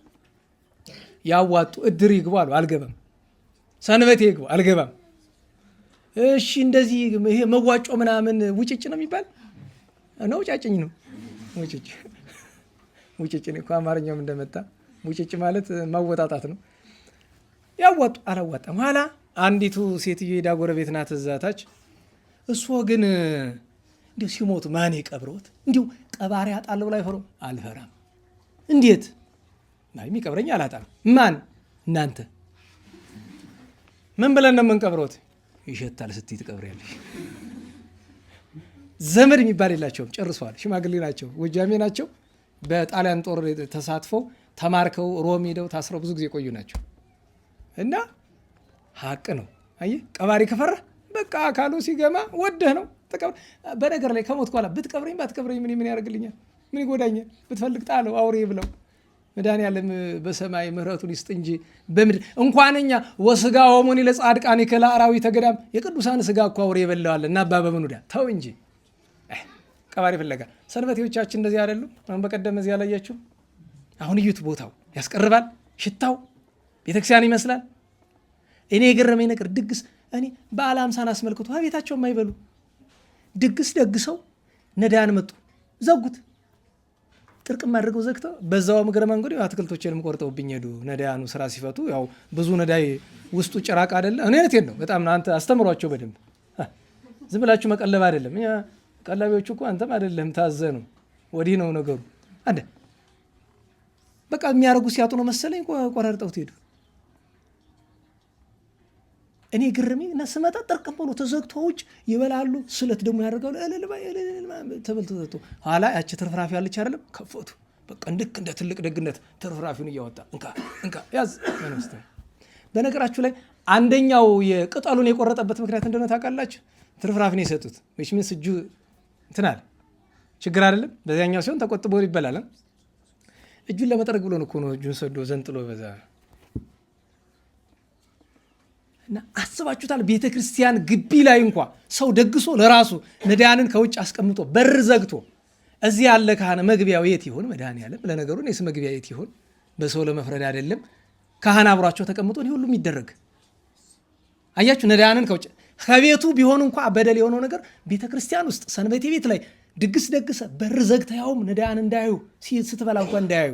ያዋጡ እድር ይግቡ አሉ፣ አልገባም። ሰንበቴ ይግቡ አልገባም። እሺ እንደዚህ ይሄ መዋጮ ምናምን ውጭጭ ነው የሚባል ነው፣ ጫጭኝ ነው ውጭጭ። ውጭጭ ነው እኮ አማርኛውም እንደመጣ ውጭጭ ማለት ማወጣጣት ነው። ያዋጡ አላዋጣም። ኋላ አንዲቱ ሴትዮ ሄዳ ጎረቤት ናት እዛታች። እሱ ግን እንዲሁ ሲሞቱ ማን ቀብሮት እንዲሁ ቀባሪ አጣለው ላይ ፈሮ አልፈራም። እንዴት የሚቀብረኝ አላጣም። ማን እናንተ ምን ብለን ነው የምንቀብሮት? ይሸታል ስትይ ትቀብሪያለሽ። ዘመድ የሚባል የላቸውም፣ ጨርሰዋል። ሽማግሌ ናቸው፣ ጎጃሜ ናቸው። በጣሊያን ጦር ተሳትፈው ተማርከው ሮም ሄደው ታስረው ብዙ ጊዜ ቆዩ ናቸው። እና ሀቅ ነው። አየህ ቀባሪ ከፈራ በቃ አካሉ ሲገማ ወደህ ነው። በነገር ላይ ከሞት በኋላ ብትቀብረኝ ባትቀብረኝ ምን ያደርግልኛል? ምን ይጎዳኛል? ብትፈልግ ጣለው አውሬ ብለው። መድኃኒዓለም በሰማይ ምሕረቱን ይስጥ እንጂ በምድር እንኳንኛ ወስጋ ወሙኒ ለጻድቃን ከለአራዊተ ገዳም የቅዱሳን ስጋ እኮ አውሬ ይበላዋል። እና አባ በምኑዳ ተው እንጂ ቀባሪ ፍለጋ። ሰንበቴዎቻችን እንደዚህ አይደሉም? አሁን በቀደም እዚህ ያላያችሁ፣ አሁን እዩት። ቦታው ያስቀርባል፣ ሽታው ቤተክርስቲያን ይመስላል። እኔ የገረመኝ ነገር ድግስ እኔ በዓለ ሃምሳን አስመልክቶ ቤታቸው የማይበሉ ድግስ ደግሰው ነዳያን መጡ፣ ዘጉት። ጥርቅም አድርገው ዘግተው በዛው እግረ መንገዱ አትክልቶችንም ቆርጠውብኝ ሄዱ። ነዳያኑ ስራ ሲፈቱ ያው ብዙ ነዳይ ውስጡ ጭራቅ አይደለ። እኔነቴን ነው በጣም አንተ አስተምሯቸው በደንብ ዝም ብላችሁ መቀለብ አይደለም። እኛ ቀላቢዎቹ እኮ አንተም አይደለም ታዘኑ። ወዲህ ነው ነገሩ። አንደ በቃ የሚያደርጉ ሲያጡ ነው መሰለኝ ቆራርጠውት ሄዱ። እኔ ግርሜ እና ስመጣ ጠርቅም ብሎ ተዘግቶ ውጭ ይበላሉ። ስለት ደግሞ ያደርጋሉ። ተበልቶ ኋላ ያቺ ትርፍራፊ ያለች አይደለም ከፈቱ። በቃ ልክ እንደ ትልቅ ደግነት ትርፍራፊውን እያወጣ እንካ ያዝ መንስተ። በነገራችሁ ላይ አንደኛው የቅጠሉን የቆረጠበት ምክንያት እንደሆነ ታውቃላችሁ? ትርፍራፊን የሰጡት which means እጁ እንትናል ችግር አይደለም። በዚያኛው ሲሆን ተቆጥቦ ይበላል። እጁን ለመጠረግ ብሎ ነው እኮ ነው እጁን ሰዶ ዘንጥሎ በዛ። እና አስባችሁታል? ቤተ ክርስቲያን ግቢ ላይ እንኳ ሰው ደግሶ ለራሱ ነዳያንን ከውጭ አስቀምጦ በር ዘግቶ እዚህ ያለ ካህን መግቢያው የት ይሆን? መድኃኒዓለም ለነገሩ እኔስ መግቢያ የት ይሆን? በሰው ለመፍረድ አይደለም። ካህን አብሯቸው ተቀምጦ ይህ ሁሉ የሚደረግ አያችሁ። ነዳያንን ከውጭ ከቤቱ ቢሆን እንኳ በደል የሆነው ነገር ቤተ ክርስቲያን ውስጥ ሰንበቴ ቤት ላይ ድግስ ደግሰ በር ዘግተ ያውም ነዳያን እንዳያዩ ስትበላ እንኳ እንዳያዩ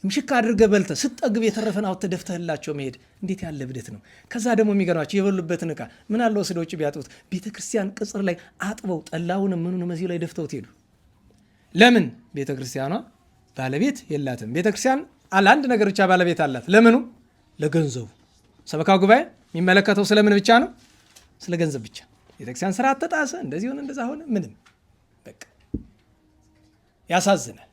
ምሽክ አድርገህ በልተህ ስትጠግብ የተረፈን አውጥተህ ደፍተህላቸው መሄድ እንዴት ያለ ብደት ነው። ከዛ ደግሞ የሚገርማቸው የበሉበትን ዕቃ ምን አለ ወስደው ውጭ ቢያጥቡት ቤተ ክርስቲያን ቅጽር ላይ አጥበው ጠላውንም ምኑንም እዚሁ ላይ ደፍተውት ሄዱ። ለምን? ቤተ ክርስቲያኗ ባለቤት የላትም። ቤተ ክርስቲያን አንድ ነገር ብቻ ባለቤት አላት። ለምኑ? ለገንዘቡ። ሰበካ ጉባኤ የሚመለከተው ስለምን ብቻ ነው? ስለ ገንዘብ ብቻ። ቤተ ክርስቲያን ስርዓት ተጣሰ፣ እንደዚህ ሆነ፣ እንደዛ ሆነ፣ ምንም በቃ ያሳዝናል።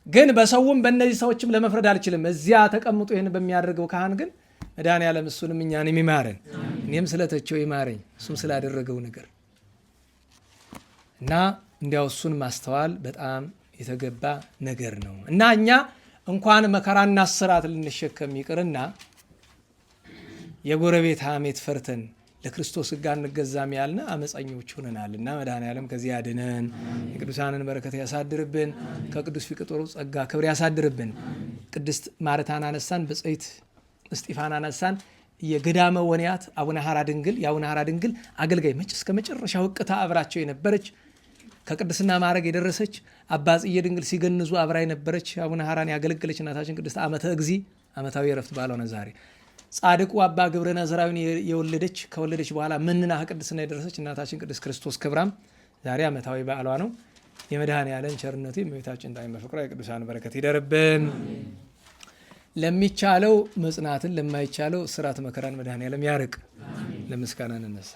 ግን በሰውም በእነዚህ ሰዎችም ለመፍረድ አልችልም። እዚያ ተቀምጦ ይህን በሚያደርገው ካህን ግን መድኃኒዓለም እሱንም እኛንም ይማረን፣ እኔም ስለተቸው ይማረኝ እሱም ስላደረገው ነገር እና እንዲያው እሱን ማስተዋል በጣም የተገባ ነገር ነው። እና እኛ እንኳን መከራና ስራት ልንሸከም ይቅርና የጎረቤት ሐሜት ፈርተን ለክርስቶስ ሕግ አንገዛም ያልን አመፀኞች ሆነናልና መድኃኒዓለም ከዚህ ያድነን፣ የቅዱሳንን በረከት ያሳድርብን፣ ከቅዱስ ፊቅጦሩ ጸጋ ክብር ያሳድርብን። ቅድስት ማርታን አነሳን፣ ብጽዕት እስጢፋን አነሳን። የገዳመ ወንያት አቡነ ሐራ ድንግል የአቡነ ሐራ ድንግል አገልጋይ እስከ መጨረሻው እቅታ አብራቸው የነበረች ከቅድስና ማዕረግ የደረሰች አባ ጽዬ ድንግል ሲገንዙ አብራ የነበረች አቡነ ሐራን ያገለገለች እናታችን ቅድስት ዓመተ እግዚእ ዓመታዊ ዕረፍት በዓሏ ነው ዛሬ። ጻድቁ አባ ግብረ ናዝራዊን የወለደች ከወለደች በኋላ መንና ቅድስና የደረሰች እናታችን ቅድስት ክርስቶስ ክብራም ዛሬ ዓመታዊ በዓሏ ነው። የመድኃኔዓለም ቸርነቱ የእመቤታችን ጣዕመ ፍቅሯ የቅዱሳን በረከት ይደርብን። ለሚቻለው መጽናትን ለማይቻለው እስራት መከራን መድኃኔዓለም ያርቅ። ለምስጋና እንነሳ።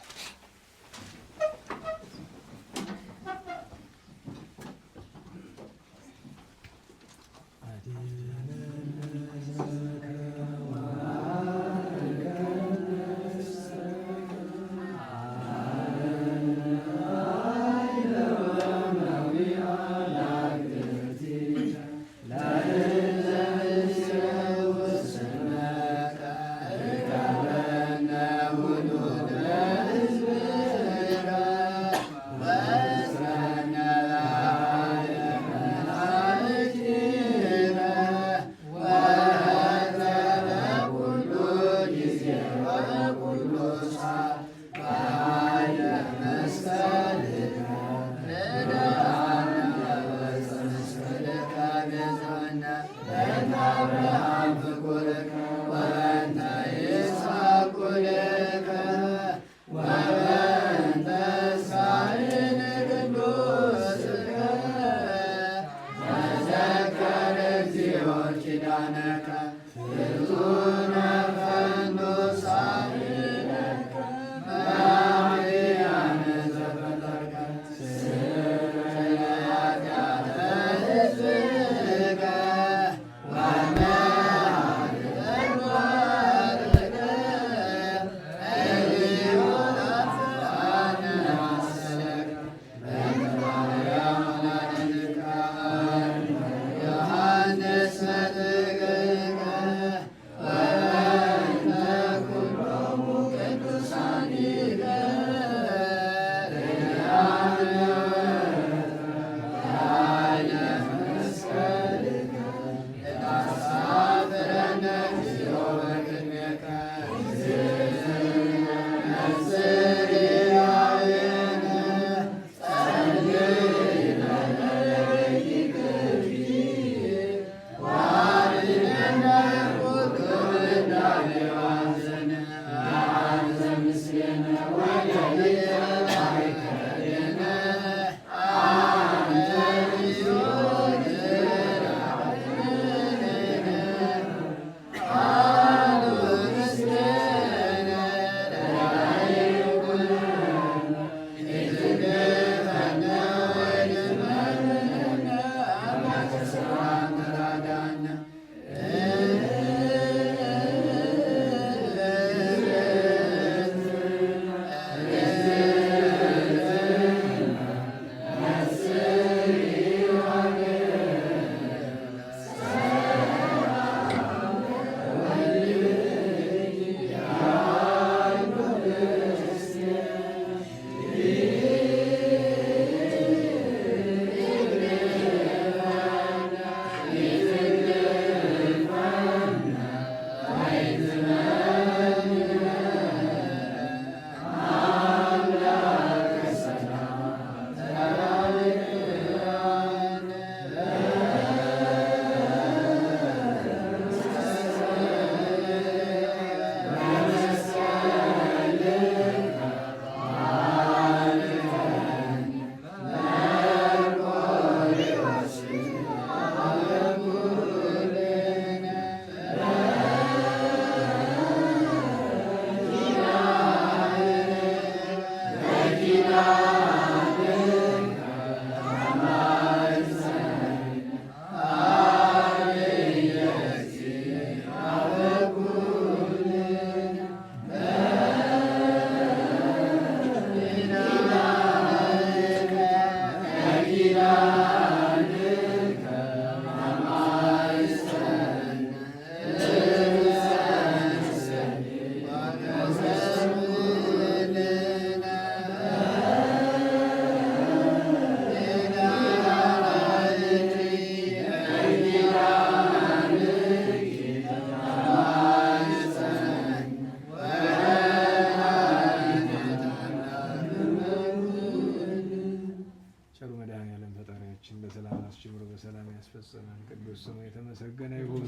ብሎ በሰላም ያስፈጸመን ቅዱስ ስሙ የተመሰገነ ይሁን።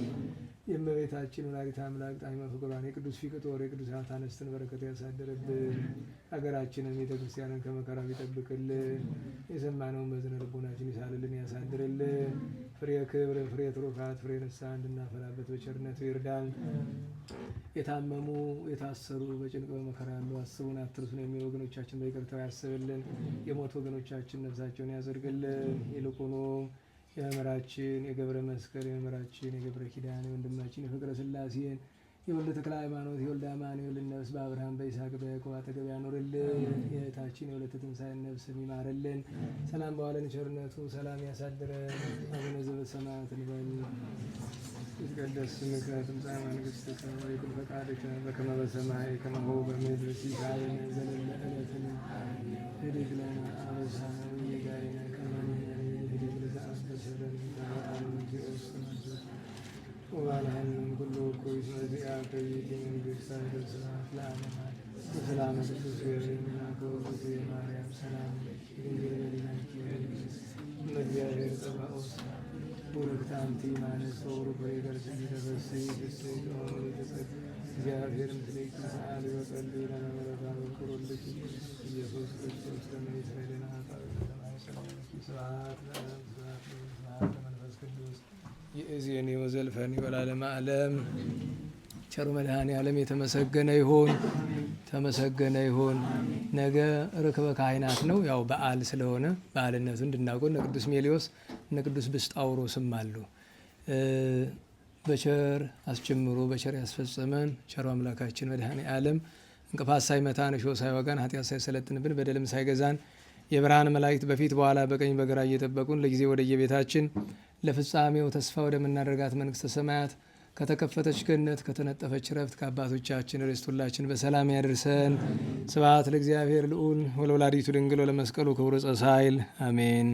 የእመቤታችን ወላዲተ አምላክ ጣዕመ ፍቅሯን የቅዱስ ፊቅጦር የቅዱሳት አንስትን በረከት ያሳደረብን፣ ሀገራችንን ቤተ ክርስቲያንን ከመከራ ይጠብቅልን፣ የሰማነውን በዝነ ልቦናችን ይሳልልን ያሳድርልን። ፍሬ ክብር፣ ፍሬ ትሩፋት፣ ፍሬ ንስሐ እንድናፈራበት በቸርነቱ ይርዳን። የታመሙ የታሰሩ በጭንቅ በመከራ ያሉ አስቡን አትርሱን የሚሉ ወገኖቻችን በይቅርታው ያስብልን። የሞቱ ወገኖቻችን ነፍሳቸውን ያዘርግልን። ይልቁኑ የመምህራችን የገብረ መስቀል የመምህራችን የገብረ ኪዳን የወንድማችን የፍቅረ ሥላሴን የወልደ ተክለ ሃይማኖት የወልደ አማኑኤልን ነፍስ በአብርሃም በይስሐቅ በያዕቆብ አጠገብ ያኖርልን። የእህታችን የወለተ ትንሣኤን ነፍስ ይማርልን። ሰላም በዋለን ቸርነቱ ሰላም ያሳድረን። አቡነ ዘበሰማያት እንበል። ይትቀደስ ስምከ ትምጻእ መንግሥትከ ወይኩን ፈቃድከ በከመ በሰማይ ከማሁ በምድር ሲሳየነ ዘለለ ዕለትነ ኅድግ ለነ አበሳነ ወጌጋየነ ከመ ንሕነኒ ንኅድግ ለዘአበሰረን ወባልሐንም ኩሉ እኩይ እስመ ዚአከ ይእቲ መንግሥት ኃይል ስብሐት ለዓለመ በሰላመ ቅዱስ ገብርኤል መልአከ ወእግዝእትየ ማርያም ሰላም ድንግል በሊናኪ እምእግዚአብሔር ጸባኦት ቡርክት አንቲ እምአንስት ወቡሩክ ፍሬ ከርሥኪ ተፈሥሒ ፍሥሕት ኦ ምልዕተ እግዚአብሔር ምስሌኪ ሰአሊ ወጸልዪ ለነ ምሕረተ ወኩሩልኪ ኢየሱስ ክርስቶስ ከመ ይስረይ ለነ ኃጣውኢነ ስብሐት ለአብ ስብሐት ለመንፈስ ቅዱስ ይእዜኒ ወዘልፈኒ ወለዓለመ ዓለም። ቸሩ መድኃኔ ዓለም የተመሰገነ ይሁን፣ ተመሰገነ ይሁን። ነገ ርክበ ካህናት ነው። ያው በዓል ስለሆነ በዓልነቱ እንድናውቀው እነ ቅዱስ ሜሊዮስ እነ ቅዱስ ብስጣውሮስም አሉ። በቸር አስጀምሮ በቸር ያስፈጸመን ቸሩ አምላካችን መድኃኔ ዓለም እንቅፋት ሳይመታን እሾህ ሳይወጋን ኃጢአት ሳይሰለጥንብን በደልም ሳይገዛን የብርሃን መላእክት በፊት በኋላ በቀኝ በግራ እየጠበቁን ለጊዜ ወደየቤታችን ለፍጻሜው ተስፋ ወደምናደርጋት መንግሥተ ሰማያት ከተከፈተች ገነት ከተነጠፈች ረፍት ከአባቶቻችን ርስት ሁላችን በሰላም ያድርሰን። ስብሐት ለእግዚአብሔር ልዑል ወለወላዲቱ ድንግል ወለመስቀሉ ክቡር ዕፀ ሣህል አሜን።